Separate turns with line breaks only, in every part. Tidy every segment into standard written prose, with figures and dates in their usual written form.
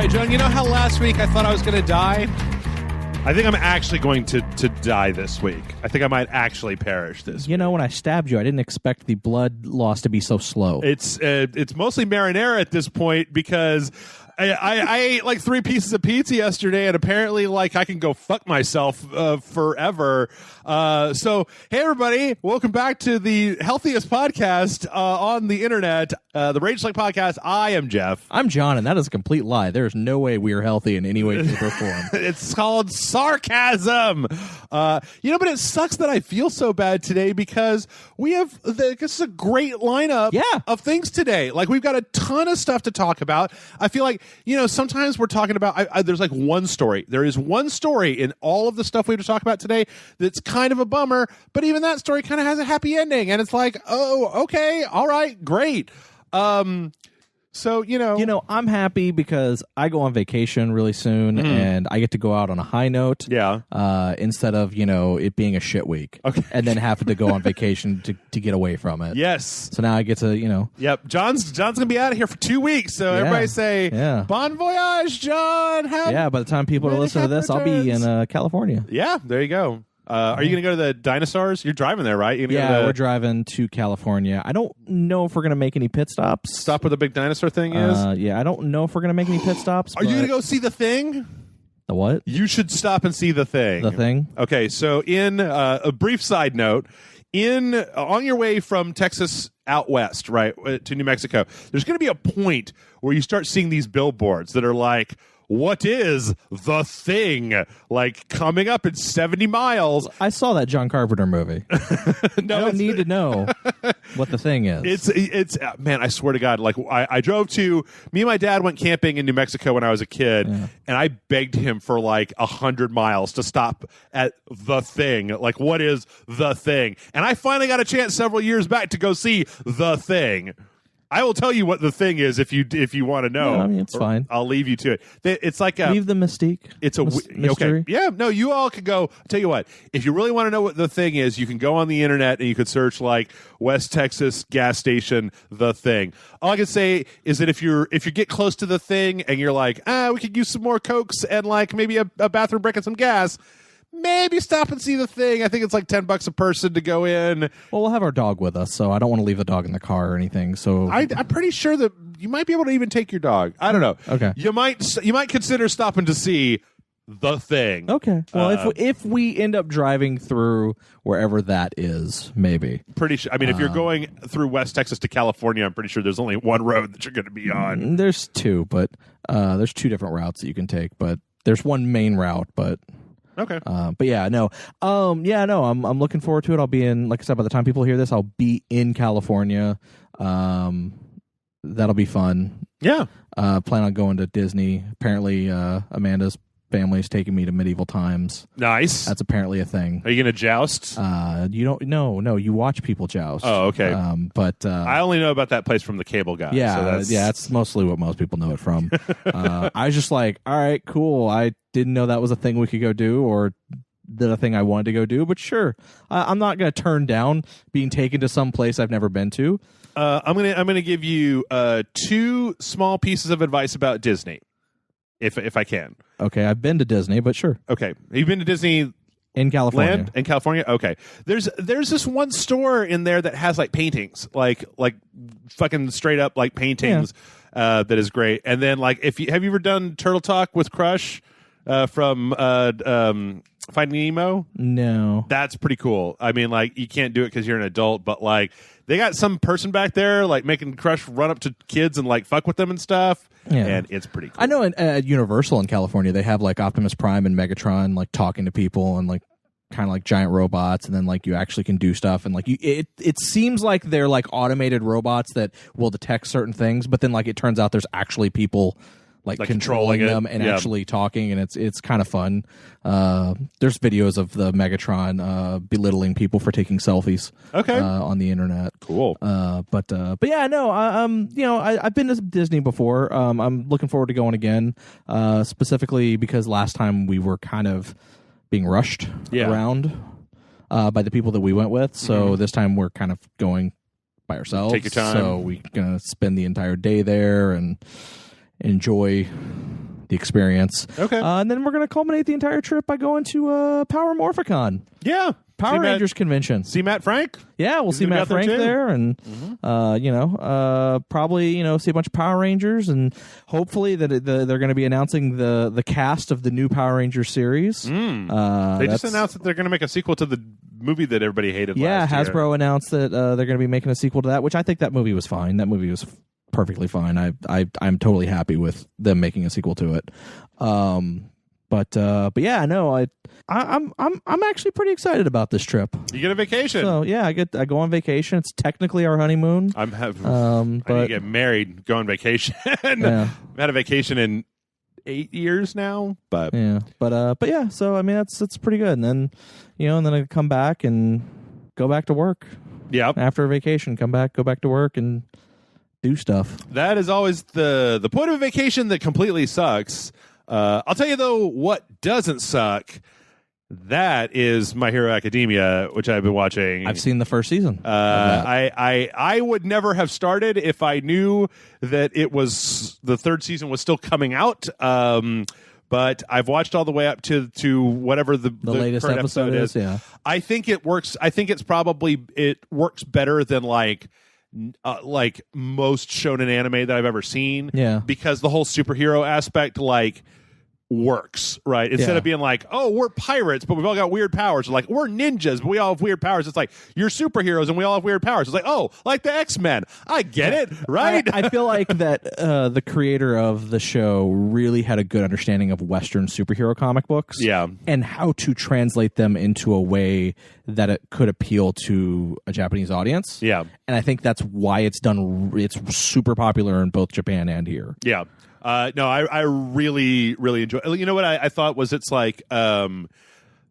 right, John, you know how last week I thought I was going to die? I think I'm actually going to die this week. I think I might actually perish this week.
You know, when I stabbed you, I didn't expect the blood loss to be so slow.
It's mostly marinara at this point because I ate like 3 pieces of pizza yesterday, and apparently like I can go fuck myself forever. So, hey, everybody, welcome back to the healthiest podcast on the internet, the Rage Select Podcast. I am Jeff.
I'm John, and that is a complete lie. There's no way we are healthy in any way, shape, or form.
It's called sarcasm. But it sucks that I feel so bad today because we have this is a great lineup of things today. Like, we've got a ton of stuff to talk about. I feel like, sometimes we're talking about, there's like one story. There is one story in all of the stuff we have to talk about today that's kind of a bummer, but even that story kind of has a happy ending. And it's like, oh, okay, all right, great. So,
I'm happy because I go on vacation really soon, and I get to go out on a high note.
Yeah.
Instead of, it being a shit week. Okay. And then having to go on vacation to get away from it.
Yes.
So now I get to,
Yep. John's going to be out of here for 2 weeks. So everybody say, bon voyage, John.
By the time people are listening to this, I'll be in California.
Yeah, there you go. Are you going to go to the dinosaurs? You're driving there, right?
We're driving to California. I don't know if we're going to make any pit stops.
Stop where the big dinosaur thing is?
I don't know if we're going to make any pit stops.
Are you going to go see the thing?
The what?
You should stop and see the thing.
The thing?
Okay, so in a brief side note, on your way from Texas out west, right, to New Mexico, there's going to be a point where you start seeing these billboards that are like, what is the thing? Like, coming up in 70 miles.
I saw that John Carpenter movie. I don't need to know what the thing is.
It's man, I swear to God, like, I drove me and my dad went camping in New Mexico when I was a kid, and I begged him for like 100 miles to stop at the thing. Like, what is the thing? And I finally got a chance several years back to go see the thing. I will tell you what the thing is if you want to know.
I mean, it's fine.
I'll leave you to it. It's like
leave the mystique.
It's a
mystery.
Okay. Yeah, no, you all could go. I'll tell you what. If you really want to know what the thing is, you can go on the internet and you could search like West Texas gas station the thing. All I can say is that if you get close to the thing and you're like, we could use some more Cokes and like maybe a bathroom break and some gas. Maybe stop and see the thing. I think it's like $10 a person to go in.
Well, we'll have our dog with us, so I don't want to leave the dog in the car or anything. So
I'm pretty sure that you might be able to even take your dog. I don't know.
Okay.
You might consider stopping to see the thing.
Okay. Well, if we end up driving through wherever that is, maybe.
Pretty sure. I mean, if you're going through West Texas to California, I'm pretty sure there's only one road that you're going to be on.
There's 2, but there's 2 different routes that you can take, but there's one main route, but.
Okay.
I'm looking forward to it. I'll be in, like I said, by the time people hear this, I'll be in California. That'll be fun.
Yeah.
Plan on going to Disney. Apparently, Amanda's family is taking me to medieval times.
Nice.
That's apparently a thing.
Are you going to joust?
You don't. No. You watch people joust.
Oh, okay.
But
I only know about that place from the cable guy.
Yeah,
so
that's mostly what most people know it from. I was just like, all right, cool. I didn't know that was a thing we could go do, or a thing I wanted to go do. But sure, I'm not going to turn down being taken to some place I've never been to.
I'm gonna give you 2 small pieces of advice about Disney, if I can.
Okay, I've been to Disney, but sure.
Okay, you've been to Disney
in California.
Land in California. Okay, there's this one store in there that has like paintings, like fucking straight up like paintings. That is great. And then like have you ever done Turtle Talk with Crush from Finding Nemo?
No.
That's pretty cool. I mean, like, you can't do it because you're an adult, but like they got some person back there like making Crush run up to kids and like fuck with them and stuff. Yeah. And it's pretty cool.
I know at Universal in California they have like Optimus Prime and Megatron like talking to people and like kind of like giant robots, and then like you actually can do stuff, and like it seems like they're like automated robots that will detect certain things, but then like it turns out there's actually people like controlling them and actually talking, and it's kind of fun. There's videos of the Megatron belittling people for taking selfies.
Okay.
On the internet.
Cool.
But yeah, no. I've been to Disney before. I'm looking forward to going again. Specifically because last time we were kind of being rushed around by the people that we went with. So this time we're kind of going by ourselves.
Take your time.
So we're gonna spend the entire day there and enjoy the experience.
Okay.
And then we're going to culminate the entire trip by going to Power Morphicon.
Yeah.
Power Rangers convention.
See Matt Frank?
Yeah, we'll see Matt Frank there, and probably see a bunch of Power Rangers, and hopefully that they're going to be announcing the cast of the new Power Rangers series.
They just announced that they're going to make a sequel to the movie that everybody hated.
Yeah,
last year.
Hasbro announced that they're going to be making a sequel to that, which I think that movie was fine. That movie was perfectly fine. I'm totally happy with them making a sequel to it. But yeah, no, I'm actually pretty excited about this trip.
You get a vacation.
So yeah, I go on vacation. It's technically our honeymoon.
I need to get married, go on vacation.
Yeah.
I've had a vacation in 8 years now, but
yeah. So I mean, that's pretty good. And then and then I come back and go back to work.
Yeah.
After a vacation, go back to work and do stuff.
That is always the point of a vacation that completely sucks. I'll tell you though, what doesn't suck. That is My Hero Academia, which I've been watching.
I've seen the first season.
I would never have started if I knew that it was the third season was still coming out. But I've watched all the way up to whatever the
latest
current
episode is. Yeah,
I think it works. I think it works better than like most shonen anime that I've ever seen.
Yeah,
because the whole superhero aspect works, right? Instead of being like, oh, we're pirates, but we've all got weird powers. Like, we're ninjas, but we all have weird powers. It's like, you're superheroes and we all have weird powers. It's like, oh, like the X-Men. I get it, right?
I feel like that the creator of the show really had a good understanding of Western superhero comic books.
Yeah.
And how to translate them into a way that it could appeal to a Japanese audience.
Yeah.
And I think that's why it's super popular in both Japan and here.
Yeah. No, I really, really enjoy. You know what I thought was it's like the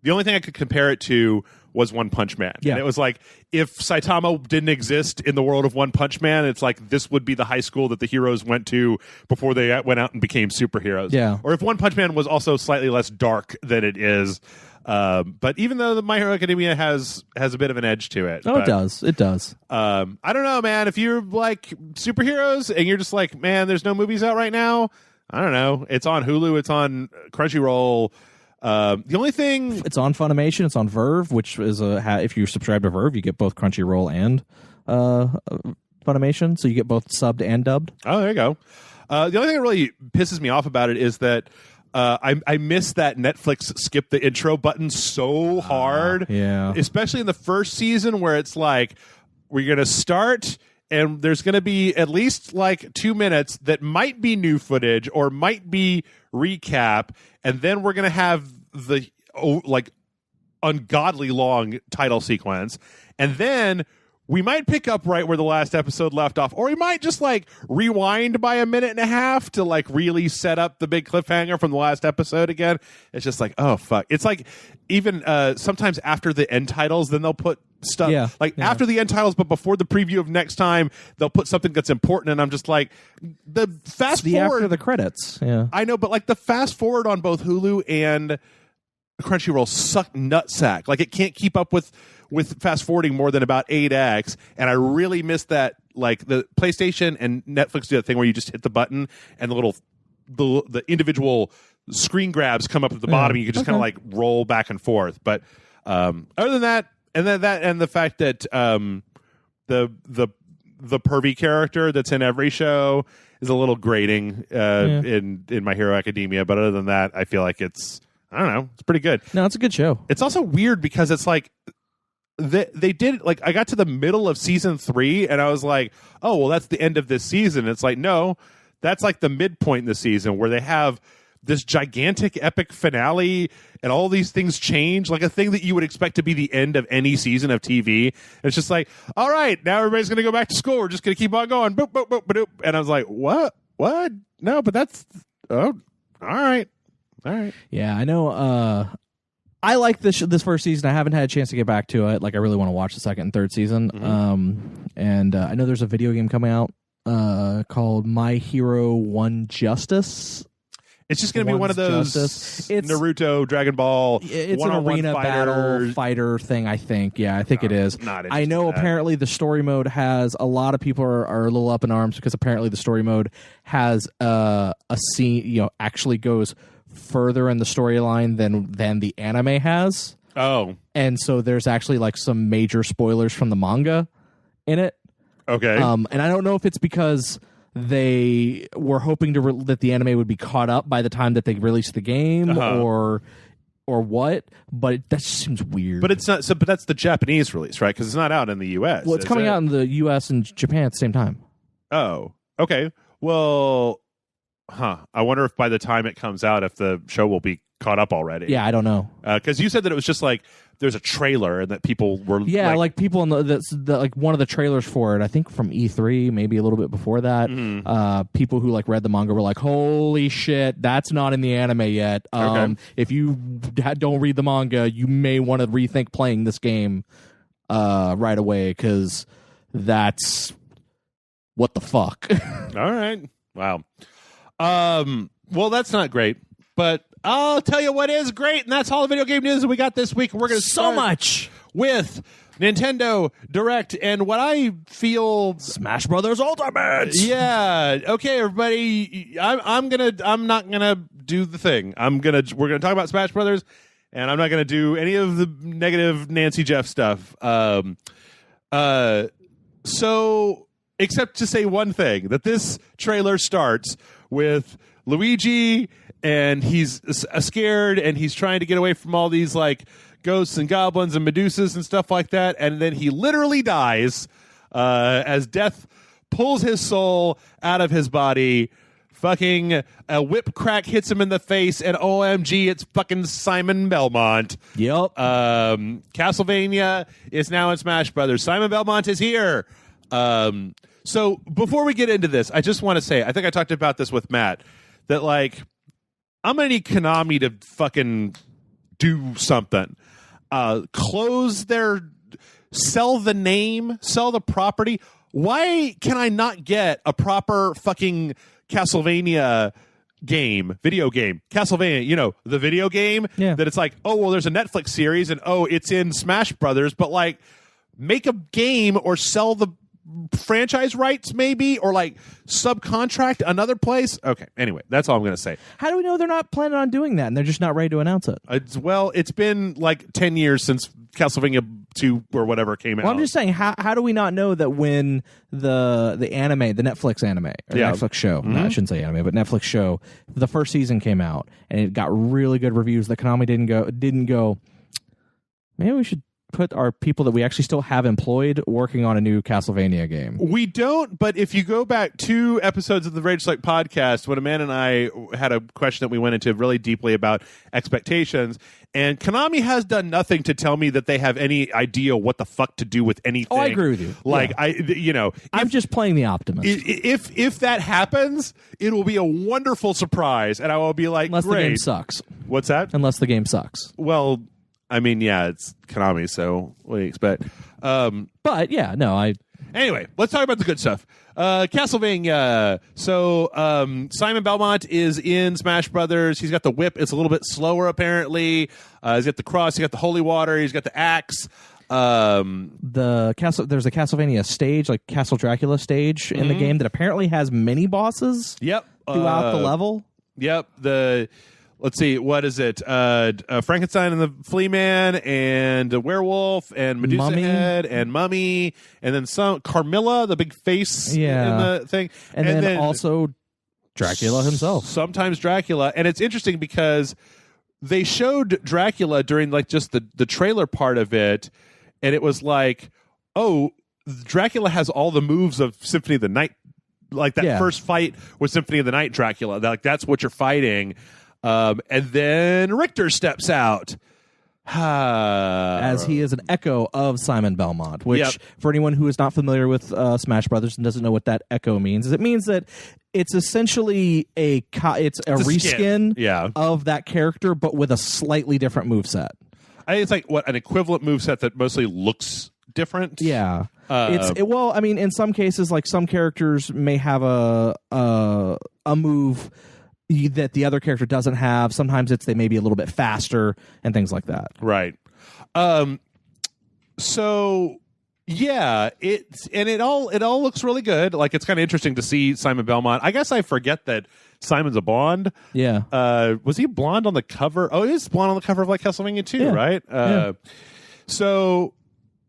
only thing I could compare it to was One Punch Man.
Yeah.
And it was like if Saitama didn't exist in the world of One Punch Man, it's like this would be the high school that the heroes went to before they went out and became superheroes.
Yeah.
Or if One Punch Man was also slightly less dark than it is. But even though the My Hero Academia has a bit of an edge to it.
It does. It does.
I don't know, man. If you're like superheroes and you're just like, man, there's no movies out right now. I don't know. It's on Hulu. It's on Crunchyroll. The only thing...
It's on Funimation. It's on Verve, which is if you subscribe to Verve, you get both Crunchyroll and Funimation. So you get both subbed and dubbed.
Oh, there you go. The only thing that really pisses me off about it is that I miss that Netflix skip the intro button so hard.
Yeah.
Especially in the first season where it's like, we're going to start and there's going to be at least like 2 minutes that might be new footage or might be recap. And then we're going to have the ungodly long title sequence. And then we might pick up right where the last episode left off, or we might just like rewind by a minute and a half to like really set up the big cliffhanger from the last episode again. It's just like, oh fuck. It's like even sometimes after the end titles, then they'll put stuff after the end titles, but before the preview of next time, they'll put something that's important. And I'm just like, the fast forward
after the credits. Yeah,
I know, but like the fast forward on both Hulu and Crunchyroll suck nutsack. Like it can't keep up with fast forwarding more than about 8x, and I really miss that. Like the PlayStation and Netflix do that thing where you just hit the button and the individual screen grabs come up at the bottom. You can just kind of like roll back and forth. But other than that, and the fact that the pervy character that's in every show is a little grating in My Hero Academia. But other than that, I feel like it's pretty good.
No, it's a good show.
It's also weird because it's like they did like I got to the middle of season 3 and I was like, oh well, that's the end of this season. It's like, no, that's like the midpoint in the season where they have this gigantic epic finale and all these things change, like a thing that you would expect to be the end of any season of TV. It's just like, all right, now everybody's going to go back to school. We're just going to keep on going. Boop, boop, boop, boop. And I was like, what? No, but that's, all right.
Yeah, I know. I like this first season. I haven't had a chance to get back to it. Like, I really want to watch the second and third season.
Mm-hmm.
And I know there's a video game coming out called My Hero One Justice.
It's just going to be one of those Naruto, Dragon Ball.
It's an arena battle fighter thing, I think. Yeah, I think it is. I know apparently the story mode has a lot of people are a little up in arms because apparently the story mode has a scene, actually goes further in the storyline than the anime has.
Oh.
And so there's actually like some major spoilers from the manga in it.
Okay.
And I don't know if it's because they were hoping that the anime would be caught up by the time that they released the game, or what. But that just seems weird.
But it's not. So, but that's the Japanese release, right? Because it's not out in the U.S.
Well, it's coming out in the U.S. and Japan at the same time.
Oh, okay. Well, I wonder if by the time it comes out, if the show will be caught up already.
Yeah, I don't know.
Because you said that it was just like there's a trailer and that people were
like people in the like one of the trailers for it, I think from E3, maybe a little bit before that. People who like read the manga were like, holy shit, that's not in the anime yet. If you don't read the manga, you may want to rethink playing this game right away, because that's what the fuck.
All right. Wow. Well, that's not great, but I'll tell you what is great, and that's all the video game news that we got this week. We're going to start
much
with Nintendo Direct and what I feel
Smash Brothers Ultimate.
Yeah. Okay, everybody. I'm not gonna do the thing. We're gonna talk about Smash Brothers, and I'm not gonna do any of the negative Nancy Jeff stuff. So except to say one thing, that this trailer starts with Luigi, and he's scared, and he's trying to get away from all these like ghosts and goblins and Medusas and stuff like that, and then he literally dies as death pulls his soul out of his body. Fucking a whip crack hits him in the face, and OMG, it's fucking Simon Belmont.
Yep.
Castlevania is now in Smash Brothers. Simon Belmont is here. So before we get into this, I just want to say, I think I talked about this with Matt, that like I'm gonna need Konami to fucking do something. Sell the name, sell the property. Why can I not get a proper fucking Castlevania video game? Castlevania, the video game that it's like, oh, well, there's a Netflix series and oh, it's in Smash Brothers, but like make a game or sell the franchise rights maybe, or like subcontract another place. Okay, anyway, that's all I'm going to say.
How do we know they're not planning on doing that and they're just not ready to announce it?
It's been like 10 years since Castlevania 2 or whatever came out.
Well, I'm just saying, how do we not know that when the anime, the Netflix anime, or Netflix show, no, I shouldn't say anime, but Netflix show, the first season came out and it got really good reviews, that Konami didn't go, maybe we should put our people that we actually still have employed working on a new Castlevania game.
We don't, but if you go back 2 episodes of the Rage Select podcast, when Amanda and I had a question that we went into really deeply about expectations, and Konami has done nothing to tell me that they have any idea what the fuck to do with anything.
Oh, I agree with you.
Like,
yeah. I'm just playing the optimist.
If that happens, it will be a wonderful surprise, and I will be like,
unless
great.
The game sucks.
What's that?
Unless the game sucks.
Well, I mean, yeah, it's Konami, so what do you expect?
But yeah, no,
Anyway, let's talk about the good stuff. Castlevania. So Simon Belmont is in Smash Brothers. He's got the whip. It's a little bit slower, apparently. He's got the cross. He's got the holy water. He's got the axe.
There's a Castlevania stage, like Castle Dracula stage in the game that apparently has mini bosses.
Yep.
Throughout the level.
Yep. Let's see, what is it? Frankenstein and the Flea Man, and a werewolf, and Medusa Head, and Mummy, and then Carmilla, the big face in the thing.
And then also Dracula himself.
Sometimes Dracula. And it's interesting because they showed Dracula during like just the trailer part of it, and it was like, oh, Dracula has all the moves of Symphony of the Night. Like that first fight with Symphony of the Night Dracula. Like that's what you're fighting. And then Richter steps out.
As he is an echo of Simon Belmont, which for anyone who is not familiar with Smash Brothers and doesn't know what that echo means, is it means that it's essentially it's a reskin of that character, but with a slightly different moveset.
I think it's like an equivalent moveset that mostly looks different.
Yeah. Well, I mean, in some cases, like some characters may have a move, that the other character doesn't have. Sometimes it's they may be a little bit faster and things like that.
Right. So yeah, it all looks really good. Like, it's kind of interesting to see Simon Belmont. I guess I forget that Simon's a blonde.
Yeah.
Was he blonde on the cover? Oh, he was blonde on the cover of like Castlevania 2, right? So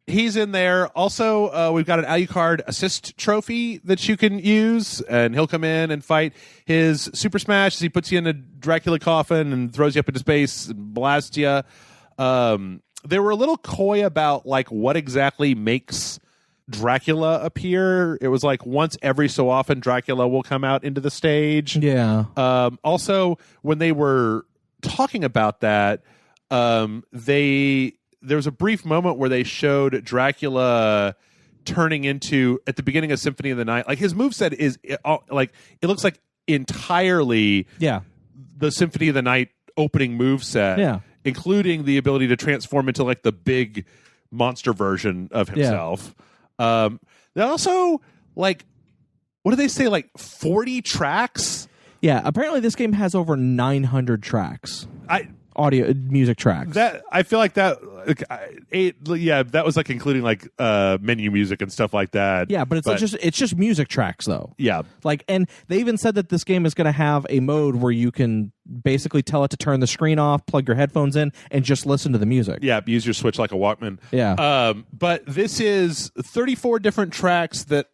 he's in there. Also, we've got an Alucard assist trophy that you can use, and he'll come in and fight his Super Smash as he puts you in a Dracula coffin and throws you up into space and blasts you. They were a little coy about like what exactly makes Dracula appear. It was like once every so often Dracula will come out into the stage.
Yeah.
Also, when they were talking about that, there was a brief moment where they showed Dracula turning into, at the beginning of Symphony of the Night, like his moveset is like, it looks like entirely the Symphony of the Night opening moveset, including the ability to transform into like the big monster version of himself. They also, like, what do they say, like 40 tracks?
Yeah, apparently this game has over 900 tracks. Audio music tracks.
That I feel like that that was like including like menu music and stuff like that.
Yeah, but it's just music tracks though.
Yeah.
Like, and they even said that this game is going to have a mode where you can basically tell it to turn the screen off, plug your headphones in, and just listen to the music.
Yeah, use your Switch like a Walkman.
Yeah.
But this is 34 different tracks that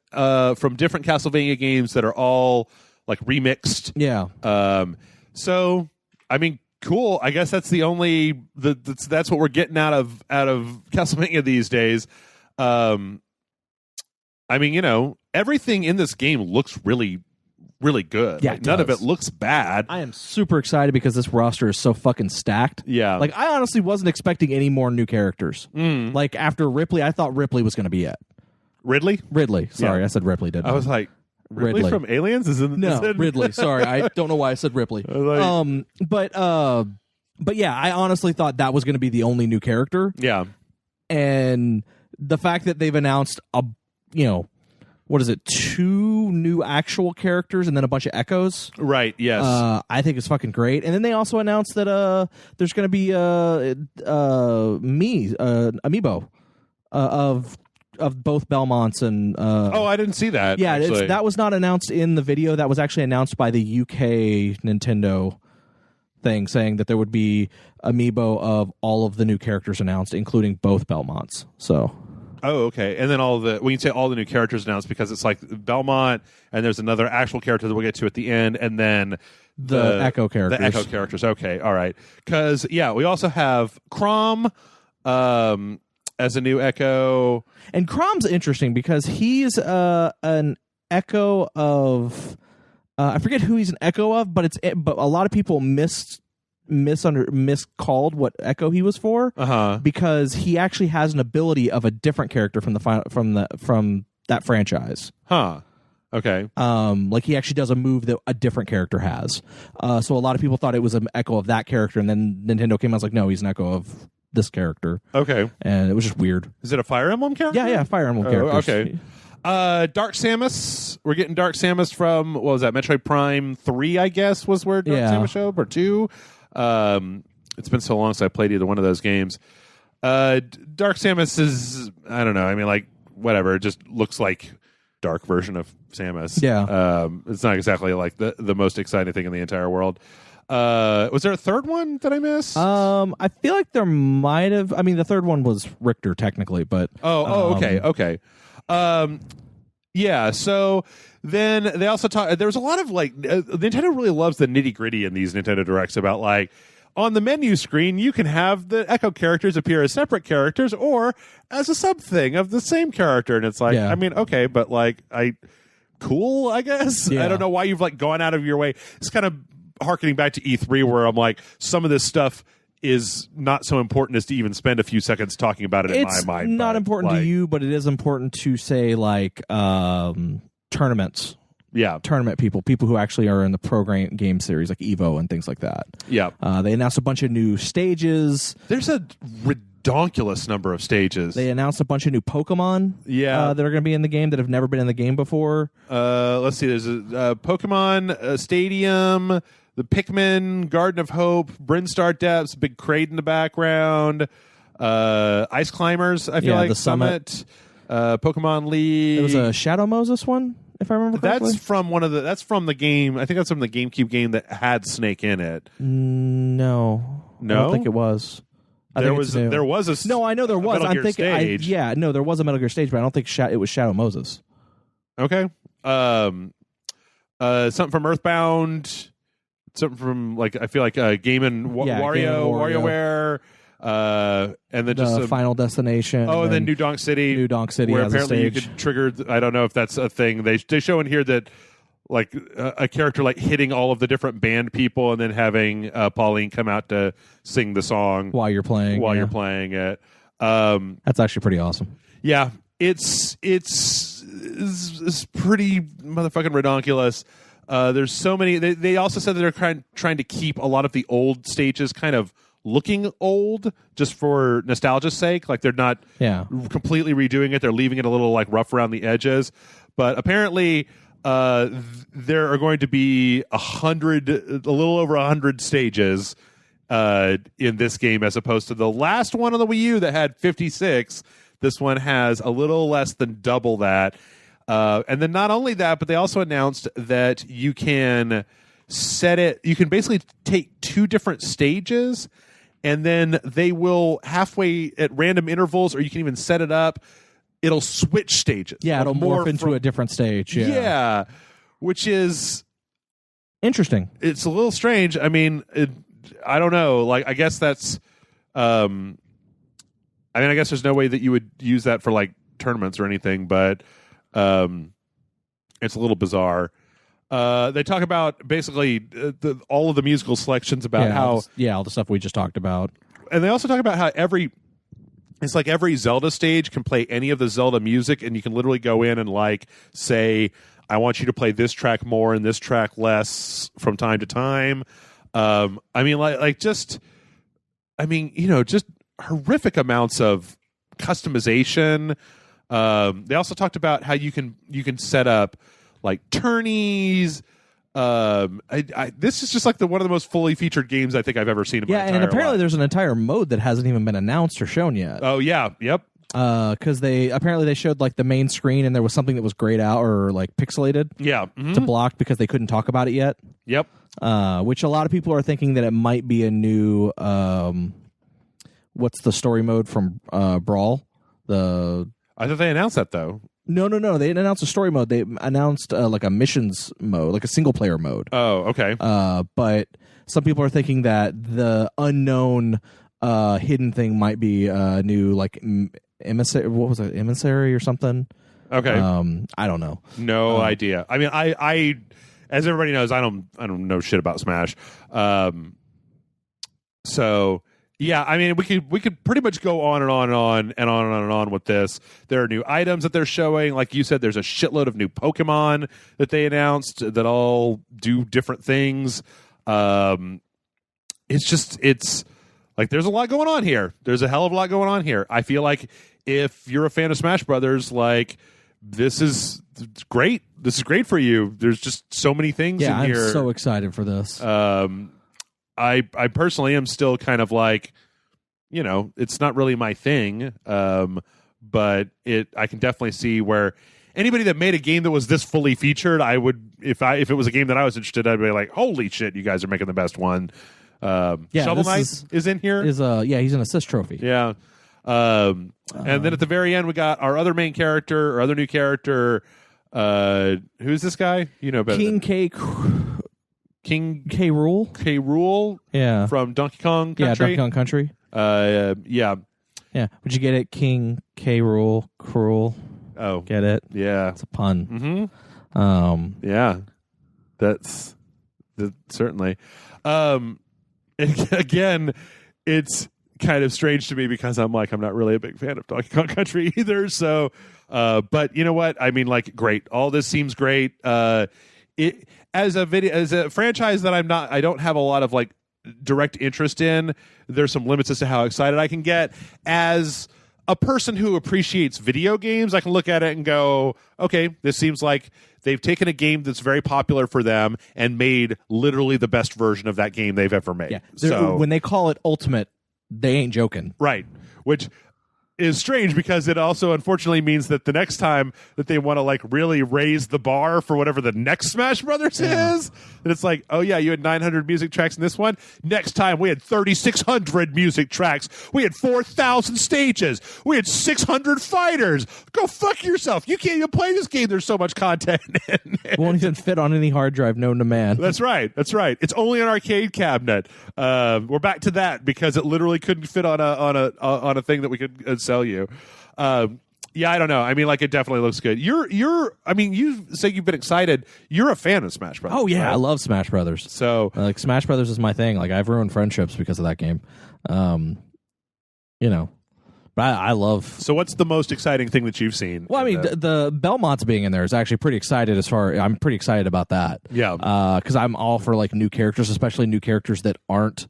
from different Castlevania games that are all like remixed.
Yeah.
So I mean, cool. I guess that's the only that's what we're getting out of Castlevania these days. I mean, you know, everything in this game looks really, really good.
Yeah,
like, none of it looks bad.
I am super excited because this roster is so fucking stacked.
Yeah.
Like, I honestly wasn't expecting any more new characters. Like, after Ripley, I thought Ripley was going to be it.
Ridley?
Sorry, I said Ripley, didn't I?
I was like, Ridley from Aliens?
Ridley. Sorry, I don't know why I said Ripley. But yeah, I honestly thought that was going to be the only new character.
Yeah,
and the fact that they've announced what is it, 2 new actual characters and then a bunch of echoes.
Right. Yes.
I think it's fucking great. And then they also announced that there's going to be amiibo of both Belmonts and
I didn't see that.
Yeah, that was not announced in the video. That was actually announced by the UK Nintendo thing, saying that there would be amiibo of all of the new characters announced, including both Belmonts. So
okay. And then when you say all the new characters announced, because it's like Belmont and there's another actual character that we'll get to at the end, and then
the Echo characters.
The Echo characters. Okay, all right. Because we also have Crom as a new Echo.
And Crom's interesting because he's an echo of I forget who he's an echo of, but but a lot of people miscalled what echo he was for, because he actually has an ability of a different character from that franchise.
Okay.
Like he actually does a move that a different character has. So a lot of people thought it was an echo of that character, and then Nintendo came out and was like, no, he's an echo of this character.
Okay.
And it was just weird.
Is it a Fire Emblem character?
Yeah, Fire Emblem characters.
Okay. Dark Samus. We're getting Dark Samus from, what was that, Metroid Prime 3, I guess, was where Dark Samus showed up, or 2. It's been so long since I played either one of those games. Dark Samus is, I don't know, I mean, like, whatever. It just looks like dark version of Samus.
Yeah.
It's not exactly like the most exciting thing in the entire world. Was there a third one that I missed?
I feel like there might have. I mean, the third one was Richter technically, but
okay. Yeah. So then they also talk. There was a lot of like Nintendo really loves the nitty gritty in these Nintendo Directs about like, on the menu screen you can have the Echo characters appear as separate characters or as a sub thing of the same character, and it's like, I mean, okay, but like cool, I guess. I don't know why you've like gone out of your way. It's kind of harkening back to E3 where I'm like, some of this stuff is not so important as to even spend a few seconds talking about it in my mind.
It's not important to you, but it is important to say like tournaments.
Yeah.
Tournament people who actually are in the program game series like Evo and things like that.
Yeah.
They announced a bunch of new stages.
There's a redonkulous number of stages.
They announced a bunch of new Pokemon that are going to be in the game that have never been in the game before.
Let's see. There's a Pokemon Stadium. the Pikmin, Garden of Hope, Brinstar Depths, big Kraid in the background, Ice Climbers, I feel like,
the Summit.
Pokemon League.
There was a Shadow Moses one, if I remember correctly.
That's from the game. I think that's from the GameCube game that had Snake in it.
No, I don't think it was.
There was a
no, I know there was.
I'm thinking
there was a Metal Gear stage, but I don't think it was Shadow Moses.
Okay. Something from Earthbound, something from I feel like Game and WarioWare, and then just
Final Destination.
Oh, and then New Donk City, where
has
apparently
a stage.
you could trigger. I don't know if that's a thing. They show in here that a character hitting all of the different band people and then having Pauline come out to sing the song
while you're playing
it.
That's actually pretty awesome.
Yeah, it's pretty motherfucking redonkulous. There's so many. They also said that they're trying to keep a lot of the old stages kind of looking old just for nostalgia's sake. They're not completely redoing it. They're leaving it a little rough around the edges. But apparently there are going to be a little over 100 stages in this game, as opposed to the last one on the Wii U that had 56. This one has a little less than double that. And then not only that, but they also announced that you can you can basically take two different stages, and then they will halfway at random intervals, or you can even set it up. It'll switch stages.
Yeah, it'll morph into a different stage.
Yeah, which is
interesting.
It's a little strange. I mean, I don't know. I guess that's. I guess there's no way that you would use that for tournaments or anything, but it's a little bizarre. They talk about basically all of the musical selections about how
all the stuff we just talked about,
and they also talk about how every Zelda stage can play any of the Zelda music, and you can literally go in and say, I want you to play this track more and this track less from time to time. Just horrific amounts of customization. They also talked about how you can set up tourneys. This is just one of the most fully featured games I think I've ever seen in my entire
and apparently
life.
There's an entire mode that hasn't even been announced or shown yet.
Oh yeah, yep.
Because they showed the main screen, and there was something that was grayed out or pixelated.
Yeah, mm-hmm.
To block because they couldn't talk about it yet.
Yep.
Which a lot of people are thinking that it might be a new what's the story mode from Brawl?
I thought they announced that though.
No. They didn't announce a story mode. They announced a missions mode, a single player mode.
Oh, okay.
But some people are thinking that the unknown hidden thing might be a new emissary. What was it? Emissary or something?
Okay.
I don't know.
No idea. I mean, I as everybody knows, I don't know shit about Smash. So yeah, I mean, we could pretty much go on and on and on and on and on and on with this. There are new items that they're showing. Like you said, there's a shitload of new Pokemon that they announced that all do different things. It's there's a lot going on here. There's a hell of a lot going on here. I feel like if you're a fan of Smash Brothers, this is great. This is great for you. There's just so many things in here.
I'm so excited for this.
I personally am still kind of it's not really my thing. But I can definitely see where anybody that made a game that was this fully featured, I would, if it was a game that I was interested in, I'd be like, holy shit, you guys are making the best one. Shovel Knight is in here.
He's an assist trophy.
Yeah. And then at the very end, we got our other main character, or other new character. Who's this guy? You know better. King
K. Rool.
K. Rool.
Yeah.
From Donkey Kong Country.
Yeah, Donkey Kong Country.
Yeah.
Yeah. Would you get it? King K. Rool. Cruel.
Oh.
Get it?
Yeah.
It's a pun.
Mm-hmm. Yeah. That's certainly. Again, it's kind of strange to me because I'm not really a big fan of Donkey Kong Country either. So, but you know what? I mean, great. All this seems great. It as a franchise that I don't have a lot of direct interest in. There's some limits as to how excited I can get. As a person who appreciates video games, I can look at it and go, okay, this seems like they've taken a game that's very popular for them and made literally the best version of that game they've ever made.
Yeah.
So
when they call it Ultimate, they ain't joking.
Right. Which is strange because it also unfortunately means that the next time that they want to like really raise the bar for whatever the next Smash Brothers is, and it's like, oh yeah, you had 900 music tracks in this one. Next time we had 3,600 music tracks. We had 4,000 stages. We had 600 fighters. Go fuck yourself. You can't even play this game. There's so much content in it.
Won't even fit on any hard drive known to man.
That's right. That's right. It's only an arcade cabinet. We're back to that because it literally couldn't fit on a thing that we could sell you. Yeah, I don't know. I mean, like, it definitely looks good. I mean, you say you've been excited. You're a fan of Smash Brothers.
Oh yeah,
right?
I love Smash Brothers.
So
like, Smash Brothers is my thing. Like, I've ruined friendships because of that game. You know, but I love.
So what's the most exciting thing that you've seen?
Well, I mean, the Belmonts being in there is actually pretty excited. I'm pretty excited about that.
Yeah.
Because I'm all for like new characters, especially new characters that aren't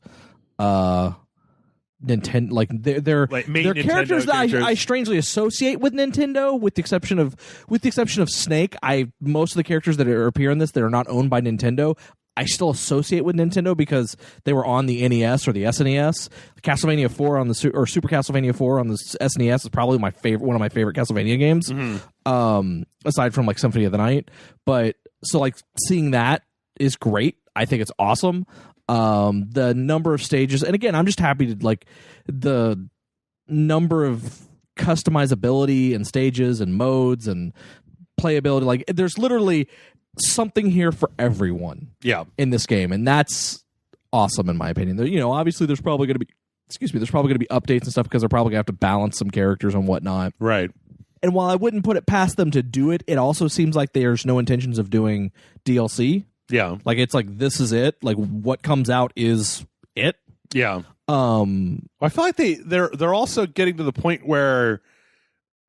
Nintendo. Like they're characters that I strangely associate with Nintendo, with the exception of Snake. Most of the characters that appear in this that are not owned by Nintendo, I still associate with Nintendo because they were on the NES or the SNES. Castlevania 4 on the or Super Castlevania 4 on the SNES is probably one of my favorite Castlevania games. Mm-hmm. Aside from like Symphony of the Night, but so like seeing that is great. I think it's awesome. The number of stages, and again, I'm just happy to like the number of customizability and stages and modes and playability. Like, there's literally something here for everyone.
Yeah,
in this game, and that's awesome in my opinion. You know, obviously, there's probably going to be updates and stuff because they're probably going to have to balance some characters and whatnot.
Right.
And while I wouldn't put it past them to do it, it also seems like there's no intentions of doing DLC.
Yeah.
Like, it's like, this is it. Like, what comes out is it.
Yeah. I feel like they're also getting to the point where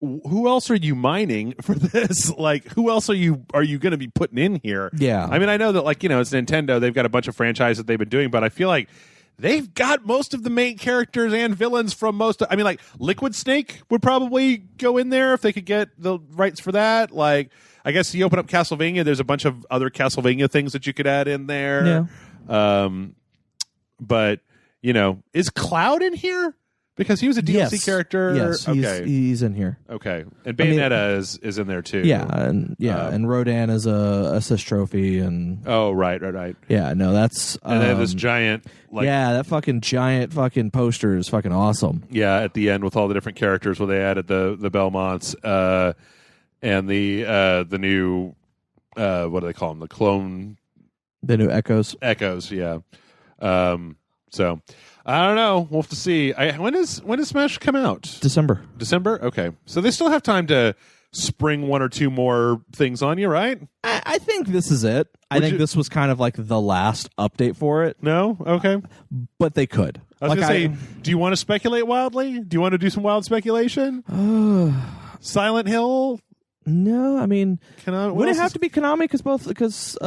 who else are you mining for this? Like, who else are you going to be putting in here?
Yeah.
I mean, I know that, like, you know, it's Nintendo. They've got a bunch of franchises that they've been doing, but I feel like they've got most of the main characters and villains from I mean, like, Liquid Snake would probably go in there if they could get the rights for that. Like, I guess you open up Castlevania, there's a bunch of other Castlevania things that you could add in there.
Yeah.
But, you know, is Cloud in here? Because he was a DLC character.
Yes, he's in here.
Okay. And Bayonetta is in there too.
Yeah, and Rodan is a assist trophy, and
oh, right.
Yeah, no, that's
and then this giant, like,
that fucking giant fucking poster is fucking awesome.
Yeah, at the end with all the different characters where they added the Belmonts, and the new what do they call them?
The new Echoes.
Echoes, yeah. So I don't know. We'll have to see. When does Smash come out?
December.
Okay. So they still have time to spring one or two more things on you, right?
I think this is it. I think this was kind of like the last update for it.
No? Okay.
But they could.
I was going to say, do you want to speculate wildly? Do you want to do some wild speculation? Silent Hill?
No, I mean, would it have to be Konami? Because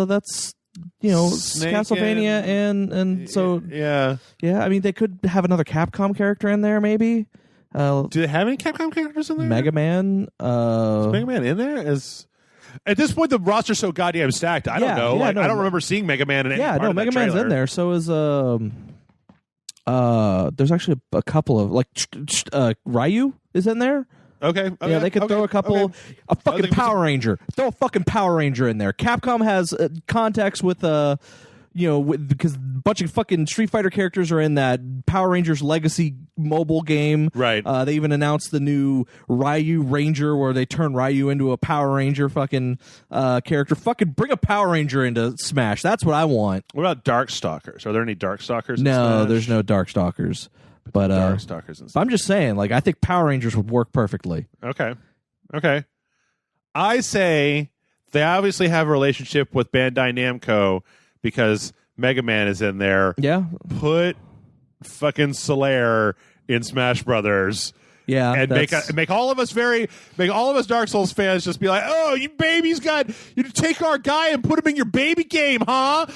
that's, you know,
Snake
Castlevania and so
yeah.
I mean, they could have another Capcom character in there, maybe.
Do they have any Capcom characters in there?
Mega Man.
Is Mega Man in there? At this point, the roster's so goddamn stacked. I don't know. I don't remember seeing Mega Man in any part of that
Mega Man's
trailer.
in there. So is there's actually a couple of, like, Ryu is in there.
Okay.
Yeah, they could throw a couple. A fucking Power Ranger. Throw a fucking Power Ranger in there. Capcom has contacts with because a bunch of fucking Street Fighter characters are in that Power Rangers Legacy mobile game.
Right.
They even announced the new Ryu Ranger, where they turn Ryu into a Power Ranger fucking character. Fucking bring a Power Ranger into Smash. That's what I want.
What about Darkstalkers? Are there any Darkstalkers in
No,
Smash?
There's no Darkstalkers. But
Darkstalkers
I'm just saying, like, I think Power Rangers would work perfectly.
Okay. I say they obviously have a relationship with Bandai Namco because Mega Man is in there.
Yeah.
Put fucking Solaire in Smash Brothers.
Yeah,
and make all of us Dark Souls fans just be like, oh, you take our guy and put him in your baby game, huh?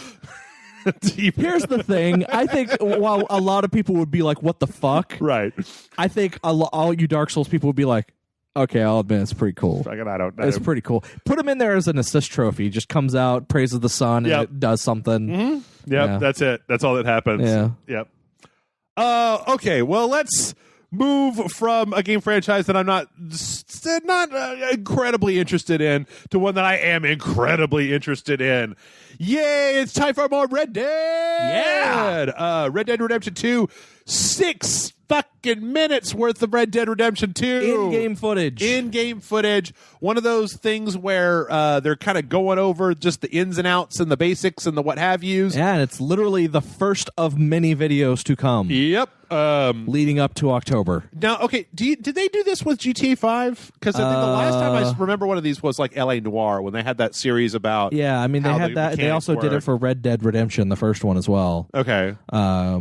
Here's the thing. I think while a lot of people would be like, what the fuck?
Right.
I think all you Dark Souls people would be like, okay, I'll admit it's pretty cool. It's pretty cool. Put him in there as an assist trophy. Just comes out, praises the sun, and it does something.
Mm-hmm. Yep, yeah. That's it. That's all that happens.
Yeah.
Yep. Okay, well, let's move from a game franchise that I'm not incredibly interested in to one that I am incredibly interested in. Yay, it's time for more Red Dead! Yeah! Red Dead Redemption 2, 6 fucking minutes worth of Red Dead Redemption 2.
In-game footage. One of those things where they're kind of going over just the ins and outs and the basics and the what have yous. Yeah, and it's literally the first of many videos to come.
Yep.
Leading up to October.
Now, okay, did they do this with GTA 5? Because I think the last time I remember one of these was like L.A. Noire, when they had that series about
Yeah, I mean, they had that. They also did it for Red Dead Redemption, the first one as well.
Okay. I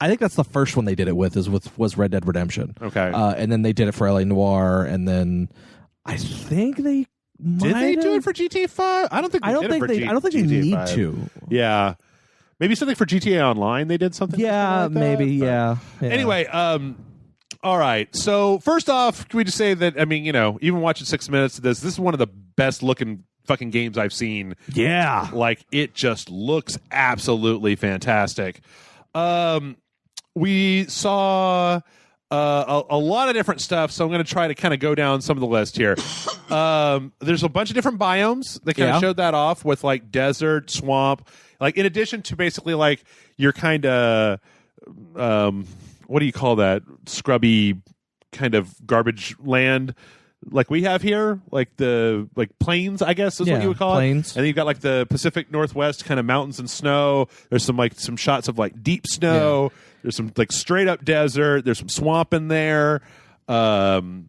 think that's the first one they did it with was Red Dead Redemption.
Okay.
And then they did it for L.A. Noire, and then I think they
did they do it for GTA 5? I don't think they
need
5.
to.
Yeah. Maybe something for GTA Online they did something
Yeah,
like that,
maybe, yeah.
Anyway, all right. So first off, can we just say that, I mean, even watching 6 minutes of this is one of the best looking fucking games I've seen.
Yeah.
Like, it just looks absolutely fantastic. We saw a lot of different stuff, so I'm going to try to kind of go down some of the list here. There's a bunch of different biomes. They kind of showed that off with like desert, swamp. Like, in addition to basically like your kind of what do you call that, scrubby kind of garbage land like we have here, like the plains, I guess is what you would call
plains.
it. And then you've got like the Pacific Northwest kind of mountains and snow. There's some shots of like deep snow. Yeah. There's some like straight up desert. There's some swamp in there. The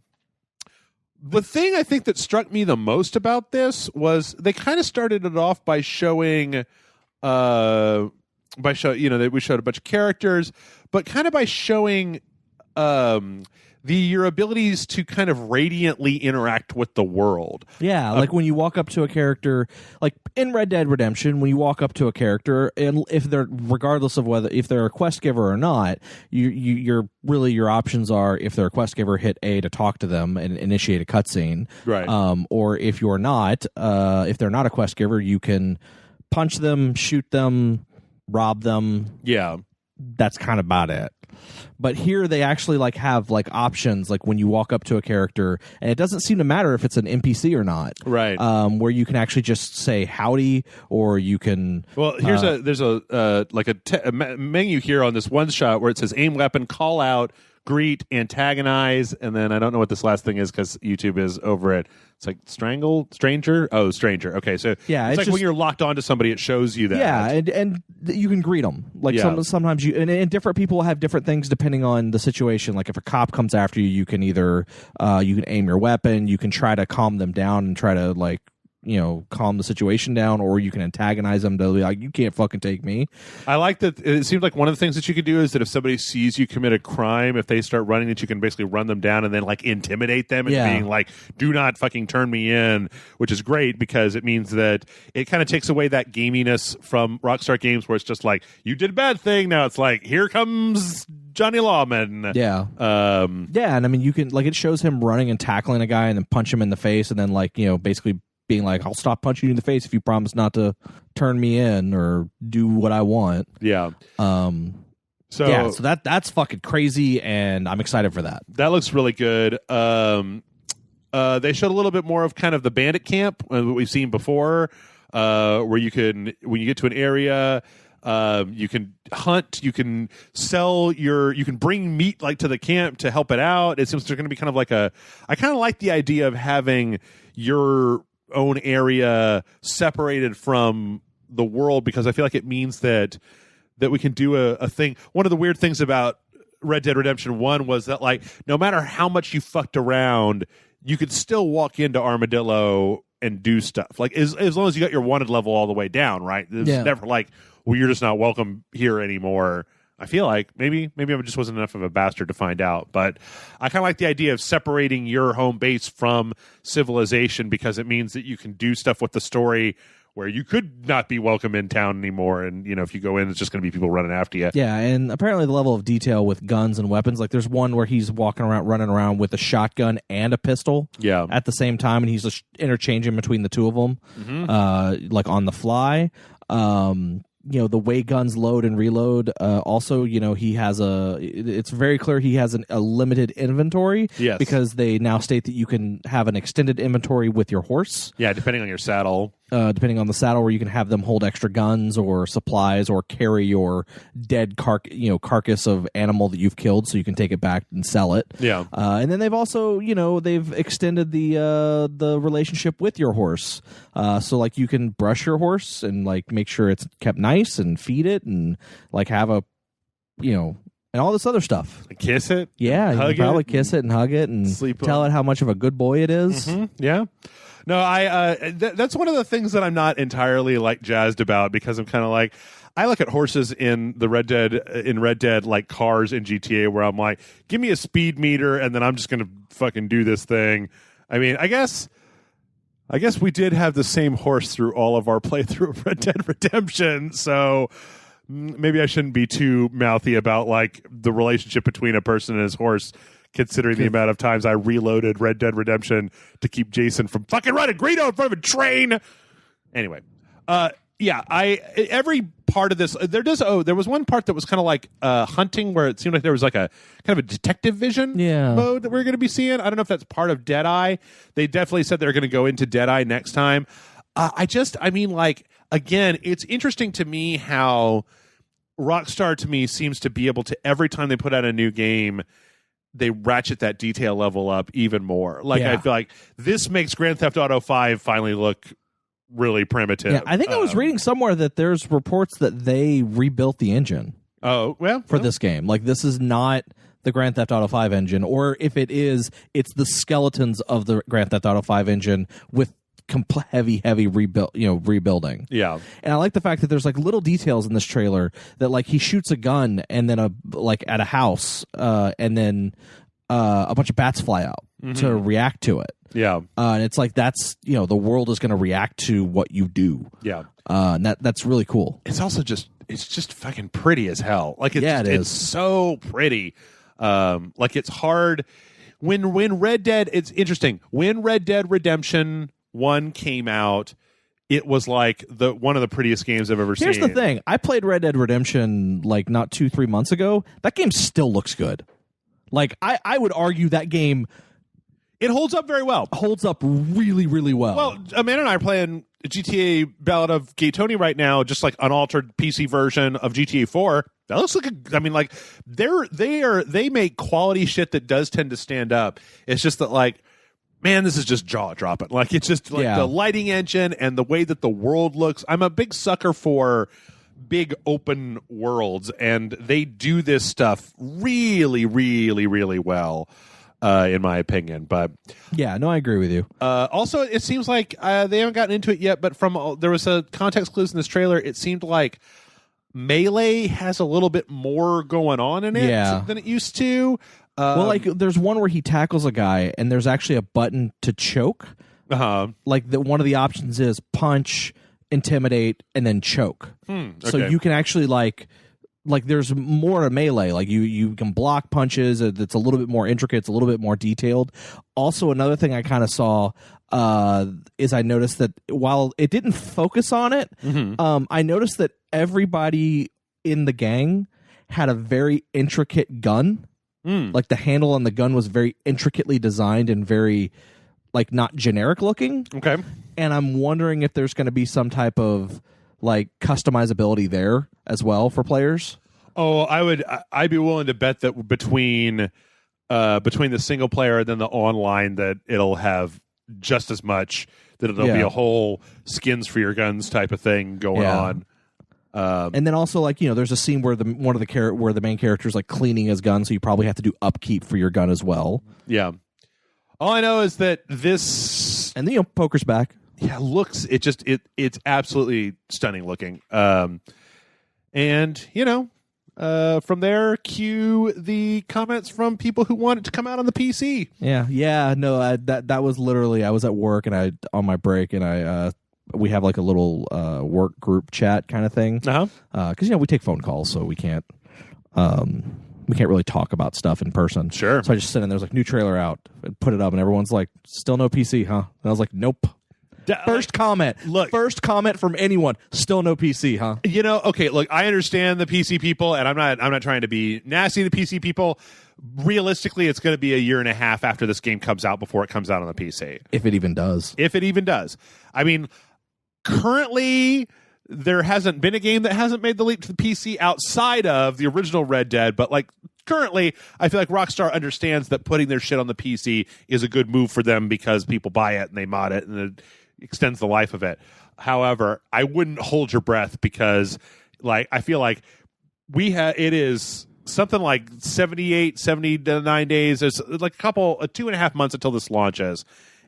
thing I think that struck me the most about this was they kind of started it off by showing that we showed a bunch of characters, but kind of by showing your abilities to kind of radiantly interact with the world.
Yeah, like when you walk up to a character, like in Red Dead Redemption, when you walk up to a character, and if they're, regardless of if they're a quest giver or not, your options are, if they're a quest giver, hit A to talk to them and initiate a cutscene.
Right.
Or if you're not, if they're not a quest giver, you can punch them, shoot them, rob them.
Yeah.
That's kind of about it. But here they actually like have like options, like when you walk up to a character, and it doesn't seem to matter if it's an NPC or not,
right?
Where you can actually just say howdy, or you can.
Well, there's a menu here on this one shot where it says aim weapon, call out, greet, antagonize, and then I don't know what this last thing is because YouTube is over it. It's like strangle, stranger. Oh, stranger. Okay, so
yeah,
it's like when you're locked onto somebody, it shows you that.
Yeah, and you can greet them. Like sometimes you and different people have different things depending on the situation. Like if a cop comes after you, you can either you can aim your weapon, you can try to calm them down and try to calm the situation down, or you can antagonize them to be like, you can't fucking take me.
I like that. It seems like one of the things that you could do is that if somebody sees you commit a crime, if they start running, that you can basically run them down and then like intimidate them and being like, do not fucking turn me in, which is great because it means that it kind of takes away that gaminess from Rockstar games where it's just like, you did a bad thing, now it's like, here comes Johnny Lawman.
Yeah. And I mean, you can, like, it shows him running and tackling a guy and then punch him in the face and then basically being like, I'll stop punching you in the face if you promise not to turn me in or do what I want.
Yeah.
So that's fucking crazy, and I'm excited for that.
That looks really good. They showed a little bit more of kind of the bandit camp, what we've seen before, where you can, when you get to an area, you can hunt, you can sell you can bring meat like to the camp to help it out. It seems they're going to be kind of like I kind of like the idea of having your own area separated from the world, because I feel like it means that we can do a thing. One of the weird things about Red Dead Redemption 1 was that, like, no matter how much you fucked around, you could still walk into Armadillo and do stuff. Like, as long as you got your wanted level all the way down, right? It's never like, well, you're just not welcome here anymore. I feel like maybe I just wasn't enough of a bastard to find out, but I kind of like the idea of separating your home base from civilization, because it means that you can do stuff with the story where you could not be welcome in town anymore, and if you go in, it's just going to be people running after you.
Yeah, and apparently the level of detail with guns and weapons, like there's one where he's running around with a shotgun and a pistol at the same time, and he's just interchanging between the two of them, like on the fly. The way guns load and reload, also, he has it's very clear he has a limited inventory.
Yes.
Because they now state that you can have an extended inventory with your horse.
Yeah, depending on your saddle.
Depending on the saddle, where you can have them hold extra guns or supplies or carry your dead carcass of animal that you've killed, so you can take it back and sell it.
Yeah.
And then they've also, they've extended the relationship with your horse. So like you can brush your horse and like make sure it's kept nice and feed it and like have a, and all this other stuff.
Kiss it.
Yeah, you can probably kiss it and hug it and tell it how much of a good boy it is.
Yeah. No, that's one of the things that I'm not entirely like jazzed about, because I'm kind of like, I look at horses in Red Dead like cars in GTA, where I'm like, give me a speed meter and then I'm just gonna fucking do this thing. I mean, I guess we did have the same horse through all of our playthrough of Red Dead Redemption, so maybe I shouldn't be too mouthy about like the relationship between a person and his horse, considering the amount of times I reloaded Red Dead Redemption to keep Jason from fucking running Greedo in front of a train. Anyway, every part of this, there was one part that was kind of like hunting, where it seemed like there was like a kind of a detective vision mode that we're going to be seeing. I don't know if that's part of Deadeye. They definitely said they're going to go into Deadeye next time. Again, it's interesting to me how Rockstar, to me, seems to be able to, every time they put out a new game, they ratchet that detail level up even more. I feel like this makes Grand Theft Auto 5 finally look really primitive.
Yeah, I think I was reading somewhere that there's reports that they rebuilt the engine.
Oh, well.
For this game. Like, this is not the Grand Theft Auto 5 engine, or if it is, it's the skeletons of the Grand Theft Auto 5 engine with heavy rebuilding.
Yeah.
And I like the fact that there's like little details in this trailer that like he shoots a gun and then at a house and then a bunch of bats fly out to react to it.
Yeah.
And it's like, that's, the world is going to react to what you do.
Yeah.
And that's really cool.
It's also just fucking pretty as hell. Like,
it's
so pretty. Like, it's hard when Red Dead, it's interesting. When Red Dead Redemption 1 came out, it was like one of the prettiest games I've ever seen.
Here's the thing. I played Red Dead Redemption like not 2-3 months ago. That game still looks good. Like, I would argue that game,
it holds up very well.
Holds up really, really well.
Well, Amanda and I are playing GTA Ballad of Gay Tony right now, just like unaltered PC version of GTA 4. That looks like they make quality shit that does tend to stand up. It's just that, like, man, this is just jaw dropping. Like, it's just like the lighting engine and the way that the world looks. I'm a big sucker for big open worlds, and they do this stuff really, really, really well, in my opinion. But
yeah, no, I agree with you.
Also, it seems like they haven't gotten into it yet, but there was a context clues in this trailer. It seemed like Melee has a little bit more going on in it than it used to.
Well, like, there's one where he tackles a guy, and there's actually a button to choke. Like, one of the options is punch, intimidate, and then choke.
Okay.
So you can actually, like there's more to Melee. Like, you can block punches. It's a little bit more intricate. It's a little bit more detailed. Also, another thing I kind of saw is I noticed that while it didn't focus on it, I noticed that everybody in the gang had a very intricate gun. Like, the handle on the gun was very intricately designed and very, like, not generic looking.
Okay.
And I'm wondering if there's going to be some type of, like, customizability there as well for players.
Oh, I'd be willing to bet that between the single player and then the online, that it'll have just as much, that it'll be a whole skins for your guns type of thing going on.
And then also, like, there's a scene where where the main character is like cleaning his gun, so you probably have to do upkeep for your gun as well.
Yeah. All I know is that this,
and poker's back.
Yeah, it's absolutely stunning looking. And from there, cue the comments from people who want it to come out on the PC.
Yeah. No, that was literally, I was at work and on my break, and I we have like a little work group chat kind of thing. Because we take phone calls, so we can't really talk about stuff in person.
Sure.
So I just sent in, there's like new trailer out, and put it up, and everyone's like, still no PC, huh? And I was like, nope. First comment from anyone, still no PC, huh?
Okay, look, I understand the PC people, and I'm not trying to be nasty to PC people. Realistically, it's going to be a year and a half after this game comes out before it comes out on the PC.
If it even does.
I mean, currently, there hasn't been a game that hasn't made the leap to the PC outside of the original Red Dead, but like currently, I feel like Rockstar understands that putting their shit on the PC is a good move for them because people buy it and they mod it and it extends the life of it. However, I wouldn't hold your breath because like I feel like it is something like 79 days. There's like 2.5 months until this launches.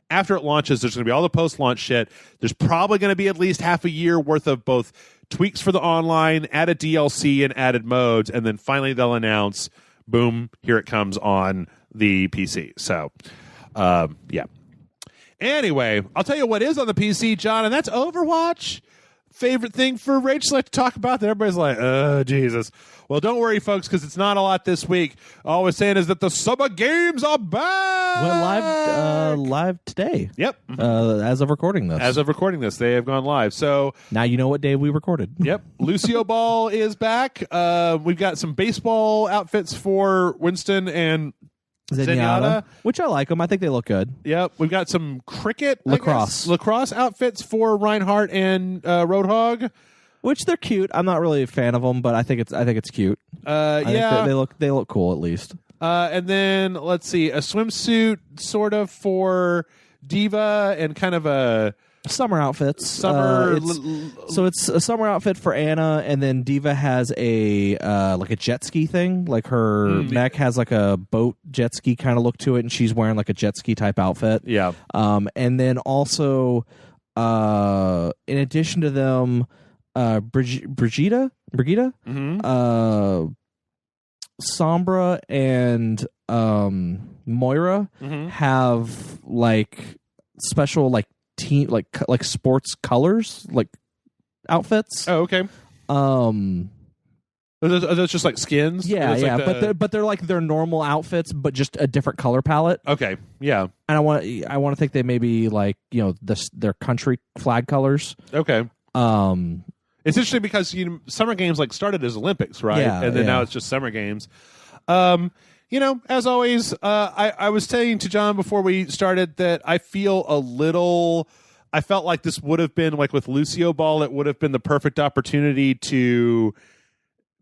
After it launches, there's going to be all the post-launch shit. There's probably going to be at least half a year worth of both tweaks for the online, added DLC, and added modes, and then finally they'll announce, boom, here it comes on the PC. So, yeah. Anyway, I'll tell you what is on the PC, John, and that's Overwatch. Favorite thing for Rachel to talk about that everybody's like, oh, Jesus. Well, don't worry, folks, because it's not a lot this week. All we're saying is that the summer games are back.
Well, live today.
Yep.
As of recording this.
They have gone live. So
now you know what day we recorded.
Yep. Lucio Ball is back. We've got some baseball outfits for Winston and Zenyatta,
which I like them. I think they look good.
Yep. We've got some
lacrosse
outfits for Reinhardt and Roadhog,
which they're cute. I'm not really a fan of them, but I think it's cute. They look cool at least.
And then let's see, a swimsuit sort of for Diva and kind of a
summer outfits. So it's a summer outfit for Anna, and then Diva has a like a jet ski thing. Like her neck has like a boat jet ski kind of look to it, and she's wearing like a jet ski type outfit.
Yeah.
And then also, in addition to them, Brigitte, Sombra, and Moira have like special like team like sports colors like outfits.
Oh, okay. Are those just like skins?
Yeah. But they're like their normal outfits, but just a different color palette.
Okay, yeah.
And I want to think they may be like their country flag colors.
Okay. It's interesting because summer games like started as Olympics, right?
Yeah,
and then now it's just summer games. As always, I was saying to John before we started that I felt like this would have been like with Lucio Ball, it would have been the perfect opportunity to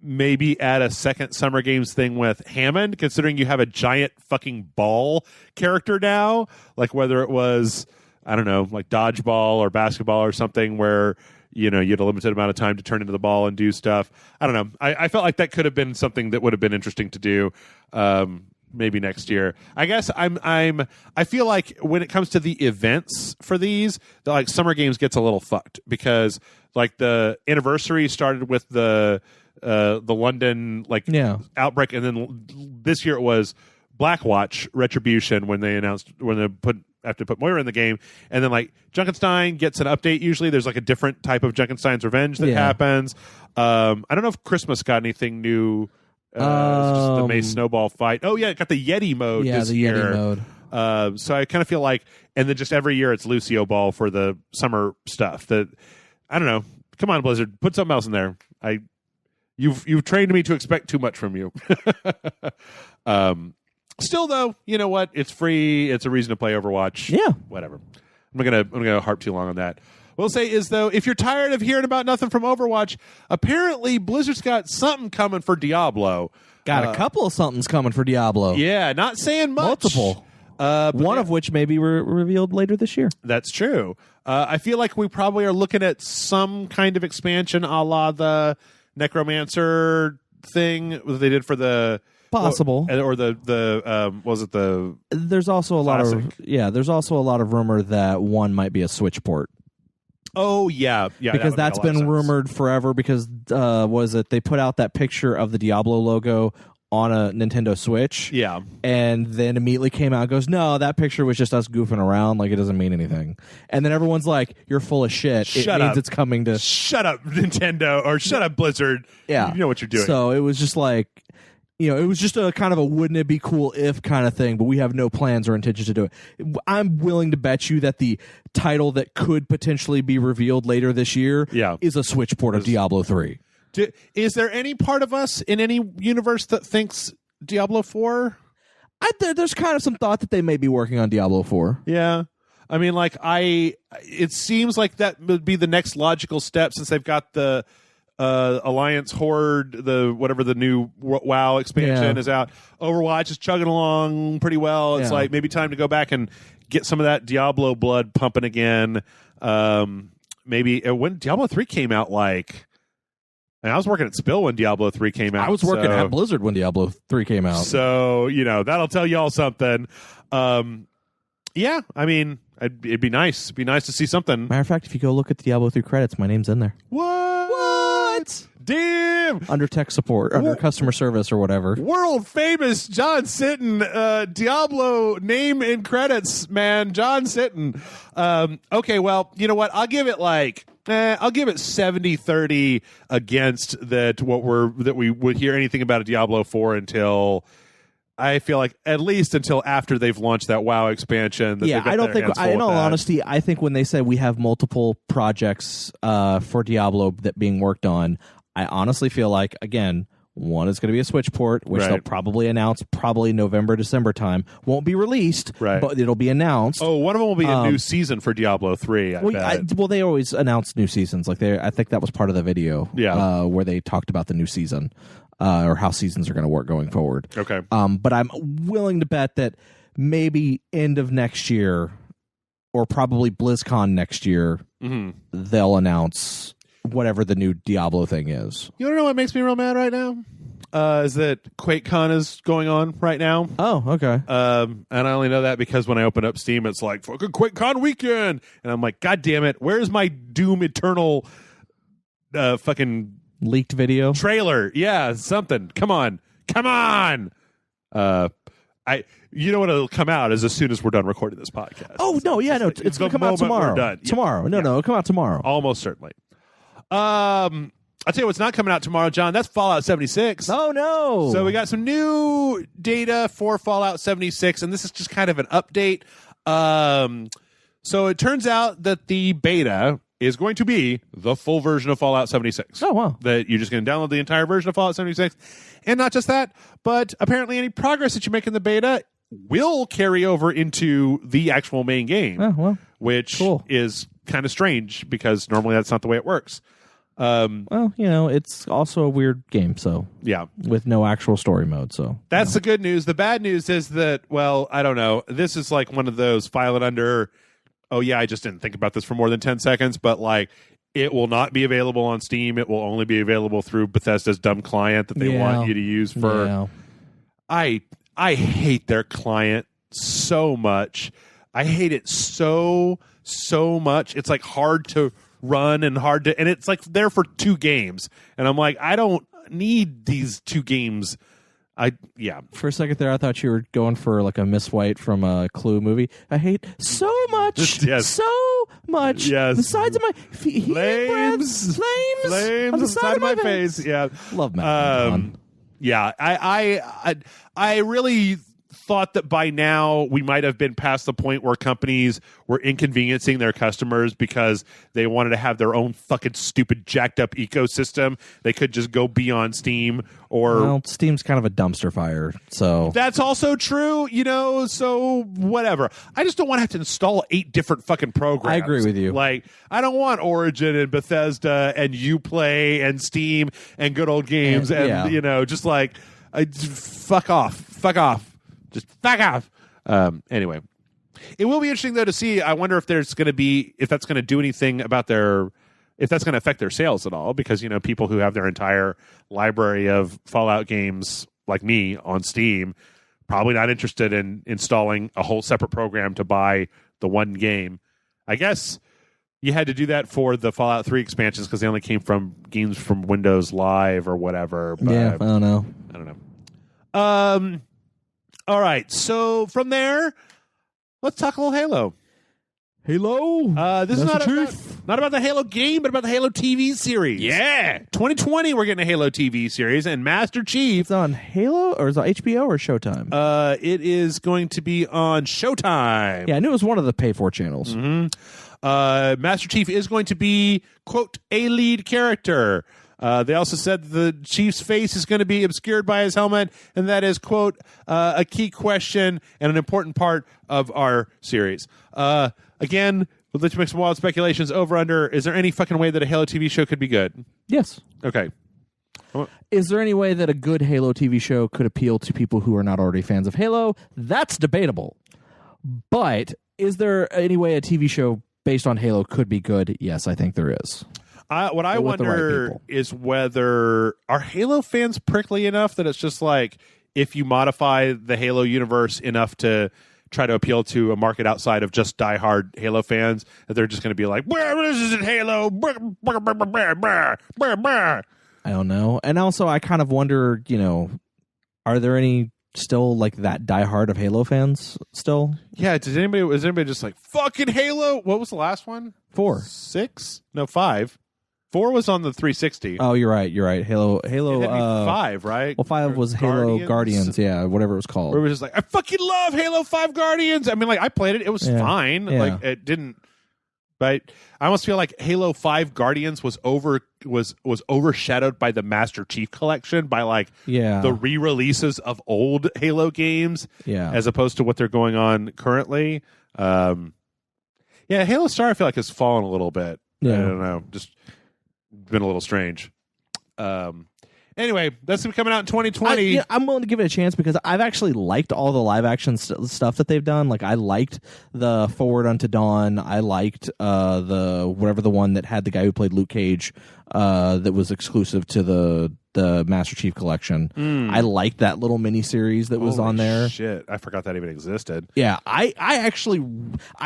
maybe add a second Summer Games thing with Hammond, considering you have a giant fucking ball character now, like whether it was, I don't know, like dodgeball or basketball or something where you had a limited amount of time to turn into the ball and do stuff. I don't know. I felt like that could have been something that would have been interesting to do. Maybe next year. I guess I feel like when it comes to the events for these, like Summer Games gets a little fucked because like the anniversary started with the London outbreak, and then this year it was Blackwatch Retribution when they have to put Moira in the game, and then like Junkenstein gets an update. Usually there's like a different type of Junkenstein's Revenge that happens. I don't know if Christmas got anything new. It's just the Mace Snowball fight. Oh yeah, it got the Yeti mode this year.
Yeti
mode. So I kind of feel like, and then just every year it's Lucio Ball for the summer stuff. That I don't know. Come on, Blizzard, put something else in there. You've trained me to expect too much from you. Still though, you know what? It's free. It's a reason to play Overwatch.
Yeah,
whatever. I'm gonna harp too long on that. We'll say is, though, if you're tired of hearing about nothing from Overwatch, apparently Blizzard's got something coming for Diablo.
Got a couple of somethings coming for Diablo.
Yeah, not saying much.
Multiple. One of which may be revealed later this year.
That's true. I feel like we probably are looking at some kind of expansion a la the Necromancer thing that they did for the...
Possible.
Or the was it the...
There's also a
classic?
There's also a lot of rumor that one might be a Switch port.
Oh yeah,
because that's been rumored forever. Because they put out that picture of the Diablo logo on a Nintendo Switch.
Yeah.
And then immediately came out and goes, no, that picture was just us goofing around. Like, it doesn't mean anything. And then everyone's like, you're full of shit.
Shut
it means
up.
it's coming to...
Shut up, Nintendo, or shut up, Blizzard.
Yeah.
You know what you're doing.
So it was just like, you know, it was just a kind of a wouldn't it be cool if kind of thing, but we have no plans or intentions to do it. I'm willing to bet you that the title that could potentially be revealed later this year is a Switch port of Diablo 3.
Is there any part of us in any universe that thinks Diablo 4?
There's kind of some thought that they may be working on Diablo 4.
Yeah. I mean, like, it seems like that would be the next logical step since they've got the Alliance Horde, the new WoW expansion is out. Overwatch is chugging along pretty well. It's like maybe time to go back and get some of that Diablo blood pumping again. Maybe when Diablo 3 came out, and I was working at Spill when Diablo 3 came out.
I was working at Blizzard when Diablo 3 came out.
So, that'll tell y'all something. Yeah, I mean, it'd be nice. It'd be nice to see something.
Matter of fact, if you go look at the Diablo 3 credits, my name's in there.
What? Damn!
Under tech support, under customer service or whatever.
World famous John Sitton, Diablo name in credits, man. John Sitton. Okay, well, you know what? I'll give it I'll give it 70-30 against that we would hear anything about a Diablo 4 until I feel like at least until after they've launched that WoW expansion.
I don't think. In all honesty, I think when they say we have multiple projects for Diablo that being worked on, I honestly feel like, again, one is going to be a Switch port, which they'll probably announce November, December time. Won't be released, but it'll be announced.
Oh, one of them will be a new season for Diablo 3.
Well, they always announce new seasons. I think that was part of the video, where they talked about the new season or how seasons are going to work going forward.
Okay,
but I'm willing to bet that maybe end of next year, or probably BlizzCon next year, they'll announce whatever the new Diablo thing is.
You want to know what makes me real mad right now? Is that QuakeCon is going on right now.
Oh, okay.
And I only know that because when I open up Steam, it's like, fucking QuakeCon weekend. And I'm like, God damn it, where's my Doom Eternal fucking
leaked video?
Trailer. Yeah, something. Come on. You know what will come out is as soon as we're done recording this podcast.
Oh, no, yeah, no. It's going to come out tomorrow.
We're done.
Tomorrow. No, it'll come out tomorrow.
Almost certainly. I'll tell you what's not coming out tomorrow, John. That's Fallout 76.
Oh, no.
So we got some new data for Fallout 76, and this is just kind of an update. So it turns out that the beta is going to be the full version of Fallout 76.
Oh, wow.
That you're just going to download the entire version of Fallout 76. And not just that, but apparently any progress that you make in the beta will carry over into the actual main game.
Oh, well.
Which is kind of strange because normally that's not the way it works.
Well, it's also a weird game, so with no actual story mode. So
that's the good news. The bad news is that, well, I don't know. This is like one of those file it under. Oh yeah, I just didn't think about this for more than 10 seconds, but it will not be available on Steam. It will only be available through Bethesda's dumb client that they want you to use for. Yeah. I hate their client so much. I hate it so much. It's hard to run and it's there for 2 games. And I'm like, I don't need these 2 games.
For a second there, I thought you were going for a Miss White from a Clue movie. I hate so much, so much.
Yes.
The sides of my
flames on the side of my face. Yeah,
love Matt.
Yeah, I really thought that by now we might have been past the point where companies were inconveniencing their customers because they wanted to have their own fucking stupid jacked up ecosystem. They could just go be on Steam or
Steam's kind of a dumpster fire. So
that's also true, so whatever. I just don't want to have to install 8 different fucking programs.
I agree with you.
I don't want Origin and Bethesda and Uplay and Steam and Good Old Games and fuck off. Just fuck off. Anyway, it will be interesting though to see. I wonder if that's going to do anything about if that's going to affect their sales at all. Because people who have their entire library of Fallout games like me on Steam probably not interested in installing a whole separate program to buy the one game. I guess you had to do that for the Fallout 3 expansions because they only came from games from Windows Live or whatever. But
I don't know.
All right. So from there, let's talk a little Halo.
Halo.
This is not about the Halo game, but about the Halo TV series. Yeah. 2020, we're getting a Halo TV series, and Master Chief.
It's on Halo, or is it on HBO or Showtime?
It is going to be on Showtime.
Yeah, I knew it was one of the pay-for channels.
Mm-hmm. Master Chief is going to be, quote, a lead character. They also said the Chief's face is going to be obscured by his helmet, and that is, quote, a key question and an important part of our series. Again, let's make some wild speculations. Over, under, is there any fucking way that a Halo TV show could be good?
Yes.
Okay.
Is there any way that a good Halo TV show could appeal to people who are not already fans of Halo? That's debatable. But is there any way a TV show based on Halo could be good? Yes, I think there is.
What I wonder is whether are Halo fans prickly enough that it's just like if you modify the Halo universe enough to try to appeal to a market outside of just diehard Halo fans, that they're just going to be like, this isn't Halo.
I don't know. And also, I kind of wonder, are there any still like that diehard of Halo fans still?
Yeah. Was anybody just like fucking Halo? What was the last one?
4.
6? No, 5. 4 was on the 360.
Oh, you're right. Halo.
5, right?
Well, 5 was Halo Guardians. Yeah, whatever it was called.
Where it was just like, I fucking love Halo 5 Guardians. I mean, like, I played it. It was fine.
Yeah.
Like, it didn't. But I almost feel like Halo 5 Guardians was overshadowed by the Master Chief collection, by like the re-releases of old Halo games, as opposed to what they're going on currently. Halo Star I feel like has fallen a little bit. I don't know, just been a little strange. Anyway, that's gonna be coming out in 2020.
I'm willing to give it a chance because I've actually liked all the live action stuff that they've done. Like, I liked the Forward Unto Dawn. I liked the one that had the guy who played Luke Cage that was exclusive to the Master Chief collection. I liked that little mini series that was on there.
Shit, I forgot that even existed.
Yeah, I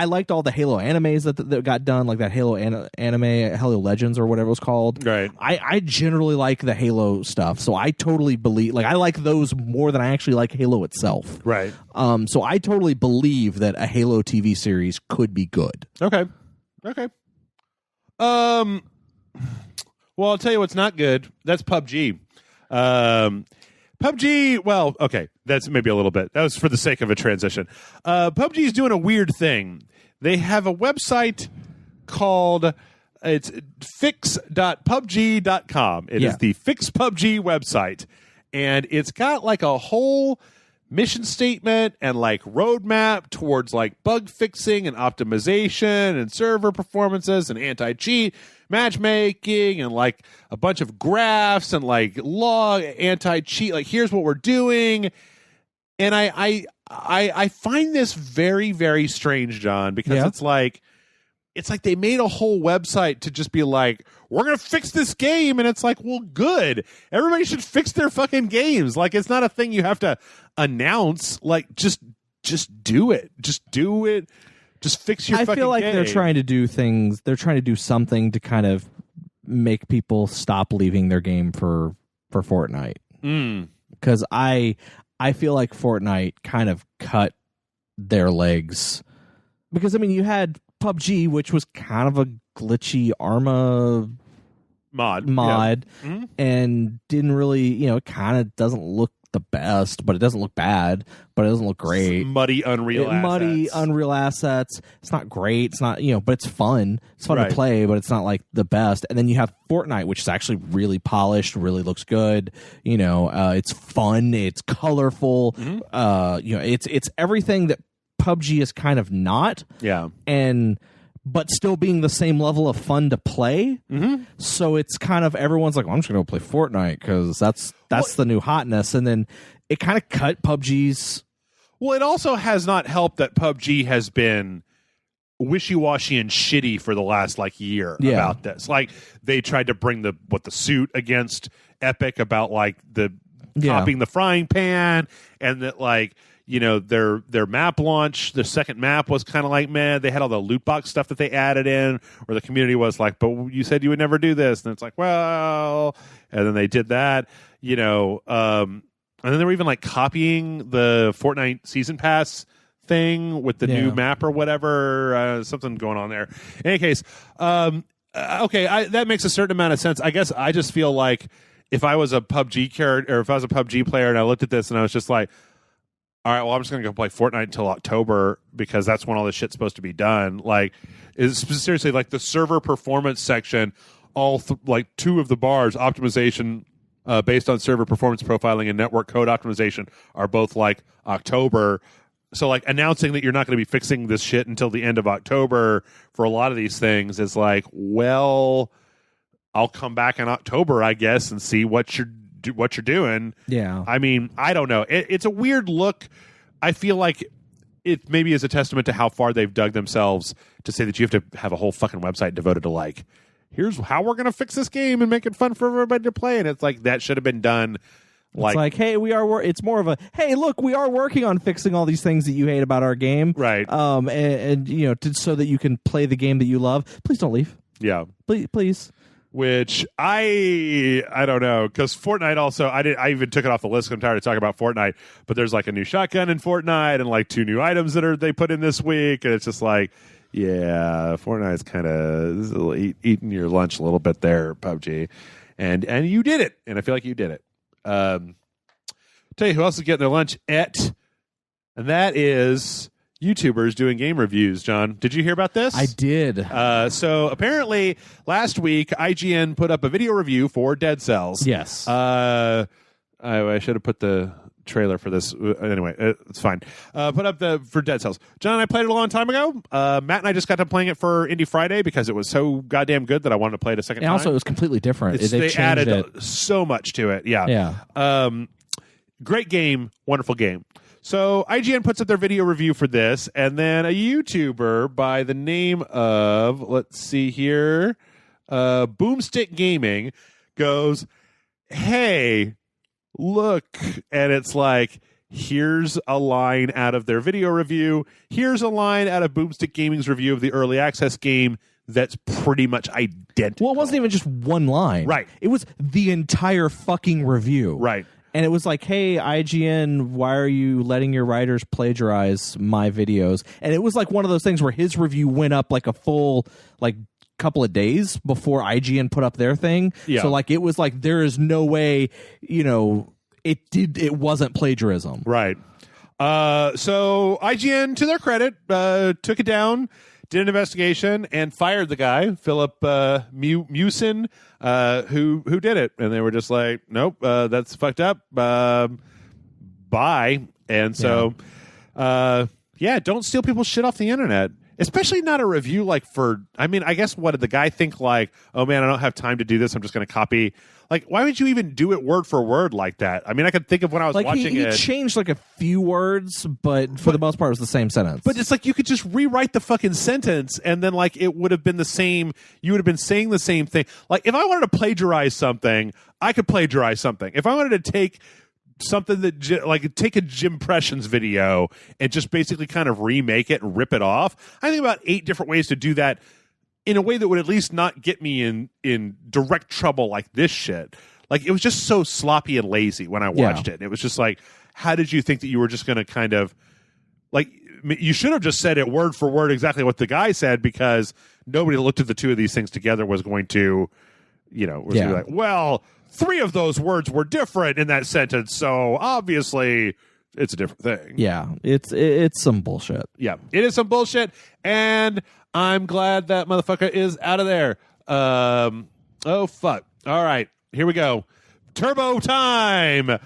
liked all the Halo animes that got done, like that Halo anime, Halo Legends or whatever it was called.
Right.
I generally like the Halo stuff, so I totally believe, like, I like those more than I actually like Halo itself.
Right.
So I totally believe that a Halo TV series could be good.
Okay. Well, I'll tell you what's not good. That's PUBG. PUBG, well, okay, that's maybe a little bit. That was for the sake of a transition. PUBG is doing a weird thing. They have a website called, it's fix.pubg.com. It is the Fix PUBG website. And it's got like a whole mission statement and like roadmap towards like bug fixing and optimization and server performances and anti-cheat matchmaking and like a bunch of graphs and like log anti-cheat, like here's what we're doing. And I find this very, very strange, John, because it's like they made a whole website to just be like, we're going to fix this game. And it's like, well, good. Everybody should fix their fucking games. Like, it's not a thing you have to announce. Like, just do it. Just do it. Just fix your fucking game. I feel like
they're trying to do things. They're trying to do something to kind of make people stop leaving their game for Fortnite. Because I feel like Fortnite kind of cut their legs. Because, I mean, you had PUBG, which was kind of a glitchy Arma mod and didn't really, it kind of doesn't look the best, but it doesn't look bad, but it doesn't look great.
Muddy Unreal
assets. It's not great. It's not, but it's fun. It's fun to play, but it's not like the best. And then you have Fortnite, which is actually really polished, really looks good. It's fun. It's colorful. It's everything that PUBG is kind of not.
Yeah.
But still being the same level of fun to play. So it's kind of, everyone's like, well, I'm just going to play Fortnite because that's the new hotness. And then it kind of cut PUBG's.
Well, it also has not helped that PUBG has been wishy-washy and shitty for the last year about this. Like, they tried to bring the suit against Epic about the copying the frying pan, and that their map launch, the second map was kind of like, man, they had all the loot box stuff that they added in, where the community was like, but you said you would never do this. And it's like, well, and then they did that, then they were even like copying the Fortnite season pass thing with the new map or whatever. Something going on there. In any case, okay, that makes a certain amount of sense. I guess I just feel like if I was a PUBG character, or if I was a PUBG player and I looked at this and I was just like, all right, well, I'm just going to go play Fortnite until October because that's when all this shit's supposed to be done. Like, seriously, like the server performance section, like 2 of the bars, optimization based on server performance profiling and network code optimization, are both like October. So, like, announcing that you're not going to be fixing this shit until the end of October for a lot of these things is like, well, I'll come back in October, I guess, and see what you're doing.
Yeah.
I mean, I don't know. It's a weird look. I feel like it maybe is a testament to how far they've dug themselves to say that you have to have a whole fucking website devoted to, like, here's how we're going to fix this game and make it fun for everybody to play. And it's like, that should have been done.
It's like, hey, it's more of a, hey, look, we are working on fixing all these things that you hate about our game.
Right.
And you know, so that you can play the game that you love. Please don't leave.
Yeah.
Please.
Which I don't know, because Fortnite also, I even took it off the list. I'm tired of talking about Fortnite, but there's like a new shotgun in Fortnite and like 2 new items that they put in this week, and it's just like, yeah, Fortnite's kind of eating your lunch a little bit there, PUBG, and you did it, and I feel like you did it. Tell you who else is getting their lunch and that is YouTubers doing game reviews. John, did you hear about this?
I did.
So apparently last week IGN put up a video review for Dead Cells.
Yes.
I should have put the trailer for this. Anyway, it's fine. Put up for Dead Cells. John and I played it a long time ago. Matt and I just got done playing it for Indie Friday because it was so goddamn good that I wanted to play it a second time.
And also it was completely different.
They added so much to it. Yeah. Great game. Wonderful game. So IGN puts up their video review for this, and then a YouTuber by the name of, let's see here, Boomstick Gaming goes, hey, look, and it's like, here's a line out of their video review. Here's a line out of Boomstick Gaming's review of the early access game that's pretty much identical.
Well, it wasn't even just one line.
Right.
It was the entire fucking review.
Right.
And it was like, hey, IGN, why are you letting your writers plagiarize my videos? And it was like one of those things where his review went up like a full, like, couple of days before IGN put up their thing.
Yeah.
So, like, it was like, there is no way, you know, it wasn't plagiarism.
Right. So IGN, to their credit, took it down, did an investigation, and fired the guy, Philip Mewson, who did it. And they were just like, nope, that's fucked up. Bye. And so, don't steal people's shit off the internet. Especially not a review like for, I mean, I guess what did the guy think like, oh man, I don't have time to do this. I'm just going to copy. Like, why would you even do it word for word like that? I mean, I could think of when I was watching
he
it.
He changed like a few words, but for the most part, it was the same sentence.
But it's like you could just rewrite the fucking sentence and then like it would have been the same. You would have been saying the same thing. Like if I wanted to plagiarize something, I could plagiarize something. If I wanted to take something that like take a Jim Impressions video and just basically kind of remake it and rip it off. I think about 8 different ways to do that in a way that would at least not get me in direct trouble like this shit. Like it was just so sloppy and lazy when I watched it. And it was just like, how did you think that you were just going to kind of like, you should have just said it word for word exactly what the guy said, because nobody that looked at the two of these things together was going to, you know, was going to be like, well, 3 of those words were different in that sentence, so obviously it's a different thing.
Yeah, it's some bullshit.
Yeah, it is some bullshit, and I'm glad that motherfucker is out of there. Oh, fuck. All right, here we go. Turbo time!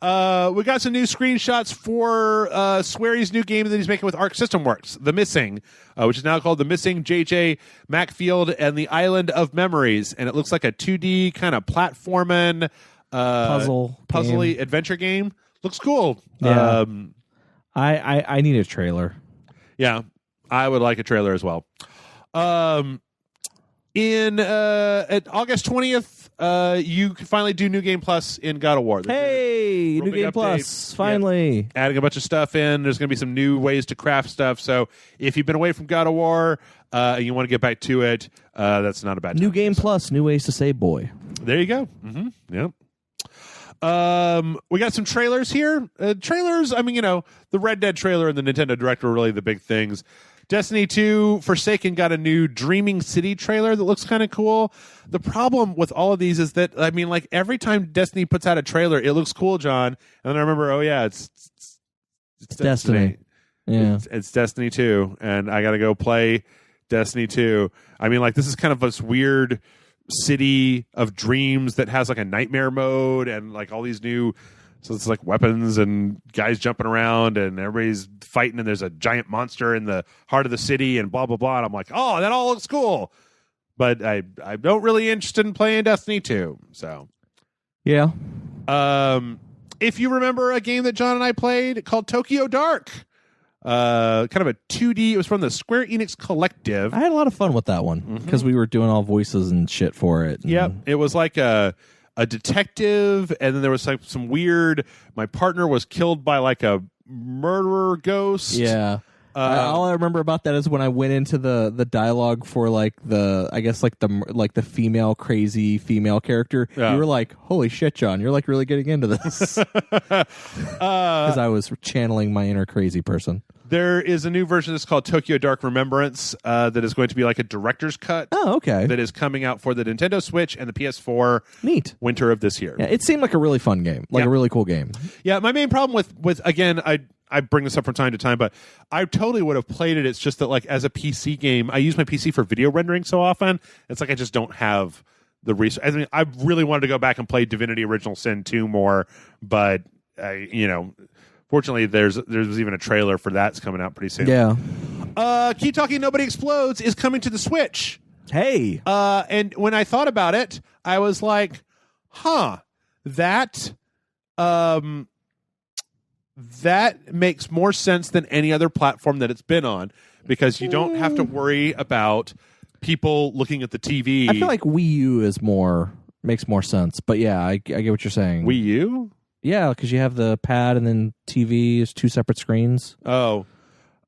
We got some new screenshots for Swery's new game that he's making with Arc System Works, The Missing, which is now called The Missing, J.J. Macfield and the Island of Memories. And it looks like a 2D kind of platforming puzzly adventure game. Looks cool.
Yeah. I need a trailer.
Yeah, I would like a trailer as well. At August 20th, you can finally do New Game Plus in God of War.
Hey, New Game Plus, finally.
Yeah. Adding a bunch of stuff in. There's going to be some new ways to craft stuff. So if you've been away from God of War and you want to get back to it, that's not a bad time.
New Game Plus, new ways to say boy.
There you go. Mm-hmm. Yep. We got some trailers here. Trailers, I mean, the Red Dead trailer and the Nintendo Direct were really the big things. Destiny 2 Forsaken got a new Dreaming City trailer that looks kind of cool. The problem with all of these is that, I mean, like, every time Destiny puts out a trailer, it looks cool, John. And then I remember, oh, yeah, it's
Destiny. Yeah.
It's Destiny 2, and I got to go play Destiny 2. I mean, like, this is kind of this weird city of dreams that has like a nightmare mode and like all these new, so it's like weapons and guys jumping around and everybody's fighting and there's a giant monster in the heart of the city and blah blah blah, and I'm like, oh, that all looks cool, but I don't really interested in playing Destiny 2. So
yeah.
If you remember a game that John and I played called Tokyo Dark, kind of a 2D. It was from the Square Enix Collective.
I had a lot of fun with that one because we were doing all voices and shit for it.
Yep. It was like a detective, and then there was like some weird, my partner was killed by like a murderer ghost.
Yeah. All I remember about that is when I went into the dialogue for like the female crazy female character. Yeah. You were like, "Holy shit, John! You're like really getting into this." Because I was channeling my inner crazy person.
There is a new version that's called Tokyo Dark Remembrance that is going to be like a director's cut.
Oh, okay.
That is coming out for the Nintendo Switch and the PS4.
Neat.
Winter of this year.
Yeah, it seemed like a really fun game, like a really cool game.
Yeah, my main problem with again, I bring this up from time to time, but I totally would have played it. It's just that, like, as a PC game, I use my PC for video rendering so often. It's like I just don't have the resource. I mean, I really wanted to go back and play Divinity Original Sin 2 more, but fortunately, there's even a trailer for that's coming out pretty soon.
Yeah.
Keep Talking Nobody Explodes is coming to the Switch.
Hey.
And when I thought about it, I was like, that makes more sense than any other platform that it's been on, because you don't have to worry about people looking at the TV.
I feel like Wii U makes more sense, but yeah, I get what you're saying.
Wii U?
Yeah, because you have the pad and then TV is two separate screens.
Oh.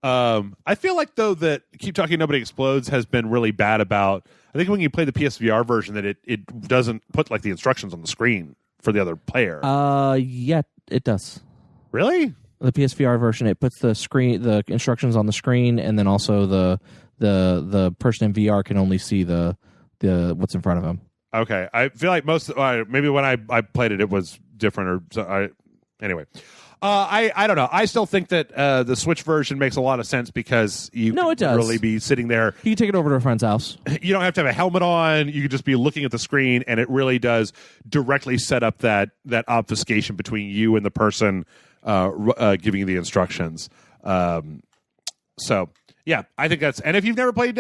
I feel like, though, that Keep Talking Nobody Explodes has been really bad about, I think when you play the PSVR version, that it doesn't put like the instructions on the screen for the other player.
Yeah, it does.
Really?
The PSVR version, it puts the instructions on the screen, and then also the person in VR can only see the what's in front of him.
Okay, I feel like maybe when I played it, it was different. Anyway, I don't know. I still think that the Switch version makes a lot of sense because you
it does.
Really be sitting there.
You can take it over to a friend's house.
You don't have to have a helmet on. You can just be looking at the screen, and it really does directly set up that obfuscation between you and the person giving you the instructions. So yeah, I think that's. And if you've never played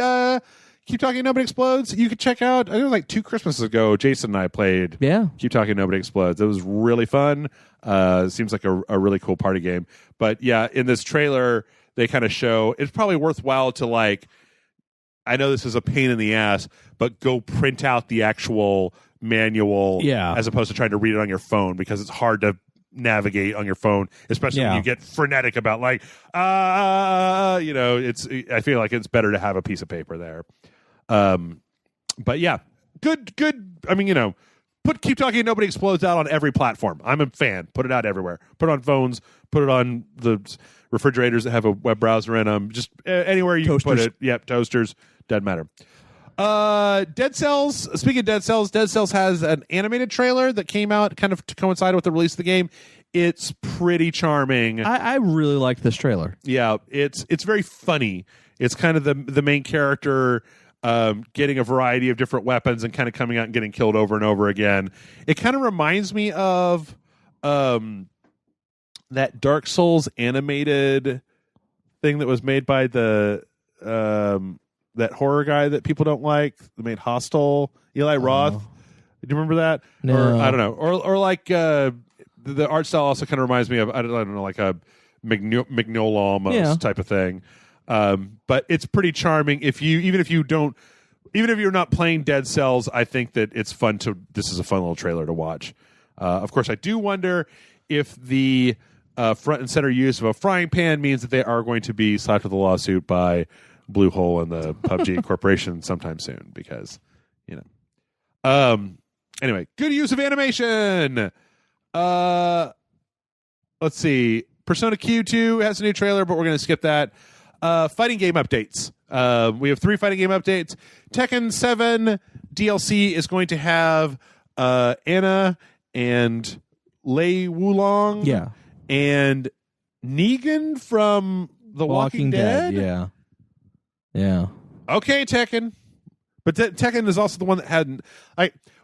Keep Talking Nobody Explodes, you could check out. I think it was like 2 Christmases ago, Jason and I played Keep Talking Nobody Explodes. It was really fun. Seems like a really cool party game. But yeah, in this trailer, they kind of show, it's probably worthwhile to, like, I know this is a pain in the ass, but go print out the actual manual as opposed to trying to read it on your phone, because it's hard to navigate on your phone, especially when you get frenetic about like it's, I feel like it's better to have a piece of paper there. But yeah, good. I mean, put Keep Talking Nobody Explodes out on every platform. I'm a fan. Put it out everywhere. Put it on phones. Put it on the refrigerators that have a web browser in them. Just anywhere you
toasters.
Can put it. Yep, toasters. Doesn't matter. Dead Cells. Speaking of Dead Cells has an animated trailer that came out kind of to coincide with the release of the game. It's pretty charming.
I really liked this trailer.
Yeah, it's very funny. It's kind of the main character getting a variety of different weapons and kind of coming out and getting killed over and over again. It kind of reminds me of that Dark Souls animated thing that was made by the that horror guy that people don't like, that made Hostel, Eli Roth. Do you remember that?
No.
Or I don't know. Or like the art style also kind of reminds me of, I don't know, like a Mignola almost type of thing. But it's pretty charming. Even if you're not playing Dead Cells, I think that it's fun this is a fun little trailer to watch. Of course, I do wonder if the front and center use of a frying pan means that they are going to be slapped with a lawsuit by Blue Hole and the PUBG Corporation sometime soon, because anyway, good use of animation. Let's see. Persona Q2 has a new trailer, but we're going to skip that. Fighting game updates. We have 3 fighting game updates. Tekken 7 DLC is going to have Anna and Lei Wulong.
Yeah.
And Negan from The Walking Dead.
Yeah. Yeah.
Okay, Tekken. But Tekken is also the one that had...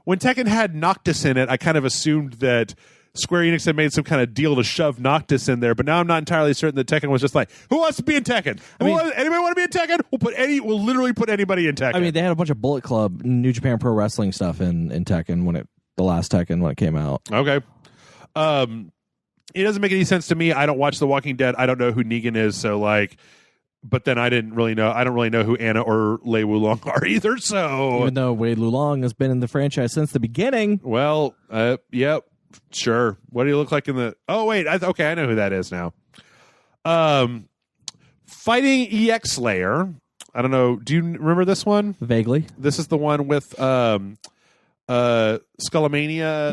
when Tekken had Noctis in it, I kind of assumed that Square Enix had made some kind of deal to shove Noctis in there, but now I'm not entirely certain that Tekken was just like, who wants to be in Tekken? Anybody want to be in Tekken? We'll literally put anybody in Tekken.
I mean, they had a bunch of Bullet Club, New Japan Pro Wrestling stuff in Tekken the last Tekken when it came out.
Okay. It doesn't make any sense to me. I don't watch The Walking Dead. I don't know who Negan is, so but then I don't really know who Anna or Lei Wulong are either, so...
Even though Wei Lulong has been in the franchise since the beginning.
Well, yep. Sure. What do you look like in the... Oh, wait. Okay, I know who that is now. Fighting EX Layer. I don't know. Do you remember this one?
Vaguely.
This is the one with Skullomania.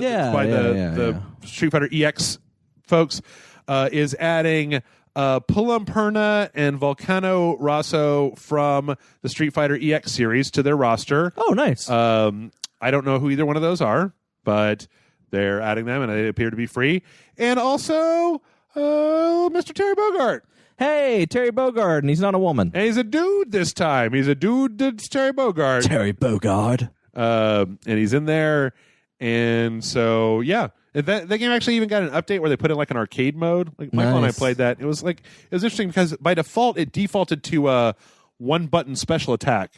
Yeah.
By the Street Fighter EX folks. Is adding Pulam Perna and Volcano Rosso from the Street Fighter EX series to their roster.
Oh, nice.
I don't know who either one of those are, but... They're adding them, and they appear to be free. And also, Mr. Terry Bogard.
Hey, Terry Bogard, and he's not a woman.
And he's a dude this time. He's a dude that's Terry Bogard.
Terry Bogard.
And he's in there. And so, yeah. That game actually even got an update where they put in like an arcade mode. Like Michael and I played that. It was interesting because by default, it defaulted to a one-button special attack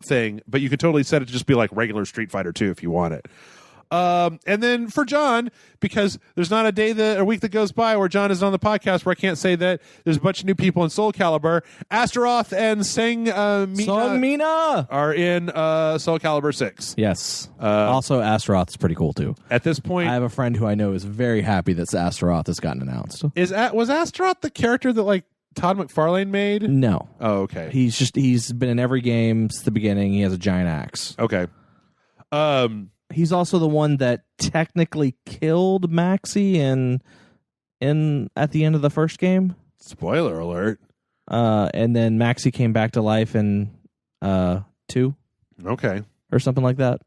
thing. But you could totally set it to just be like regular Street Fighter 2 if you want it. And then for John, because there's not a week that goes by where John is on the podcast where I can't say that there's a bunch of new people in Soul Calibur. Astaroth and Song Mina are in Soul Calibur 6.
Yes. Also, Astaroth is pretty cool too.
At this point,
I have a friend who I know is very happy that Astaroth has gotten announced.
Was Astaroth the character that Todd McFarlane made?
No.
Oh, okay.
He's been in every game since the beginning. He has a giant axe.
Okay.
He's also the one that technically killed Maxie in at the end of the first game.
Spoiler alert.
And then Maxie came back to life in 2.
Okay.
Or something like that.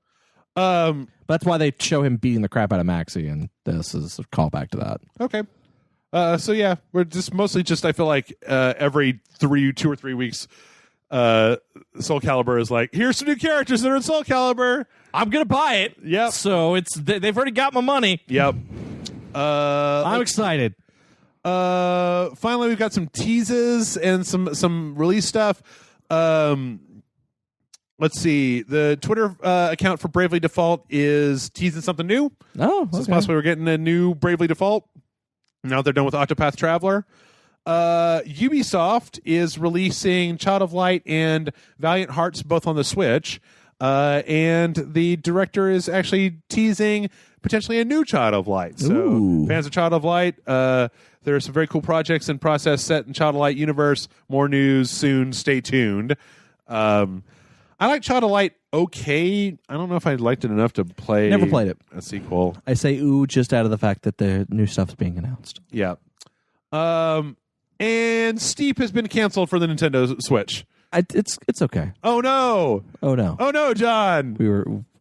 That's why they show him beating the crap out of Maxie, and this is a callback to that.
Okay. So yeah, we're just mostly I feel like every 2 or 3 weeks Soul Calibur is like, here's some new characters that are in Soul Calibur.
I'm gonna buy it.
Yep.
So they've already got my money.
Yep.
I'm excited.
Finally, we've got some teases and some release stuff. Let's see. The Twitter account for Bravely Default is teasing something new.
Oh, okay.
So it's possible we're getting a new Bravely Default now they're done with Octopath Traveler. Ubisoft is releasing Child of Light and Valiant Hearts both on the Switch. And the director is actually teasing potentially a new Child of Light. So fans of Child of Light, there are some very cool projects in process set in Child of Light universe. More news soon. Stay tuned. I like Child of Light okay. I don't know if I liked it enough to play.
Never played it.
A sequel.
I say ooh just out of the fact that the new stuff's being announced.
Yeah. And Steep has been canceled for the Nintendo Switch.
It's okay.
Oh no!
Oh no,
John!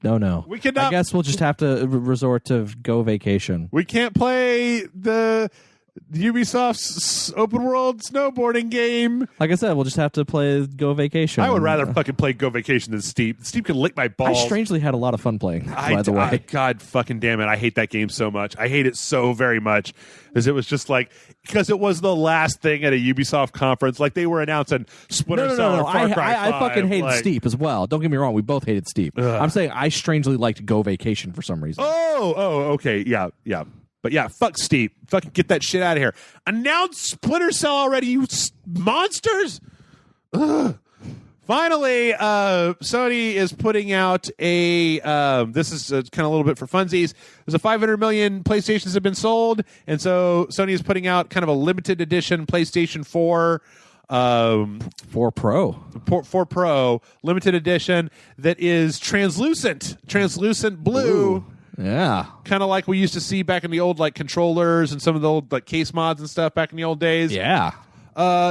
No.
We cannot.
I guess we'll just have to resort to Go Vacation.
We can't play the Ubisoft's open world snowboarding game.
Like I said, we'll just have to play Go Vacation.
I would rather fucking play Go Vacation than Steep. Steep can lick my balls.
I strangely had a lot of fun playing. By the way,
God fucking damn it! I hate that game so much. I hate it so very much because it was just because it was the last thing at a Ubisoft conference. Like they were announcing Splinter Cell or Far Cry 5.
I fucking hated Steep as well. Don't get me wrong. We both hated Steep. I'm saying I strangely liked Go Vacation for some reason.
Oh, okay, yeah. But yeah, fuck Steep. Fucking get that shit out of here. Announce Splinter Cell already, you monsters! Ugh. Finally, Sony is putting out a... this is kind of a little bit for funsies. There's a 500 million PlayStations have been sold, and so Sony is putting out kind of a limited edition PlayStation 4...
4 Pro.
4 Pro limited edition that is translucent blue.
Yeah.
Kind of like we used to see back in the old like controllers and some of the old like case mods and stuff back in the old days.
Yeah.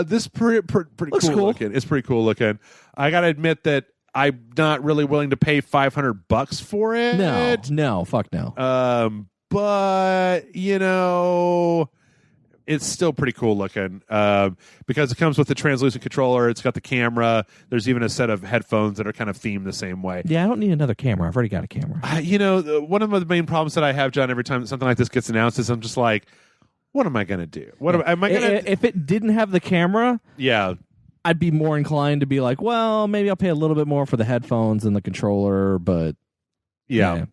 This pretty cool looking. It's pretty cool looking. I got to admit that I'm not really willing to pay $500 for it.
No, fuck no.
But you know, it's still pretty cool looking because it comes with the translucent controller. It's got the camera. There's even a set of headphones that are kind of themed the same way.
Yeah, I don't need another camera. I've already got a camera.
One of the main problems that I have, John, every time something like this gets announced is I'm just like, what am I going to do? Am I going to?
If it didn't have the camera,
yeah,
I'd be more inclined to be like, well, maybe I'll pay a little bit more for the headphones and the controller, but
yeah.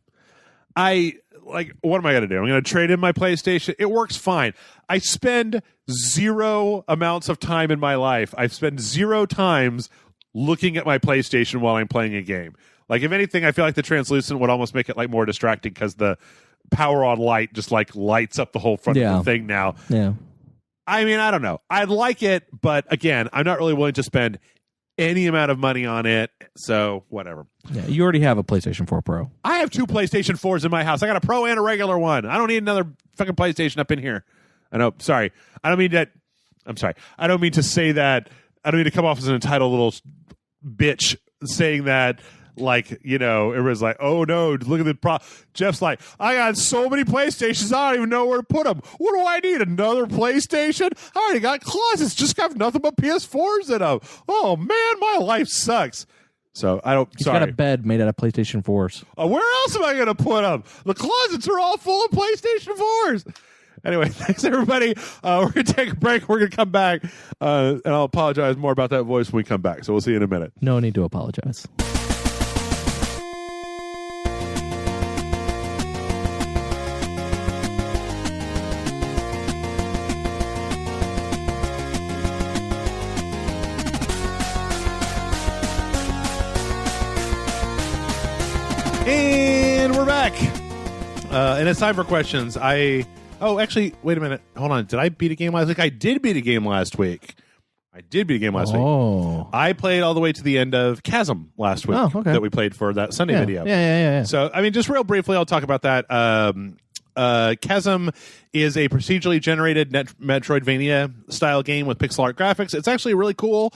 What am I going to do? I'm going to trade in my PlayStation. It works fine. I spend zero amounts of time in my life. I spend 0 times looking at my PlayStation while I'm playing a game. Like, if anything, I feel like the translucent would almost make it like more distracting because the power on light just like lights up the whole front of the thing now.
Yeah.
I mean, I don't know. I'd like it, but again, I'm not really willing to spend any amount of money on it, so whatever.
Yeah, you already have a PlayStation 4 Pro.
I have 2 PlayStation 4s in my house. I got a Pro and a regular one. I don't need another fucking PlayStation up in here. I know. Sorry. I don't mean that. I'm sorry. I don't mean to say that. I don't mean to come off as an entitled little bitch saying that. Like, you know, everyone's like, oh no, look at the Jeff's like, I got so many PlayStations, I don't even know where to put them. What do I need? Another PlayStation? I already got closets, just got nothing but PS4s in them. Oh man, my life sucks. So I don't.
He's got a bed made out of PlayStation 4s.
Where else am I going to put them? The closets are all full of PlayStation 4s. Anyway, thanks everybody. We're going to take a break. We're going to come back, and I'll apologize more about that voice when we come back. So we'll see you in a minute.
No need to apologize.
And we're back. And it's time for questions. Actually, wait a minute. Hold on. Did I beat a game last week? I did beat a game last week. I played all the way to the end of Chasm last week that we played for that Sunday video.
Yeah.
So, I mean, just real briefly, I'll talk about that. Chasm is a procedurally generated Metroidvania style game with pixel art graphics. It's actually really cool.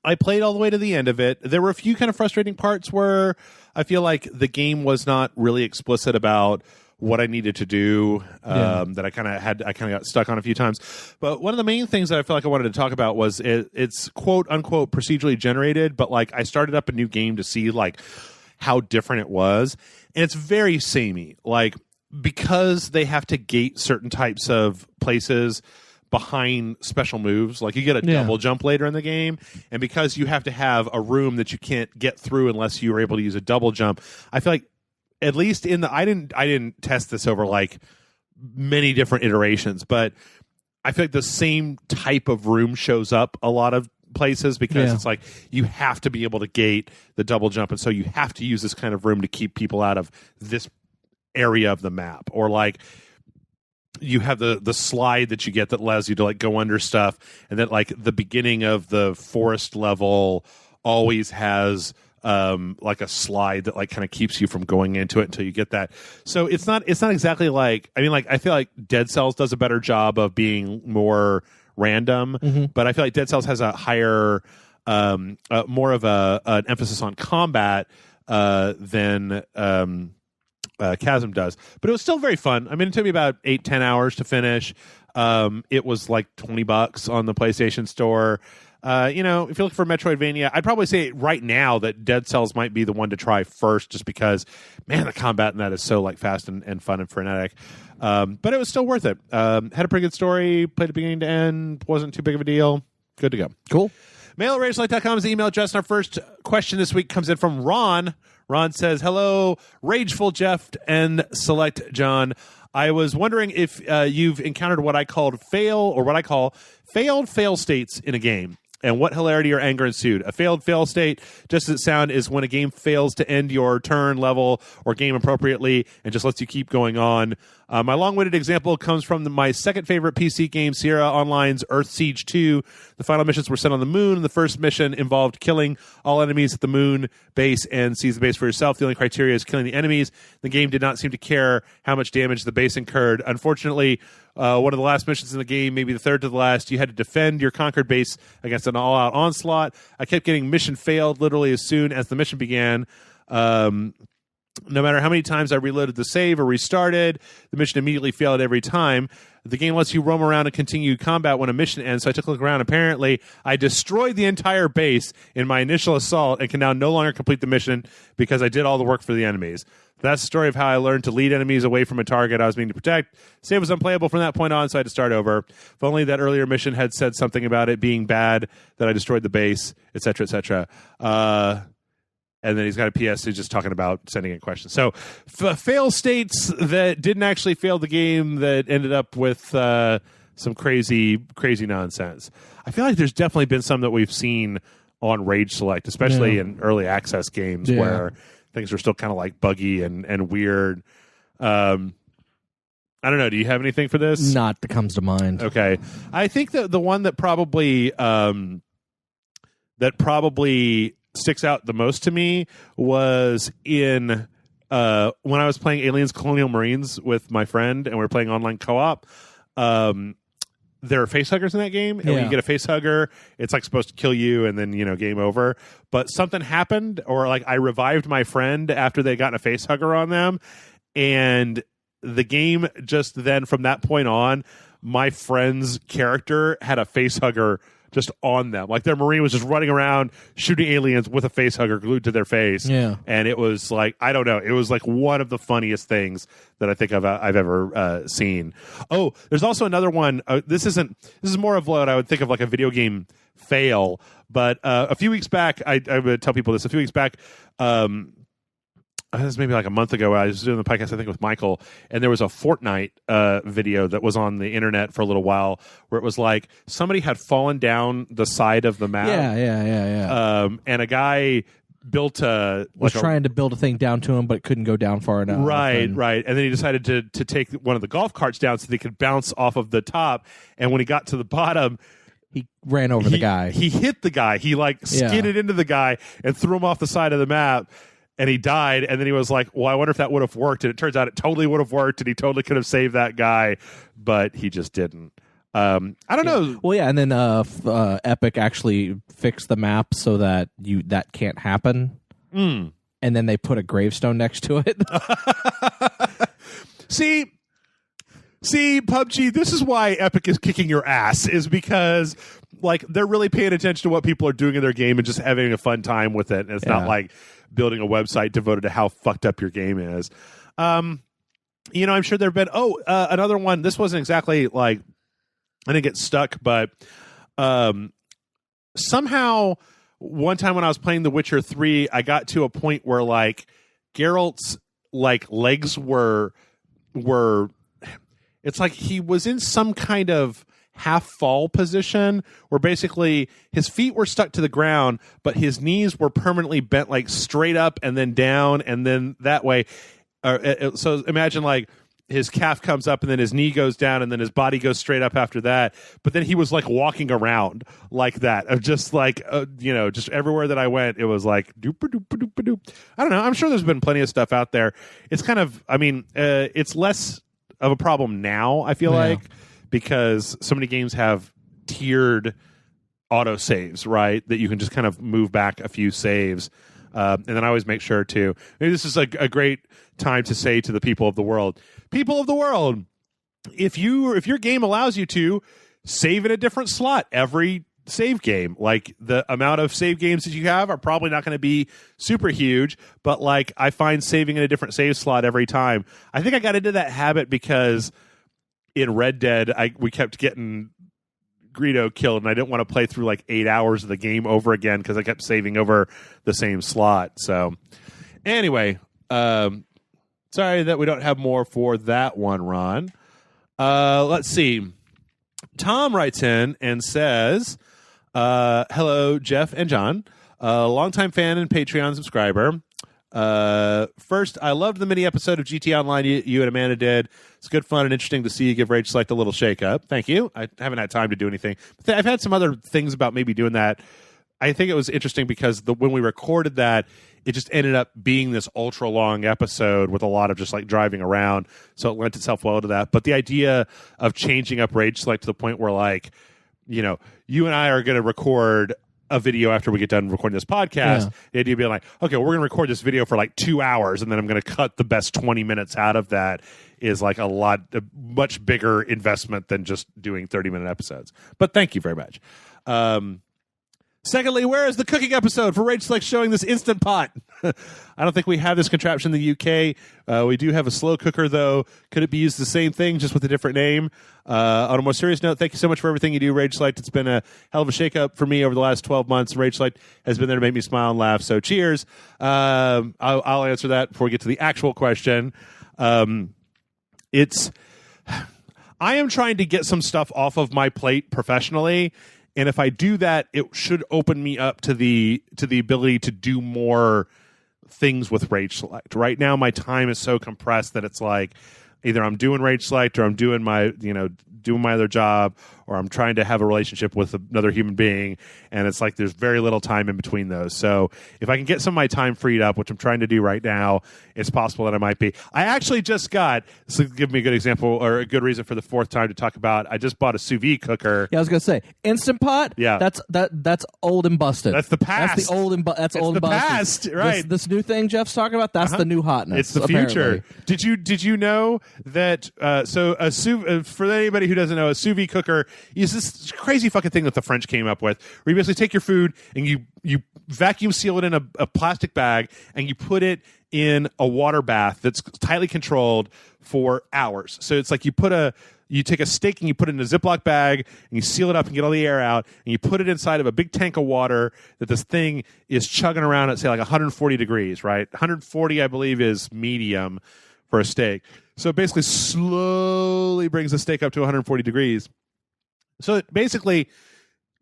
I played all the way to the end of it. There were a few kind of frustrating parts where I feel like the game was not really explicit about what I needed to do, that I kind of got stuck on a few times. But one of the main things that I feel like I wanted to talk about was it's quote unquote procedurally generated, but like I started up a new game to see like how different it was. And it's very samey. Like, because they have to gate certain types of places behind special moves, like you get a double jump later in the game, and because you have to have a room that you can't get through unless you were able to use a double jump, I feel like at least in the I didn't test this over like many different iterations, but I feel like the same type of room shows up a lot of places because it's like you have to be able to gate the double jump, and so you have to use this kind of room to keep people out of this area of the map. Or like you have the slide that you get that allows you to like go under stuff, and then like the beginning of the forest level always has like a slide that like kind of keeps you from going into it until you get that. So it's not exactly like, I mean, like I feel like Dead Cells does a better job of being more random, but I feel like Dead Cells has a higher more of an emphasis on combat than Chasm does. But it was still very fun. I mean, it took me about 8-10 hours to finish. It was like $20 on the PlayStation Store. You know, if you look for Metroidvania, I'd probably say right now that Dead Cells might be the one to try first, just because, man, the combat in that is so like fast and fun and frenetic. But it was still worth it. Had a pretty good story, played it beginning to end, wasn't too big of a deal. Good to go.
Cool.
Mail@ragelight.com is the email address. And our first question this week comes in from Ron. Ron says, hello, Rageful Jeff and Select John. I was wondering if you've encountered what I call failed fail states in a game. And what hilarity or anger ensued? A failed fail state, just as it sounds, is when a game fails to end your turn, level, or game appropriately and just lets you keep going on. My long-winded example comes from my second favorite PC game, Sierra Online's Earth Siege 2. The final missions were set on the moon. The first mission involved killing all enemies at the moon base and seize the base for yourself. The only criteria is killing the enemies. The game did not seem to care how much damage the base incurred. Unfortunately, one of the last missions in the game, maybe the third to the last, you had to defend your conquered base against an all-out onslaught. I kept getting mission failed literally as soon as the mission began. No matter how many times I reloaded the save or restarted, the mission immediately failed every time. The game lets you roam around and continue combat when a mission ends, so I took a look around. Apparently, I destroyed the entire base in my initial assault and can now no longer complete the mission because I did all the work for the enemies. That's the story of how I learned to lead enemies away from a target I was meaning to protect. Save was unplayable from that point on, so I had to start over. If only that earlier mission had said something about it being bad, that I destroyed the base, etc., etc. And then he's got a PS who's just talking about sending in questions. So fail states that didn't actually fail the game that ended up with some crazy nonsense. I feel like there's definitely been some that we've seen on Rage Select, especially in early access games where things are still kind of like buggy and weird. I don't know. Do you have anything for this?
Not that comes to mind.
Okay. I think that the one that probably sticks out the most to me was in when I was playing Aliens Colonial Marines with my friend and we were playing online co-op. There are facehuggers in that game, and when you get a facehugger, it's like supposed to kill you and then, game over. But something happened, or like I revived my friend after they gotten a facehugger on them, and the game just then from that point on, my friend's character had a facehugger just on them. Like their Marine was just running around shooting aliens with a facehugger glued to their face. Yeah. And it was like, I don't know. It was like one of the funniest things that I think I've ever seen. Oh, there's also another one. This is more of what I would think of like a video game fail. But a few weeks back, I would tell people this. A few weeks back, this was maybe like a month ago. I was doing the podcast, I think, with Michael, and there was a Fortnite video that was on the internet for a little while where it was like somebody had fallen down the side of the map. Yeah. And a guy built was
trying to build a thing down to him, but couldn't go down far enough.
Right. And then he decided to take one of the golf carts down so they could bounce off of the top. And when he got to the bottom,
he ran over the guy.
He hit the guy. He skidded into the guy and threw him off the side of the map. And he died, and then he was like, well, I wonder if that would have worked. And it turns out it totally would have worked, and he totally could have saved that guy, but he just didn't. I don't know.
Well, yeah, and then Epic actually fixed the map so that that can't happen. And then they put a gravestone next to it.
See, PUBG, this is why Epic is kicking your ass, is because like they're really paying attention to what people are doing in their game and just having a fun time with it. And it's not like building a website devoted to how fucked up your game is. I'm sure there have been another one. This wasn't exactly like I didn't get stuck, but somehow one time when I was playing The Witcher 3, I got to a point where like Geralt's like legs were it's like he was in some kind of half fall position where basically his feet were stuck to the ground, but his knees were permanently bent like straight up and then down and then that way. So imagine like his calf comes up and then his knee goes down and then his body goes straight up after that. But then he was like walking around like that, of just like, just everywhere that I went, it was like doop doop doop doop. I don't know. I'm sure there's been plenty of stuff out there. It's kind of, it's less of a problem now, I feel like, because so many games have tiered auto saves, right? That you can just kind of move back a few saves. And then I always make sure to, maybe this is a great time to say to the people of the world, if your game allows you to save in a different slot every save game, like the amount of save games that you have are probably not going to be super huge, but like I find saving in a different save slot every time. I think I got into that habit because in Red Dead, we kept getting Greedo killed, and I didn't want to play through like 8 hours of the game over again because I kept saving over the same slot. So anyway, sorry that we don't have more for that one, Ron. Let's see. Tom writes in and says, Hello, Jeff and John. Longtime fan and Patreon subscriber. First, I loved the mini episode of GT Online you and Amanda did. It's good fun and interesting to see you give Rage Select a little shake up. Thank you. I haven't had time to do anything. I've had some other things about maybe doing that. I think it was interesting because when we recorded that, it just ended up being this ultra long episode with a lot of just like driving around. So it lent itself well to that. But the idea of changing up Rage Select to the point where, like, you know, you and I are going to record a video after we get done recording this podcast. Yeah. The idea being like, okay, we're going to record this video for like 2 hours, and then I'm going to cut the best 20 minutes out of that is like a much bigger investment than just doing 30-minute episodes. But thank you very much. Secondly, where is the cooking episode for Rage Select showing this Instant Pot? I don't think we have this contraption in the UK. We do have a slow cooker, though. Could it be used the same thing, just with a different name? On a more serious note, thank you so much for everything you do, Rage Select. It's been a hell of a shakeup for me over the last 12 months. Rage Select has been there to make me smile and laugh, so cheers. I'll answer that before we get to the actual question. I am trying to get some stuff off of my plate professionally. And if I do that, it should open me up to the ability to do more things with Rage Select. Right now, my time is so compressed that it's like either I'm doing Rage Select or I'm doing my other job, or I'm trying to have a relationship with another human being, and it's like there's very little time in between those. So if I can get some of my time freed up, which I'm trying to do right now, it's possible that I might be. I actually just got, this will give me a good example or a good reason for the fourth time to talk about, I just bought a sous vide cooker.
Yeah, I was going to say, Instant Pot?
Yeah.
That's old and busted.
That's the past.
That's the old and busted.
Past, right.
This new thing Jeff's talking about, that's the new hotness.
It's the
apparently.
Future. Did you know that, for anybody who doesn't know, a sous vide cooker is this crazy fucking thing that the French came up with, where you basically take your food and you vacuum seal it in a plastic bag and you put it in a water bath that's tightly controlled for hours. So it's like you take a steak and you put it in a Ziploc bag and you seal it up and get all the air out, and you put it inside of a big tank of water that this thing is chugging around at, say, like 140 degrees, right? 140, I believe, is medium for a steak. So it basically slowly brings the steak up to 140 degrees. So it basically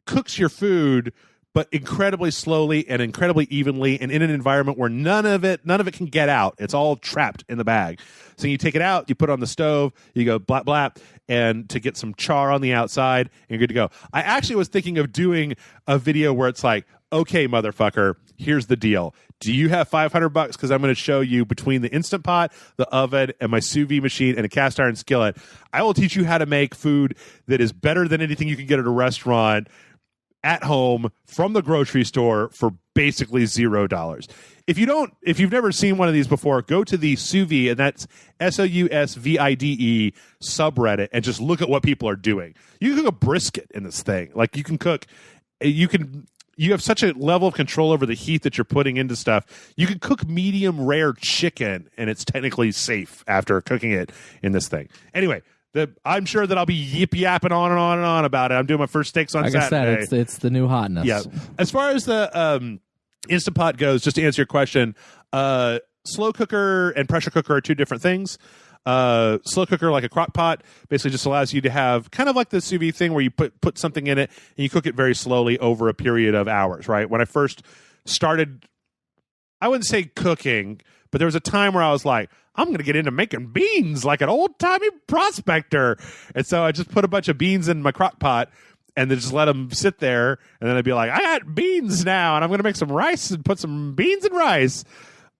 cooks your food, but incredibly slowly and incredibly evenly, and in an environment where none of it can get out. It's all trapped in the bag. So you take it out, you put it on the stove, you go blap blap, and to get some char on the outside, and you're good to go. I actually was thinking of doing a video where it's like, okay, motherfucker, here's the deal. Do you have $500? Because I'm going to show you, between the Instant Pot, the oven, and my sous vide machine, and a cast iron skillet, I will teach you how to make food that is better than anything you can get at a restaurant at home from the grocery store for basically $0. If you've never seen one of these before, go to the sous vide, and that's SOUSVIDE subreddit, and just look at what people are doing. You can cook a brisket in this thing. Like, you have such a level of control over the heat that you're putting into stuff. You can cook medium rare chicken, and it's technically safe after cooking it in this thing. Anyway, I'm sure that I'll be yip-yapping on and on and on about it. I'm doing my first steaks on Saturday.
Like I said, it's the new hotness.
Yeah. As far as the Instant Pot goes, just to answer your question, slow cooker and pressure cooker are two different things. Slow cooker, like a crock pot, basically just allows you to have kind of like the sous vide thing where you put something in it and you cook it very slowly over a period of hours, right? When I first started, I wouldn't say cooking, but there was a time where I was like, I'm going to get into making beans like an old-timey prospector. And so I just put a bunch of beans in my crock pot and then just let them sit there. And then I'd be like, I got beans now, and I'm going to make some rice and put some beans and rice.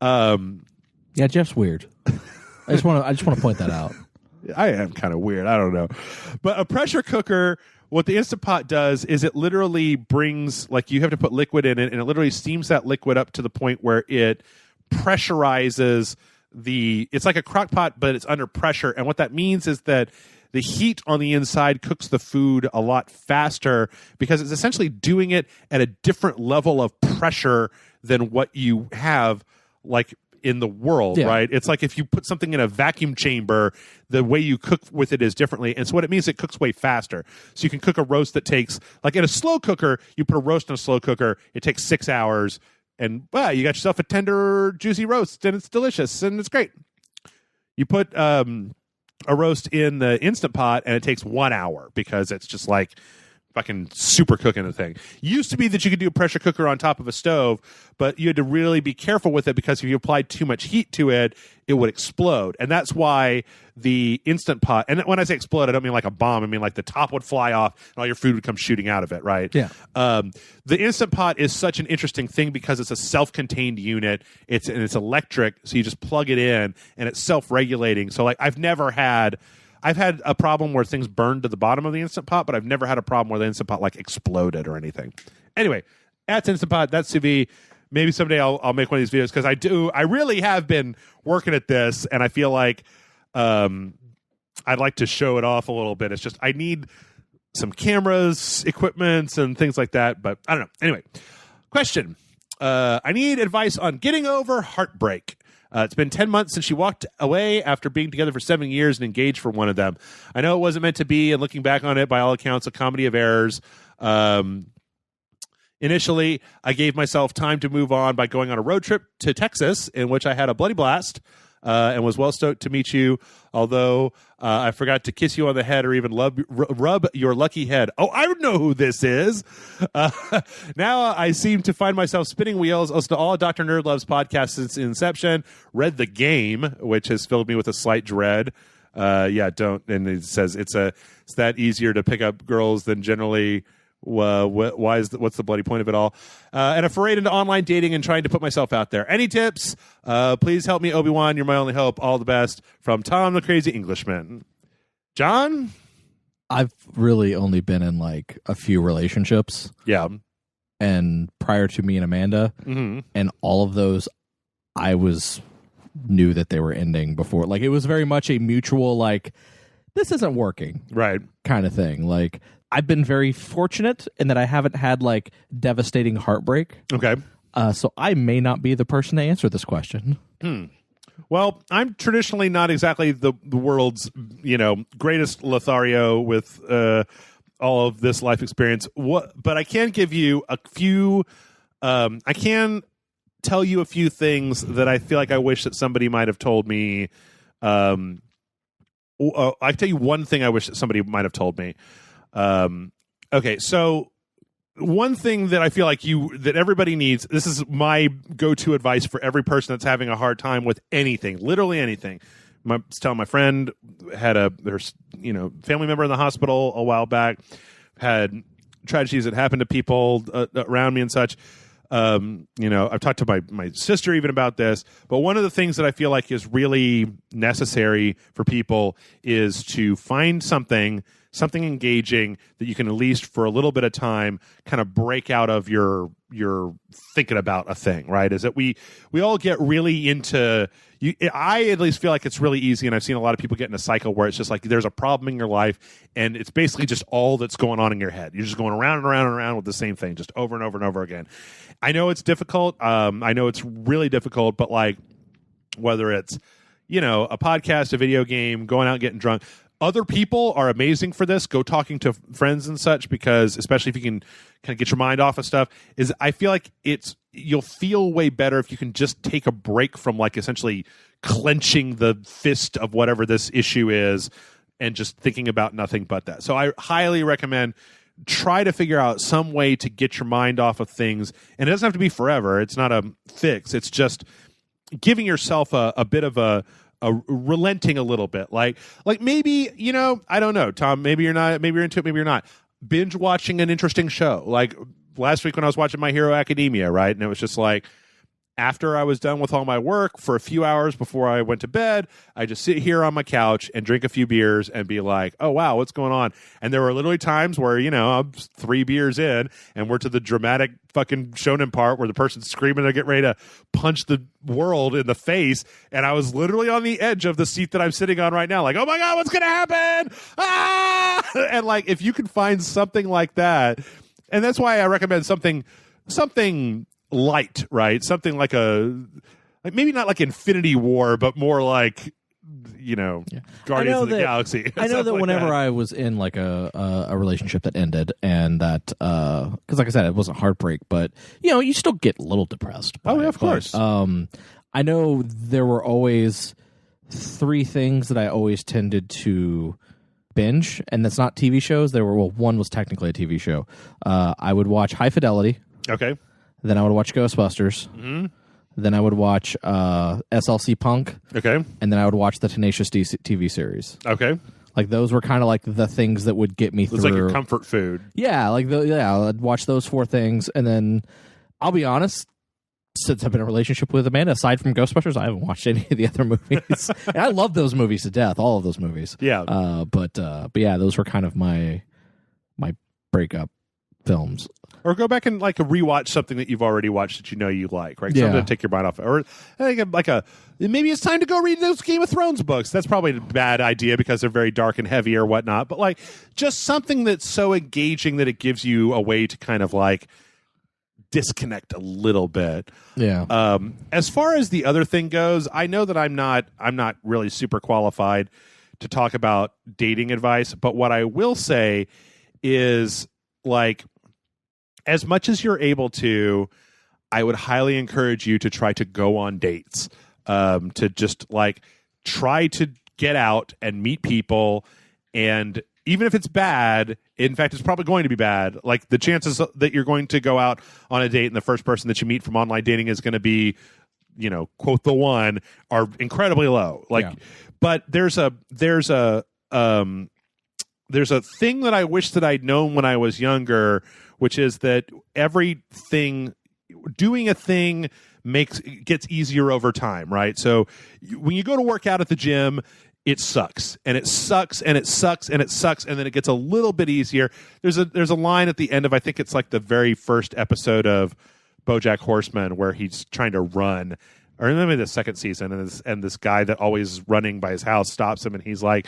Yeah, Jeff's weird. I just want to point that out.
I am kind of weird. I don't know. But a pressure cooker, what the Instant Pot does is it literally brings, like, you have to put liquid in it, and it literally steams that liquid up to the point where it pressurizes it's like a crock pot, but it's under pressure. And what that means is that the heat on the inside cooks the food a lot faster, because it's essentially doing it at a different level of pressure than what you have, like, in the world, right? It's like if you put something in a vacuum chamber, the way you cook with it is differently. And so what it means, it cooks way faster. So you can cook a roast that takes, like in a slow cooker, you put a roast in a slow cooker, it takes 6 hours, and you got yourself a tender, juicy roast, and it's delicious, and it's great. You put a roast in the Instant Pot, and it takes 1 hour, because it's just like fucking super cooking the thing. Used to be that you could do a pressure cooker on top of a stove, but you had to really be careful with it because if you applied too much heat to it, it would explode. And that's why the Instant Pot, and when I say explode, I don't mean like a bomb. I mean like the top would fly off and all your food would come shooting out of it, right?
Yeah.
The Instant Pot is such an interesting thing because it's a self-contained unit. It's electric, so you just plug it in and it's self-regulating. So like I've had a problem where things burned to the bottom of the Instant Pot, but I've never had a problem where the Instant Pot like exploded or anything. Anyway, that's Instant Pot. That's sous vide. Maybe someday I'll make one of these videos because I really have been working at this, and I feel like I'd like to show it off a little bit. It's just I need some cameras, equipment, and things like that. But I don't know. Anyway, question. I need advice on getting over heartbreak. It's been 10 months since she walked away after being together for 7 years and engaged for one of them. I know it wasn't meant to be, and looking back on it, by all accounts, a comedy of errors. Initially, I gave myself time to move on by going on a road trip to Texas, in which I had a bloody blast and was well stoked to meet you, although I forgot to kiss you on the head or even rub your lucky head. Oh, I know who this is. Now I seem to find myself spinning wheels, listened to all Dr. Nerdlove's podcasts since inception, read The Game, which has filled me with a slight dread. Don't. And it says it's that easier to pick up girls than generally. What's the bloody point of it all? And a foray into online dating and trying to put myself out there. Any tips? Please help me, Obi-Wan. You're my only hope. All the best. From Tom the Crazy Englishman. John?
I've really only been in like a few relationships.
Yeah.
And prior to me and Amanda, and all of those, I knew that they were ending before. Like it was very much a mutual, like, this isn't working.
Right.
Kind of thing. Like, I've been very fortunate in that I haven't had like devastating heartbreak.
Okay.
So I may not be the person to answer this question.
Well, I'm traditionally not exactly the world's, greatest Lothario with all of this life experience. But I can give you a few. I can tell you a few things that I feel like I wish that somebody might have told me. I tell you one thing I wish that somebody might have told me. Okay, so one thing that I feel like that everybody needs, this is my go-to advice for every person that's having a hard time with anything, literally anything. I was telling my friend had their family member in the hospital a while back, had tragedies that happened to people around me and such. I've talked to my sister even about this, but one of the things that I feel like is really necessary for people is to find something engaging that you can at least for a little bit of time kind of break out of your thinking about a thing, right? Is that we all get really into I at least feel like it's really easy, and I've seen a lot of people get in a cycle where it's just like there's a problem in your life and it's basically just all that's going on in your head. You're just going around and around and around with the same thing just over and over and over again. I know it's difficult. I know it's really difficult, but like whether it's a podcast, a video game, going out and getting drunk, other people are amazing for this. Go talking to friends and such, because especially if you can kind of get your mind off of stuff, I feel like you'll feel way better if you can just take a break from like essentially clenching the fist of whatever this issue is and just thinking about nothing but that. So I highly recommend try to figure out some way to get your mind off of things. And it doesn't have to be forever. It's not a fix. It's just giving yourself a bit of a relenting a little bit, like maybe I don't know, Tom, maybe you're into it, maybe you're not. Binge watching an interesting show, like last week when I was watching My Hero Academia, right? And it was just like after I was done with all my work for a few hours before I went to bed, I just sit here on my couch and drink a few beers and be like, oh, wow, what's going on? And there were literally times where, I'm 3 beers in and we're to the dramatic fucking shonen part where the person's screaming to get ready to punch the world in the face. And I was literally on the edge of the seat that I'm sitting on right now, like, oh my God, what's going to happen? Ah! And like, if you can find something like that, and that's why I recommend something light, right? Something like maybe not like Infinity War, but more like Guardians of the Galaxy.
I know that whenever I was in like a relationship that ended, and that because like I said, it wasn't heartbreak, but you still get a little depressed.
Oh yeah, of course.
I know there were always 3 things that I always tended to binge, and that's not TV shows. One was technically a TV show. I would watch High Fidelity.
Okay.
Then I would watch Ghostbusters. Mm-hmm. Then I would watch SLC Punk.
Okay.
And then I would watch the Tenacious D TV series.
Okay.
Like those were kind of like the things that would get me through.
It's like your comfort food.
Yeah, I'd watch those 4 things, and then I'll be honest. Since I've been in a relationship with Amanda, aside from Ghostbusters, I haven't watched any of the other movies. And I love those movies to death, all of those movies.
Yeah.
But yeah, those were kind of my breakup films.
Or go back and like rewatch something that you've already watched that you know you like, right? Something to take your mind off. Or I think maybe it's time to go read those Game of Thrones books. That's probably a bad idea because they're very dark and heavy or whatnot. But like just something that's so engaging that it gives you a way to kind of like disconnect a little bit.
Yeah.
As far as the other thing goes, I know that I'm not really super qualified to talk about dating advice, but what I will say is like as much as you're able to, I would highly encourage you to try to go on dates. To just like try to get out and meet people, and even if it's bad, in fact, it's probably going to be bad. Like the chances that you're going to go out on a date and the first person that you meet from online dating is going to be, quote the one, are incredibly low. Like, but there's a thing that I wish that I'd known when I was younger, which is that doing a thing gets easier over time, right? So when you go to work out at the gym, it sucks and it sucks and it sucks and it sucks, and then it gets a little bit easier. There's a line at the end of, I think it's like the very first episode of BoJack Horseman where he's trying to run, or maybe the second season, and this guy that always running by his house stops him, and he's like,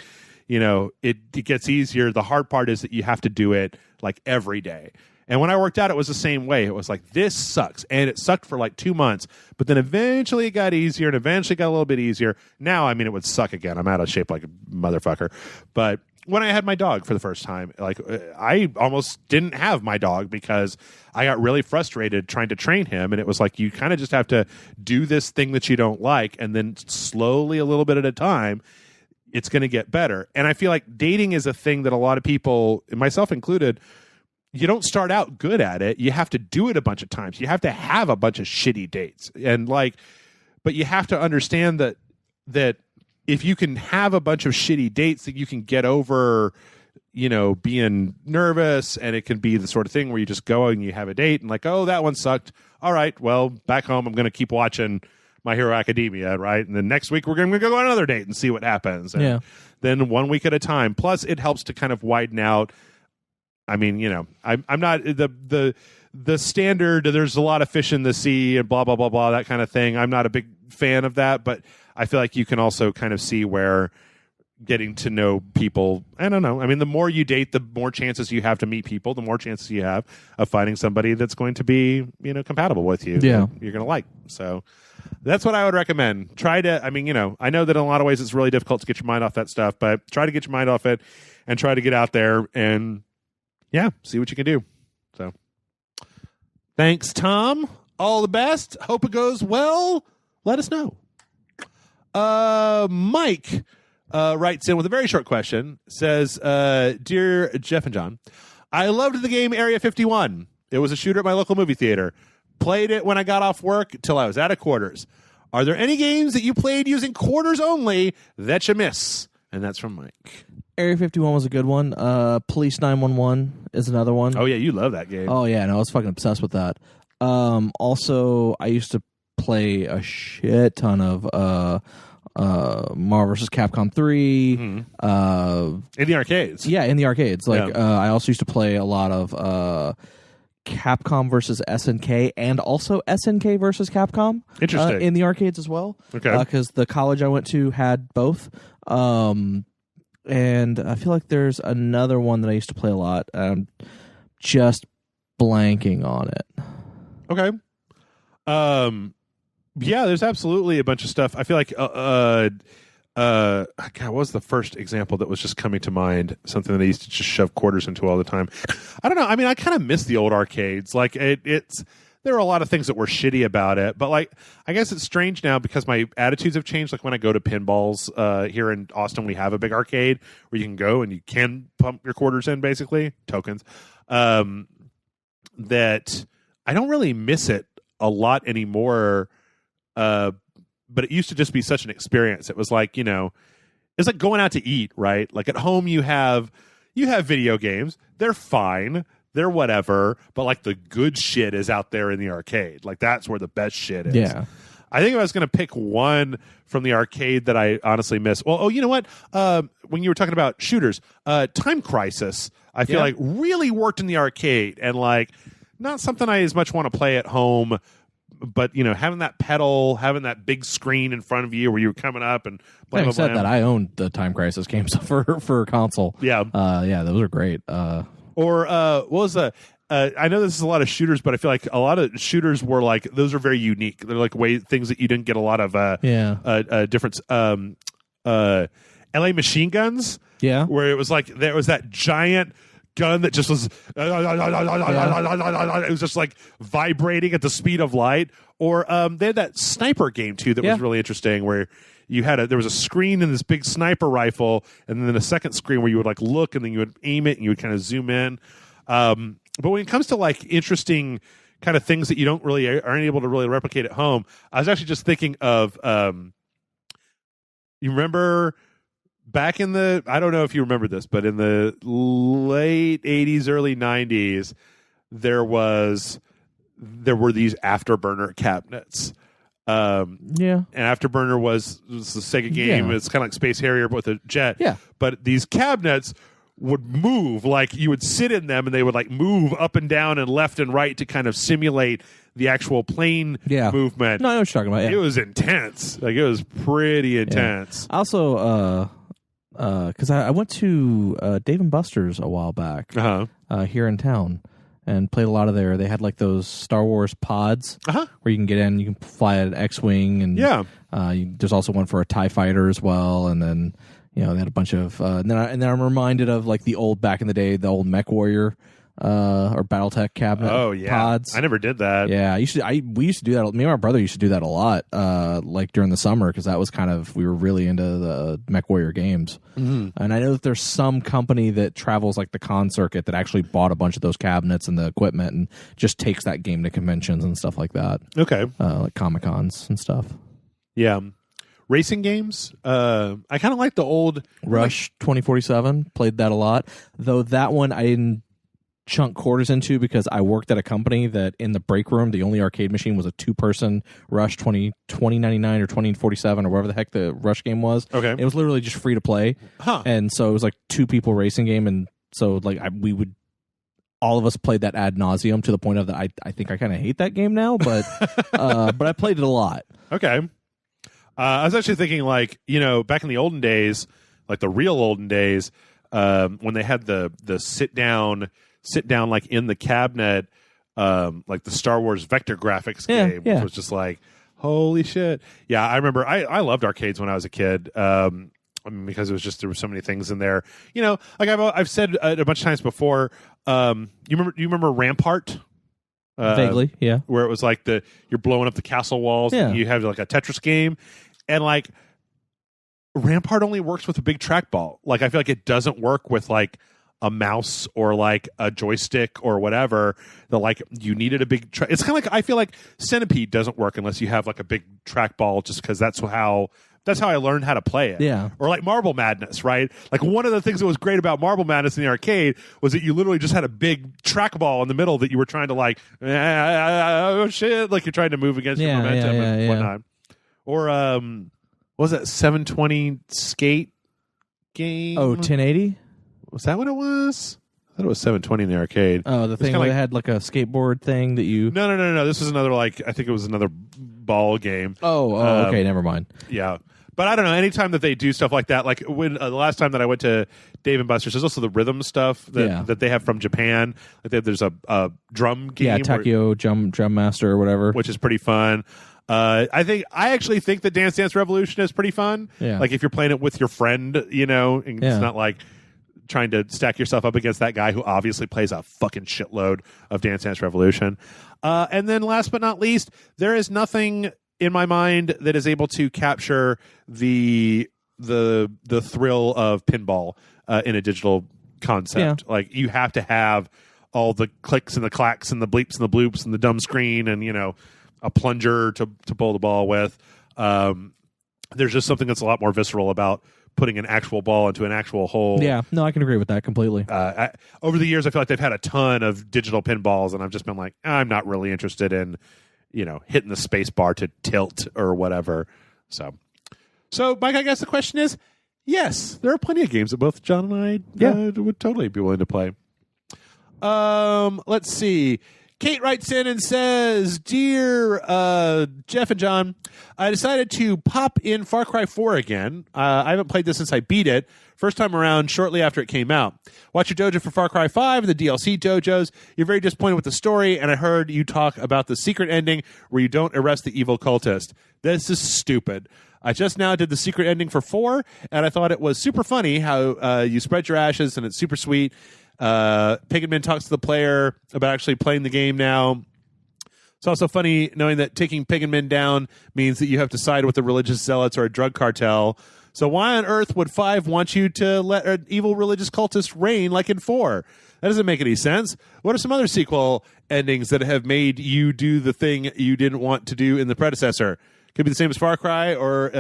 it gets easier. The hard part is that you have to do it like every day. And when I worked out, it was the same way. It was like, this sucks. And it sucked for like 2 months. But then eventually it got easier and eventually got a little bit easier. Now, I mean, it would suck again. I'm out of shape like a motherfucker. But when I had my dog for the first time, like I almost didn't have my dog because I got really frustrated trying to train him. And it was like, you kind of just have to do this thing that you don't like. And then slowly, a little bit at a time, it's going to get better. And I feel like dating is a thing that a lot of people, myself included, you don't start out good at it. You have to do it a bunch of times. You have to have a bunch of shitty dates. And but you have to understand that if you can have a bunch of shitty dates, that you can get over, being nervous, and it can be the sort of thing where you just go and you have a date and like, oh, that one sucked. All right, well, back home, I'm going to keep watching My Hero Academia, right? And then next week we're going to go on another date and see what happens. And then 1 week at a time. Plus, it helps to kind of widen out. I mean, I'm not the standard. There's a lot of fish in the sea and blah blah blah blah, that kind of thing. I'm not a big fan of that, but I feel like you can also kind of see where getting to know people. I don't know. I mean, the more you date, the more chances you have to meet people. The more chances you have of finding somebody that's going to be compatible with you.
Yeah,
you're going to like. So that's what I would recommend. Try to. I mean, I know that in a lot of ways it's really difficult to get your mind off that stuff, but try to get your mind off it and try to get out there and. Yeah, see what you can do. So, thanks, Tom. All the best. Hope it goes well. Let us know. Mike writes in with a very short question. Says, Dear Jeff and John, I loved the game Area 51. It was a shooter at my local movie theater. Played it when I got off work till I was out of quarters. Are there any games that you played using quarters only that you miss? And that's from Mike.
Area 51 was a good one. Police 911 is another one.
Oh, yeah, you love that game.
Oh, yeah, no, I was fucking obsessed with that. Also, I used to play a shit ton of Marvel vs. Capcom 3.
In the arcades.
Yeah, in the arcades. I also used to play a lot of Capcom versus SNK and also SNK versus Capcom.
Interesting.
In the arcades as well.
Okay.
Because the college I went to had both. And I feel like there's another one that I used to play a lot. I'm just blanking on it.
Okay. Yeah, there's absolutely a bunch of stuff. I feel like God, what was the first example that was just coming to mind? Something that I used to just shove quarters into all the time. I don't know. I mean, I kind of miss the old arcades. Like it's there were a lot of things that were shitty about it. But like, I guess it's strange now because my attitudes have changed. Like when I go to pinballs here in Austin, we have a big arcade where you can go and you can pump your quarters in, basically tokens. That I don't really miss it a lot anymore. But it used to just be such an experience. It was like, it's like going out to eat, right? Like at home you have video games. They're fine. They're whatever. But like the good shit is out there in the arcade. Like that's where the best shit is.
Yeah.
I think if I was going to pick one from the arcade that I honestly miss. Well, you know what? When you were talking about shooters, Time Crisis, I feel like really worked in the arcade and like not something I as much want to play at home. But having that pedal, having that big screen in front of you where you were coming up and blah,
Having
blah,
said
blah.
that, I owned the Time Crisis games for console.
Yeah,
those are great.
Or what was the? I know this is a lot of shooters, but I feel like a lot of shooters were like those are very unique. They're like things that you didn't get a lot of. Different. LA Machine Guns.
Yeah,
where it was like there was that giant gun that just was it was just like vibrating at the speed of light. Or they had that sniper game too that was really interesting where you had there was a screen in this big sniper rifle and then a second screen where you would like look and then you would aim it and you would kind of zoom in. But when it comes to like interesting kind of things that you aren't able to really replicate at home, I was actually just thinking of you remember back in I don't know if you remember this, but in the late 80s, early 90s, there were these Afterburner cabinets. And Afterburner was the Sega game. It's kind of like Space Harrier, but with a jet.
Yeah.
But these cabinets would move, like you would sit in them and they would like move up and down and left and right to kind of simulate the actual plane movement.
No, I know what you're talking about. Yeah.
It was intense. Like it was pretty intense.
Yeah. Also, because I went to Dave & Buster's a while back here in town and played a lot of there. They had like those Star Wars pods where you can get in, you can fly an X-Wing, and there's also one for a TIE fighter as well. And then they had a bunch of and then I'm reminded of like the old back in the day, the old Mech Warrior or BattleTech cabinet.
Oh yeah,
pods.
I never did that.
Yeah, we used to do that. Me and my brother used to do that a lot, like during the summer, because that was we were really into the Mech Warrior games. Mm-hmm. And I know that there's some company that travels like the con circuit that actually bought a bunch of those cabinets and the equipment and just takes that game to conventions and stuff like that.
Okay,
like Comic Cons and stuff.
Yeah. Racing games, I kind of like the old
Rush 2047. Played that a lot, though that one I didn't chunk quarters into because I worked at a company that in the break room the only arcade machine was a 2-person Rush 2099 or 2047 or whatever the heck the Rush game was.
Okay,
it was literally just free to play, and so it was like 2 people racing game, and so like we would. All of us played that ad nauseum to the point of that I think I kind of hate that game now, but I played it a lot.
Okay. I was actually thinking, like, back in the olden days, like the real olden days, when they had the sit down like in the cabinet, like the Star Wars vector graphics game, which was just like, holy shit. Yeah, I remember I loved arcades when I was a kid. Because there were so many things in there. Like I've said a bunch of times before. You remember Rampart?
Vaguely, yeah.
Where it was like you're blowing up the castle walls.
Yeah.
And you have like a Tetris game, and like Rampart only works with a big trackball. Like I feel like it doesn't work with like a mouse or like a joystick or whatever. That like you needed a big. It's kind of like I feel like Centipede doesn't work unless you have like a big trackball. Just because that's how I learned how to play it.
Yeah. Or
like Marble Madness, right? Like one of the things that was great about Marble Madness in the arcade was that you literally just had a big trackball in the middle that you were trying to like, oh shit, like you're trying to move against your momentum and whatnot. Or what was that 720 skate game?
Oh, 1080?
Was that what it was? I thought it was 720 in the arcade.
Oh, the thing where they had like a skateboard thing that you...
No. This was another I think it was another ball game.
Oh, okay, never mind.
Yeah. But I don't know, anytime that they do stuff like that, like when the last time that I went to Dave & Buster's, there's also the rhythm stuff that they have from Japan. Like there's a drum game.
Yeah, Takio Drum Master or whatever.
Which is pretty fun. I actually think that Dance Dance Revolution is pretty fun.
Yeah.
Like if you're playing it with your friend, and it's not like trying to stack yourself up against that guy who obviously plays a fucking shitload of Dance Dance Revolution. And then last but not least, there is nothing in my mind that is able to capture the thrill of pinball in a digital concept. Yeah. Like, you have to have all the clicks and the clacks and the bleeps and the bloops and the dumb screen and, a plunger to pull the ball with. There's just something that's a lot more visceral about putting an actual ball into an actual hole.
Yeah, no, I can agree with that completely.
Over the years, I feel like they've had a ton of digital pinballs, and I've just been like, I'm not really interested in, hitting the space bar to tilt or whatever. So Mike, I guess the question is, yes, there are plenty of games that both John and I would totally be willing to play. Let's see. Kate writes in and says, Dear Jeff and John, I decided to pop in Far Cry 4 again. I haven't played this since I beat it. First time around shortly after it came out. Watch your dojo for Far Cry 5 and the DLC dojos. You're very disappointed with the story, and I heard you talk about the secret ending where you don't arrest the evil cultist. This is stupid. I just now did the secret ending for 4, and I thought it was super funny how you spread your ashes, and it's super sweet. Pagan talks to the player about actually playing the game now. It's also funny knowing that taking Pagan down means that you have to side with the religious zealots or a drug cartel. So why on earth would 5 want you to let an evil religious cultist reign like in 4? That doesn't make any sense. What are some other sequel endings that have made you do the thing you didn't want to do in the predecessor? Could be the same as Far Cry or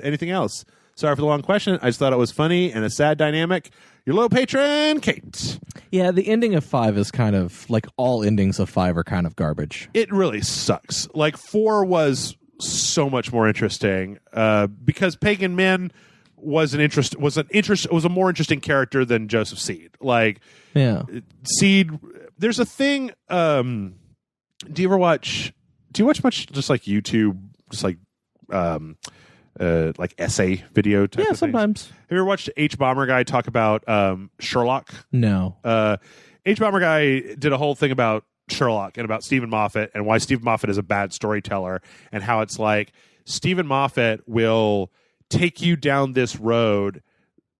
anything else. Sorry for the long question. I just thought it was funny and a sad dynamic. Your low patron, Kate.
Yeah, the ending of 5 is kind of like all endings of 5 are kind of garbage.
It really sucks. Like 4 was so much more interesting because Pagan Min was a more interesting character than Joseph Seed. Like,
yeah,
Seed. There's a thing. Do you watch much just like YouTube, just like essay video type of
sometimes.
Things? Have you ever watched H Bomber Guy talk about Sherlock?
No.
H Bomber Guy did a whole thing about Sherlock and about Stephen Moffat and why Stephen Moffat is a bad storyteller and how it's like Stephen Moffat will take you down this road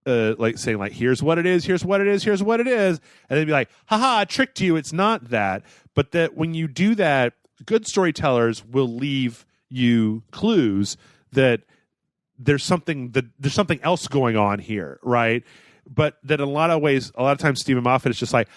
like saying like, here's what it is, here's what it is, here's what it is, and then be like, haha, I tricked you, it's not that. But that when you do that, good storytellers will leave you clues that there's something else going on here, right? But that in a lot of ways, a lot of times Stephen Moffat is just like,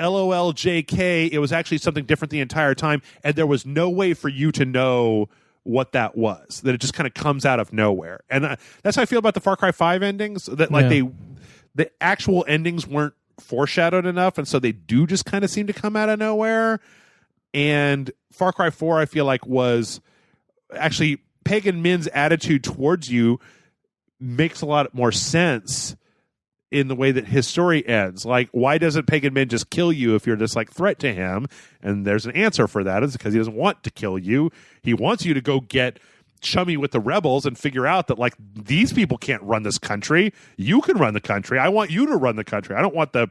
LOL JK, it was actually something different the entire time, and there was no way for you to know what that was, that it just kind of comes out of nowhere. And that's how I feel about the Far Cry 5 endings, that like the actual endings weren't foreshadowed enough, and so they do just kind of seem to come out of nowhere. And Far Cry 4, I feel like, was actually Pagan Min's attitude towards you makes a lot more sense in the way that his story ends. Like, why doesn't Pagan Min just kill you if you're just like threat to him? And there's an answer for that. It's because he doesn't want to kill you. He wants you to go get chummy with the rebels and figure out that like these people can't run this country. You can run the country. I want you to run the country. I don't want the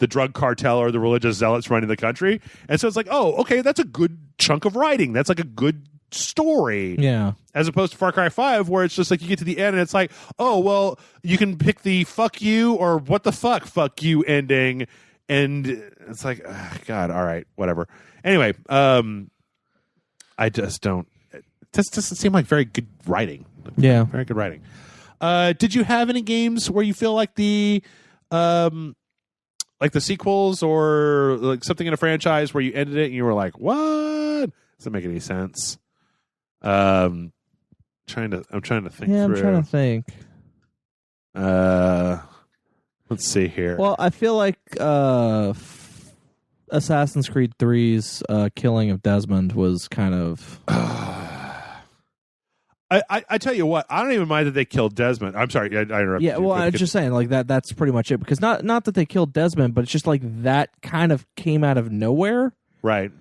drug cartel or the religious zealots running the country. And so it's like, oh, okay, that's a good chunk of writing. That's like a good story.
Yeah.
As opposed to Far Cry 5, where it's just like you get to the end and it's like, oh, well, you can pick the fuck you or what the fuck you ending. And it's like, God, all right, whatever. Anyway, I just don't. It just doesn't seem like very good writing.
Yeah.
Very good writing. Did you have any games where you feel like the sequels or like something in a franchise where you ended it and you were like, what? Doesn't make any sense. I'm trying to think.
Yeah,
through.
I'm trying to think.
Let's see here.
Well, I feel like Assassin's Creed 3's killing of Desmond was kind of.
I tell you what, I don't even mind that they killed Desmond. I'm sorry, I interrupted.
Yeah, well, I'm just saying like that's pretty much it, because not that they killed Desmond, but it's just like that kind of came out of nowhere,
right?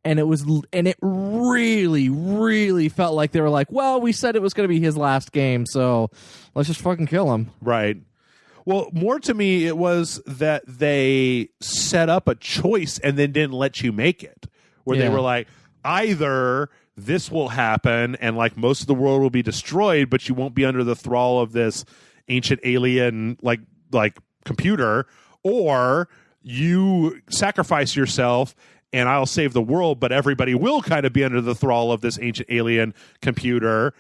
And it really, really felt like they were like, well, we said it was going to be his last game, so let's just fucking kill him.
Right. Well, more to me, it was that they set up a choice and then didn't let you make it. Where they were like, either this will happen and like most of the world will be destroyed, but you won't be under the thrall of this ancient alien like computer, or you sacrifice yourself and I'll save the world, but everybody will kind of be under the thrall of this ancient alien computer.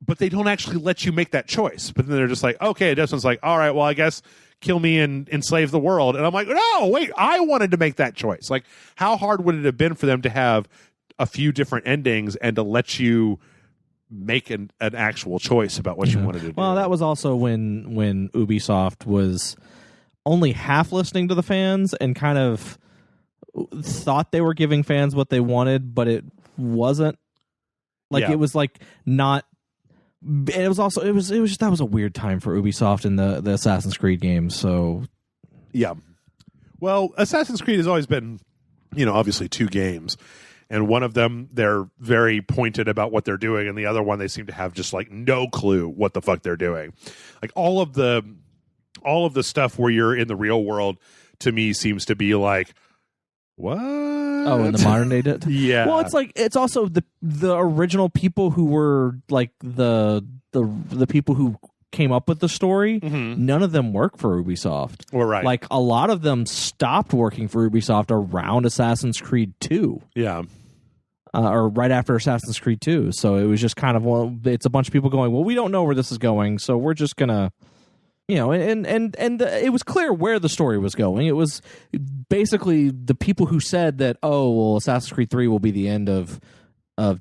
But they don't actually let you make that choice. But then they're just like, okay, Desmond's like, all right, well, I guess kill me and enslave the world. And I'm like, no, wait, I wanted to make that choice. Like, how hard would it have been for them to have a few different endings and to let you make an actual choice about what you wanted to do?
Well, that was also when Ubisoft was only half listening to the fans and kind of thought they were giving fans what they wanted, but it wasn't. Like, it was like not. It was also it was just, that was a weird time for Ubisoft in the Assassin's Creed games. So
yeah, well, Assassin's Creed has always been, obviously 2 games, and one of them they're very pointed about what they're doing, and the other one they seem to have just like no clue what the fuck they're doing. Like all of the stuff where you're in the real world to me seems to be like, what?
Oh, in the modern day
yeah.
Well, it's like it's also the original people who were like the people who came up with the story.
Mm-hmm.
None of them work for Ubisoft.
Well, right.
Like a lot of them stopped working for Ubisoft around Assassin's Creed 2.
Yeah.
Or right after Assassin's Creed 2. So it was just kind of, well, it's a bunch of people going, well, we don't know where this is going, so we're just gonna. And it was clear where the story was going. It was basically the people who said that, oh, well, Assassin's Creed 3 will be the end of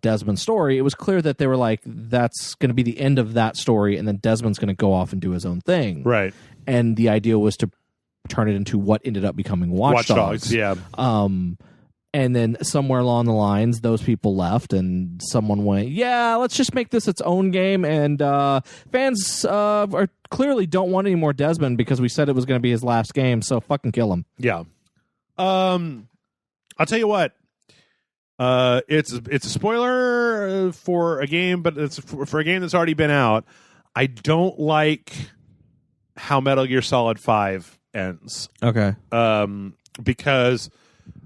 Desmond's story. It was clear that they were like, that's going to be the end of that story, and then Desmond's going to go off and do his own thing.
Right.
And the idea was to turn it into what ended up becoming Watch Dogs.
Yeah.
And then somewhere along the lines, those people left, and someone went, yeah, let's just make this its own game. And fans clearly don't want any more Desmond because we said it was going to be his last game, so fucking kill him.
Yeah. I'll tell you what. It's a spoiler for a game, but it's for a game that's already been out. I don't like how Metal Gear Solid 5 ends.
Okay.
Because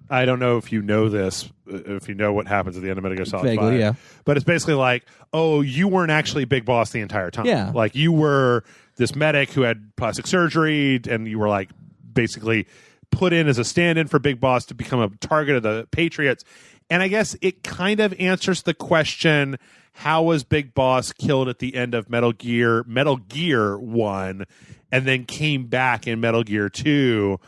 I don't know if you know this, if you know what happens at the end of Metal Gear Solid 5.
Vaguely, yeah.
But it's basically like, oh, you weren't actually Big Boss the entire time.
Yeah.
Like, you were this medic who had plastic surgery, and you were, like, basically put in as a stand-in for Big Boss to become a target of the Patriots. And I guess it kind of answers the question, how was Big Boss killed at the end of Metal Gear 1, and then came back in Metal Gear 2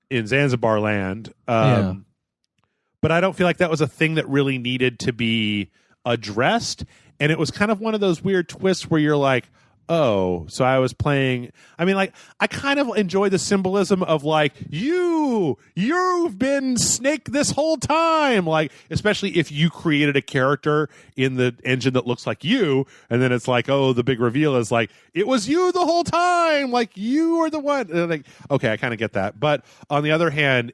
in Zanzibar land. But I don't feel like that was a thing that really needed to be addressed. And it was kind of one of those weird twists where you're like, oh, so I was playing. I mean, like, I kind of enjoy the symbolism of like, you've been Snake this whole time. Like, especially if you created a character in the engine that looks like you, and then it's like, oh, the big reveal is like, it was you the whole time. Like, you are the one. And like, okay, I kind of get that. But on the other hand,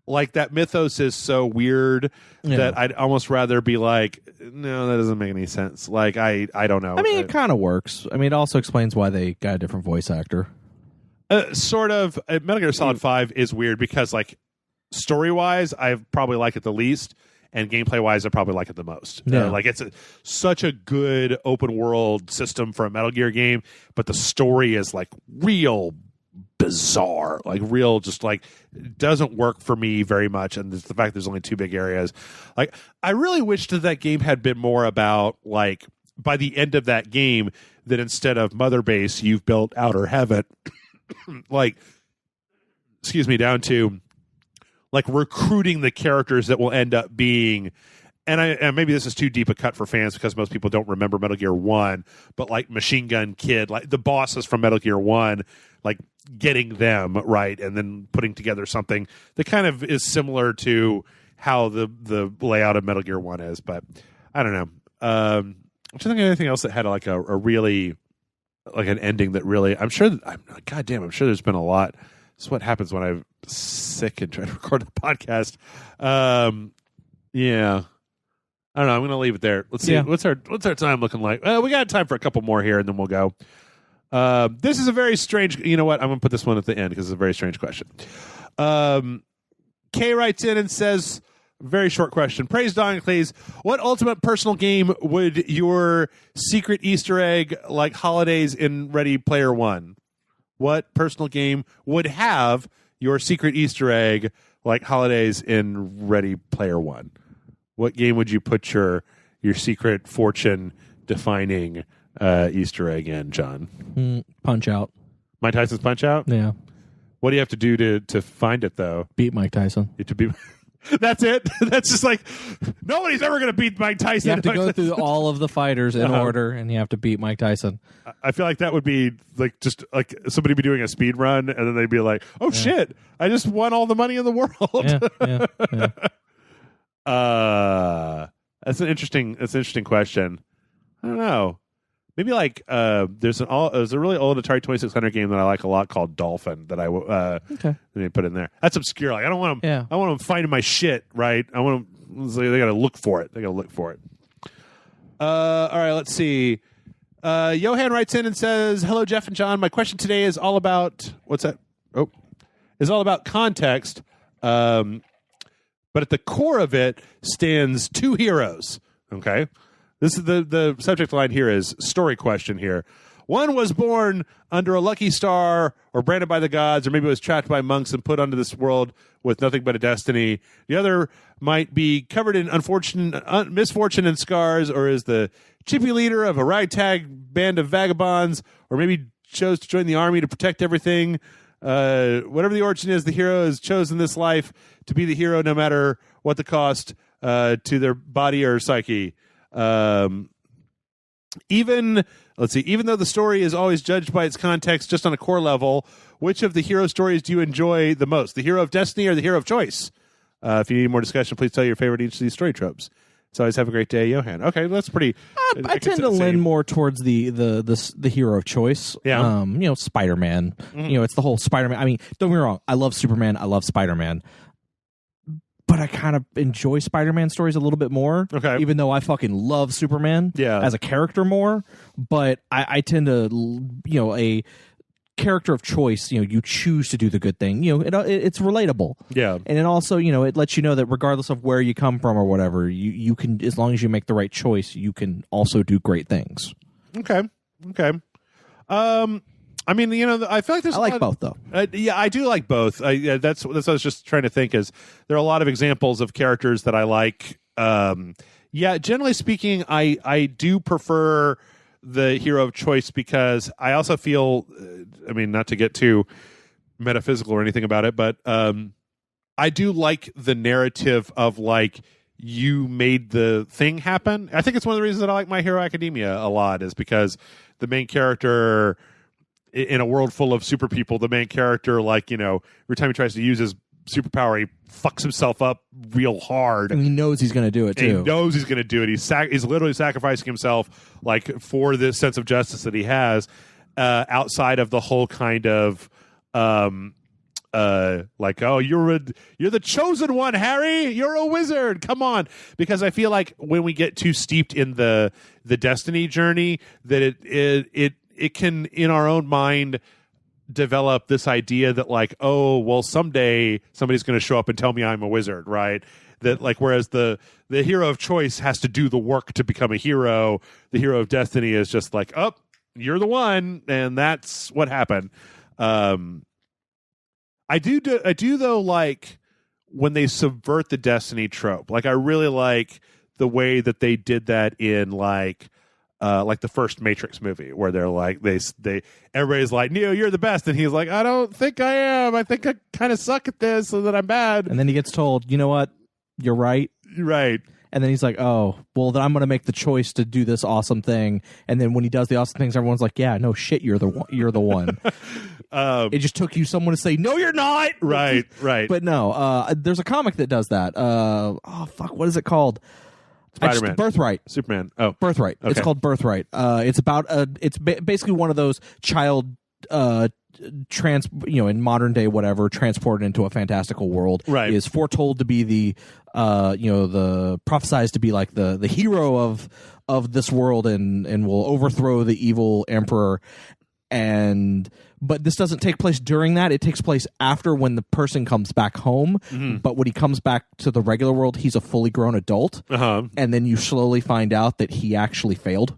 like, that mythos is so weird that I'd almost rather be like, no, that doesn't make any sense. Like, I don't know.
I mean, it kind of works. I mean, it also explains why they got a different voice actor.
Sort of. Metal Gear Solid 5 is weird because, like, story-wise, I probably like it the least, and gameplay-wise, I probably like it the most.
Yeah.
Like, it's such a good open-world system for a Metal Gear game, but the story is, like, real bizarre, like real, just like doesn't work for me very much. And the fact there's only 2 big areas, like, I really wished that game had been more about, like, by the end of that game, that instead of Mother Base, you've built Outer Heaven, like, excuse me, down to like recruiting the characters that will end up being. And maybe this is too deep a cut for fans because most people don't remember Metal Gear 1, but like Machine Gun Kid, like the bosses from Metal Gear 1, like getting them right and then putting together something that kind of is similar to how the layout of Metal Gear 1 is. But I don't know. I'm trying to think of anything else that had like a really, like an ending that really, I'm sure there's been a lot. It's what happens when I'm sick and trying to record a podcast. Yeah. I don't know. I'm going to leave it there. Let's see. Yeah. What's our time looking like? We got time for a couple more here, and then we'll go. This is a very strange. You know what? I'm going to put this one at the end because it's a very strange question. Kay writes in and says, very short question. Praise Doncles. What ultimate personal game would your secret Easter egg like holidays in Ready Player One? what personal game would have your secret Easter egg like Holidays in Ready Player One? What game would you put your secret fortune defining Easter egg in, John?
Punch Out.
Mike Tyson's Punch Out?
Yeah.
What do you have to do to find it, though?
Beat Mike Tyson.
You have to beat... That's it? That's just like, nobody's ever going to beat Mike Tyson.
You have to go through all of the fighters in order, and you have to beat Mike Tyson.
I feel like that would be like just like somebody be doing a speed run, and then they'd be like, "Oh shit! I just won all the money in the world." That's an interesting question. I don't know. Maybe like there's a really old Atari 2600 game that I like a lot called Dolphin that I put in there. That's obscure. Like I don't want them.
Yeah.
I want them finding my shit. Right. I want them. They got to look for it. All right. Let's see. Johan writes in and says, "Hello, Jeff and John. My question today is all about what's that? Is all about context. But at the core of it stands two heroes. Okay." This is the subject line here is story question here. One was born under a lucky star or branded by the gods, or maybe was trapped by monks and put onto this world with nothing but a destiny. The other might be covered in misfortune and scars, or is the chippy leader of a ragtag band of vagabonds, or maybe chose to join the army to protect everything. Whatever the origin is, the hero has chosen this life to be the hero no matter what the cost to their body or psyche. Even though the story is always judged by its context just on a core level, which of the hero stories do you enjoy the most? The hero of destiny or the hero of choice? If you need more discussion, please tell your favorite each of these story tropes. So always have a great day, Johan. Okay, that's pretty.
I tend to lean more towards the hero of choice.
Yeah.
Spider-Man. Mm-hmm. It's the whole Spider-Man. I mean, don't get me wrong. I love Superman. I love Spider-Man. But I kind of enjoy Spider-Man stories a little bit more.
Okay.
Even though I fucking love Superman as a character more. But I tend to, a character of choice, you choose to do the good thing. It's relatable.
Yeah.
And it also, it lets you know that regardless of where you come from or whatever, you can, as long as you make the right choice, you can also do great things.
Okay. I mean, I feel like there's.
I like both, though.
Yeah, I do like both. That's what I was just trying to think. Is there are a lot of examples of characters that I like? Generally speaking, I do prefer the hero of choice because I also feel. I mean, not to get too metaphysical or anything about it, but I do like the narrative of like you made the thing happen. I think it's one of the reasons that I like My Hero Academia a lot is because the main character. In a world full of super people, the main character, like, every time he tries to use his superpower, he fucks himself up real hard.
And he knows he's going to do it, too.
And he knows he's going to do it. He's literally sacrificing himself, like, for this sense of justice that he has, outside of the whole kind of, like, oh, you're the chosen one, Harry. You're a wizard. Come on. Because I feel like when we get too steeped in the destiny journey, that it can, in our own mind, develop this idea that, like, oh, well, someday somebody's going to show up and tell me I'm a wizard, right? That, like, whereas the hero of choice has to do the work to become a hero, the hero of destiny is just like, oh, you're the one, and that's what happened. I do though, like, when they subvert the destiny trope. Like, I really like the way that they did that in, like the first Matrix movie, where they're like, everybody's like, Neo, you're the best, and he's like, I don't think I am. I think I kind of suck at this, so that I'm bad.
And then he gets told, you know what, you're right.
Right.
And then he's like, oh, well, then I'm going to make the choice to do this awesome thing. And then when he does the awesome things, everyone's like, yeah, no shit, you're the one. You're the one. It just took you someone to say, no, you're not.
Right.
But no, there's a comic that does that. What is it called?
Spider-Man.
Birthright.
Superman. Oh.
Birthright. Okay. It's called Birthright. It's about basically one of those child in modern day whatever, transported into a fantastical world.
Right.
Is foretold to be the prophesized to be like the hero of this world and will overthrow the evil emperor. But this doesn't take place during that. It takes place after, when the person comes back home. Mm-hmm. But when he comes back to the regular world, he's a fully grown adult.
Uh-huh.
And then you slowly find out that he actually failed.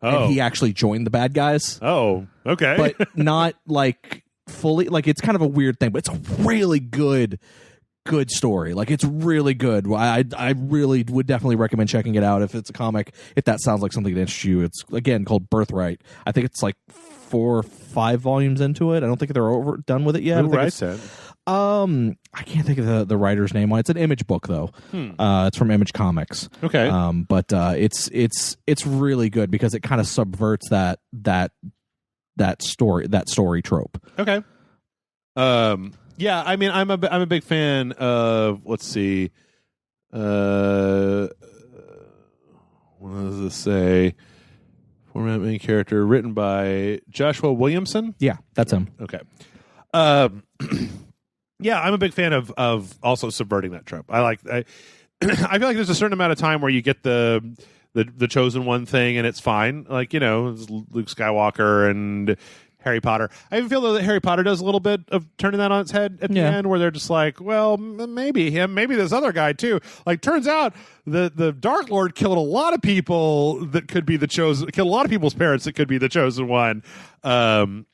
Oh. And he actually joined the bad guys.
Oh, okay.
But not like fully, like, it's kind of a weird thing, but it's a really good story. Like, it's really good. I really would definitely recommend checking it out if it's a comic, if that sounds like something that interests you. It's, again, called Birthright. I think it's like 4 or 5 volumes into it. I don't think they're done with it yet.
Who writes it?
I can't think of the writer's name. It's an Image book though. It's from Image Comics.
Okay.
But it's really good because it kind of subverts that story trope.
Okay. Yeah, I mean, I'm a big fan of, let's see, what does this say? Format main character written by Joshua Williamson.
Yeah, that's him.
Okay. Yeah, I'm a big fan of also subverting that trope. I feel like there's a certain amount of time where you get the chosen one thing and it's fine. Like, you know, Luke Skywalker and Harry Potter. I even feel though that Harry Potter does a little bit of turning that on its head at the end, where they're just like, well, maybe him, maybe this other guy too. Like, turns out the Dark Lord killed a lot of people that could be the chosen, killed a lot of people's parents that could be the chosen one. But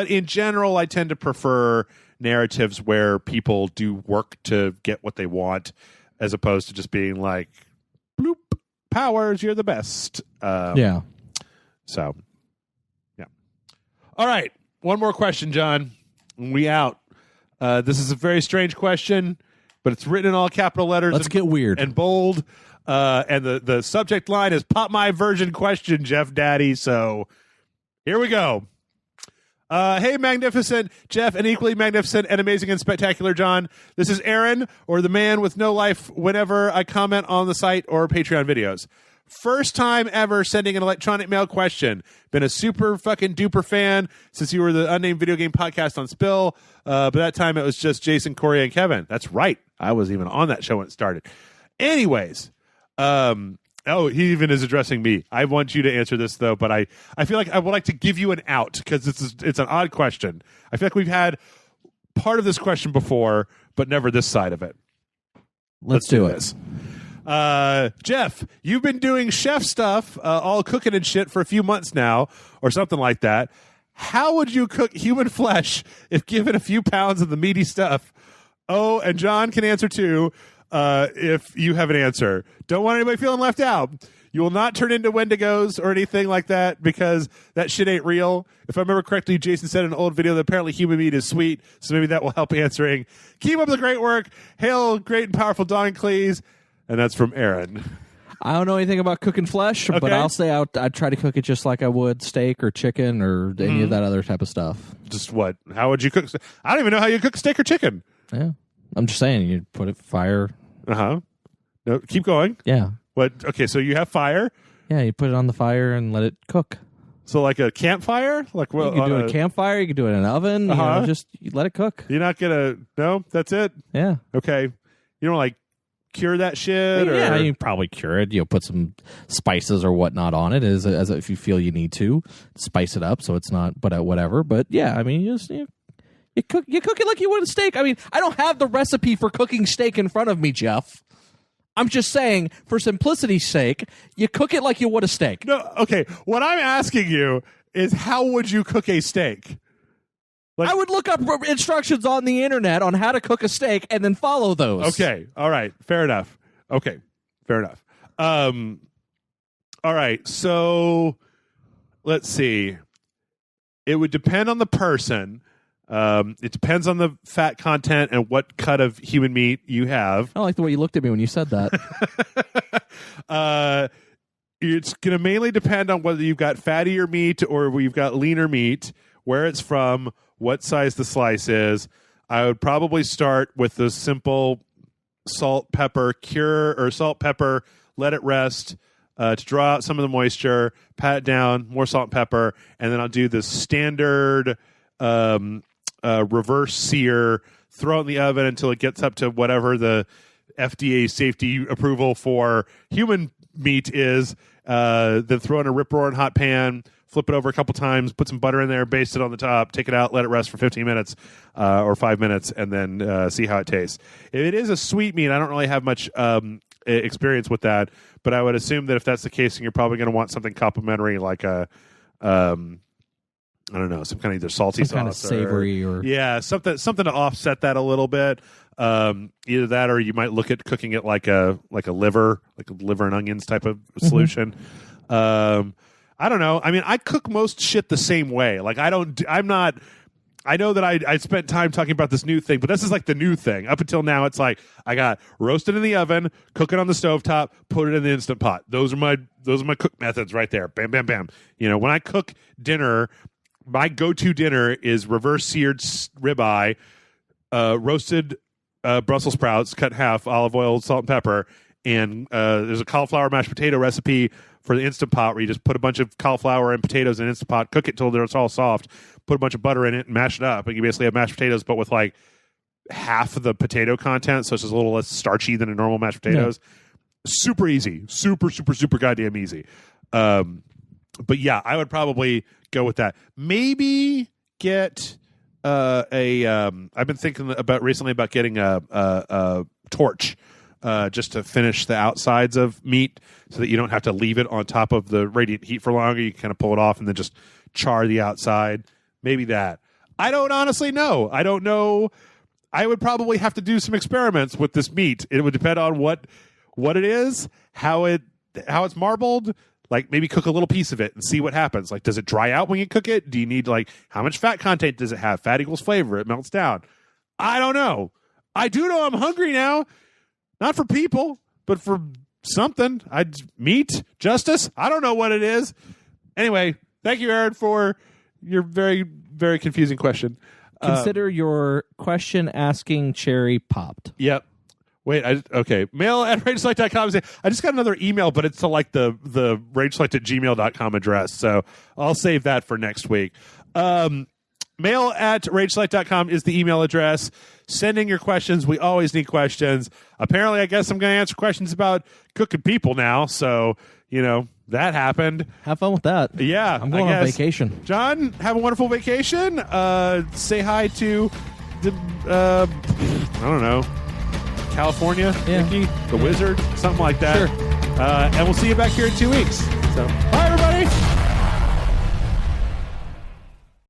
in general, I tend to prefer narratives where people do work to get what they want, as opposed to just being like, bloop, powers, you're the best.
Yeah.
So, yeah. All right. One more question, John. We out. This is a very strange question, but it's written in all capital letters.
Let's get weird.
And bold. And the subject line is Pop My Version Question, Jeff Daddy. So here we go. Hey, magnificent Jeff, and equally magnificent and amazing and spectacular John. This is Aaron, or the man with no life whenever I comment on the site or Patreon videos. First time ever sending an electronic mail question. Been a super fucking duper fan since you were the unnamed video game podcast on Spill. But that time it was just Jason, Corey, and Kevin. That's right. I wasn't even on that show when it started. Anyways, oh, he even is addressing me. I want you to answer this, though, but I feel like I would like to give you an out because it's an odd question. I feel like we've had part of this question before, but never this side of it.
Let's do it.
Jeff, you've been doing chef stuff, all cooking and shit for a few months now, or something like that. How would you cook human flesh if given a few pounds of the meaty stuff? Oh, and John can answer too. If you have an answer. Don't want anybody feeling left out. You will not turn into Wendigos or anything like that because that shit ain't real. If I remember correctly, Jason said in an old video that apparently human meat is sweet, so maybe that will help answering. Keep up the great work. Hail great and powerful Don Cleese. And that's from Aaron.
I don't know anything about cooking flesh, but I'll say I'd try to cook it just like I would steak or chicken or any of that other type of stuff.
Just what? How would you cook? I don't even know how you cook steak or chicken.
Yeah. I'm just saying, you put it fire.
Uh-huh. No, keep going.
Yeah.
What? Okay, so you have fire.
Yeah, you put it on the fire and let it cook.
So like a campfire? Like, well,
you can do it in a campfire. You can do it in an oven. You know, just let it cook.
You're not gonna. No, that's it.
Yeah.
Okay. You don't like cure that shit?
Yeah,
or?
you can probably cure it. You know, put some spices or whatnot on it as if you feel you need to spice it up so it's not. But whatever. But yeah, I mean, you cook it like you would a steak. I mean, I don't have the recipe for cooking steak in front of me, Jeff. I'm just saying, for simplicity's sake, you cook it like you would a steak.
No, okay. What I'm asking you is, how would you cook a steak?
Like, I would look up instructions on the internet on how to cook a steak and then follow those.
Okay. All right. Fair enough. Okay. Fair enough. All right. So let's see. It would depend on the person. It depends on the fat content and what cut of human meat you have.
I like the way you looked at me when you said that.
It's going to mainly depend on whether you've got fattier meat or you've got leaner meat, where it's from, what size the slice is. I would probably start with the simple salt, pepper, let it rest to draw out some of the moisture, pat it down, more salt and pepper, and then I'll do the standard reverse sear, throw it in the oven until it gets up to whatever the FDA safety approval for human meat is, then throw in a rip-roaring hot pan, flip it over a couple times, put some butter in there, baste it on the top, take it out, let it rest for 15 minutes or 5 minutes, and then see how it tastes. If it is a sweet meat, I don't really have much experience with that, but I would assume that if that's the case, then you're probably going to want something complimentary like a I don't know, some kind of either salty
some kind of
sauce
savory or
yeah, something to offset that a little bit. Either that or you might look at cooking it like a liver and onions type of solution. I don't know. I mean, I cook most shit the same way. Like I know that I spent time talking about this new thing, but this is like the new thing. Up until now, it's like I got roasted in the oven, cook it on the stovetop, put it in the Instant Pot. Those are my cook methods right there. Bam, bam, bam. You know, when I cook dinner, my go-to dinner is reverse seared ribeye, roasted Brussels sprouts, cut in half, olive oil, salt, and pepper. And there's a cauliflower mashed potato recipe for the Instant Pot where you just put a bunch of cauliflower and potatoes in an Instant Pot, cook it till it's all soft, put a bunch of butter in it, and mash it up. And you basically have mashed potatoes, but with like half of the potato content, so it's just a little less starchy than a normal mashed potatoes. Yeah. Super easy. Super, super, super goddamn easy. But yeah, I would probably go with that. Maybe get I've been thinking recently about getting a torch just to finish the outsides of meat so that you don't have to leave it on top of the radiant heat for longer. You can kind of pull it off and then just char the outside. Maybe that. I don't honestly know. I don't know. I would probably have to do some experiments with this meat. It would depend on what it is, how it's marbled. Like maybe cook a little piece of it and see what happens. Like, does it dry out when you cook it? Do you need like how much fat content does it have? Fat equals flavor. It melts down. I don't know. I do know I'm hungry now. Not for people, but for something. Meat, justice. I don't know what it is. Anyway, thank you, Aaron, for your very, very confusing question.
Consider your question asking cherry popped.
Yep. Wait, okay. Mail at rageselect.com. I just got another email, but it's to like the rageselect@gmail.com address. So I'll save that for next week. Mail at rageselect.com is the email address. Send in your questions. We always need questions. Apparently, I guess I'm going to answer questions about cooking people now. So, you know, that happened.
Have fun with that.
Yeah.
I'm going on vacation.
John, have a wonderful vacation. Say hi to the, I don't know, California, Mickey, the Wizard, something like that.
Sure.
And we'll see you back here in 2 weeks. So.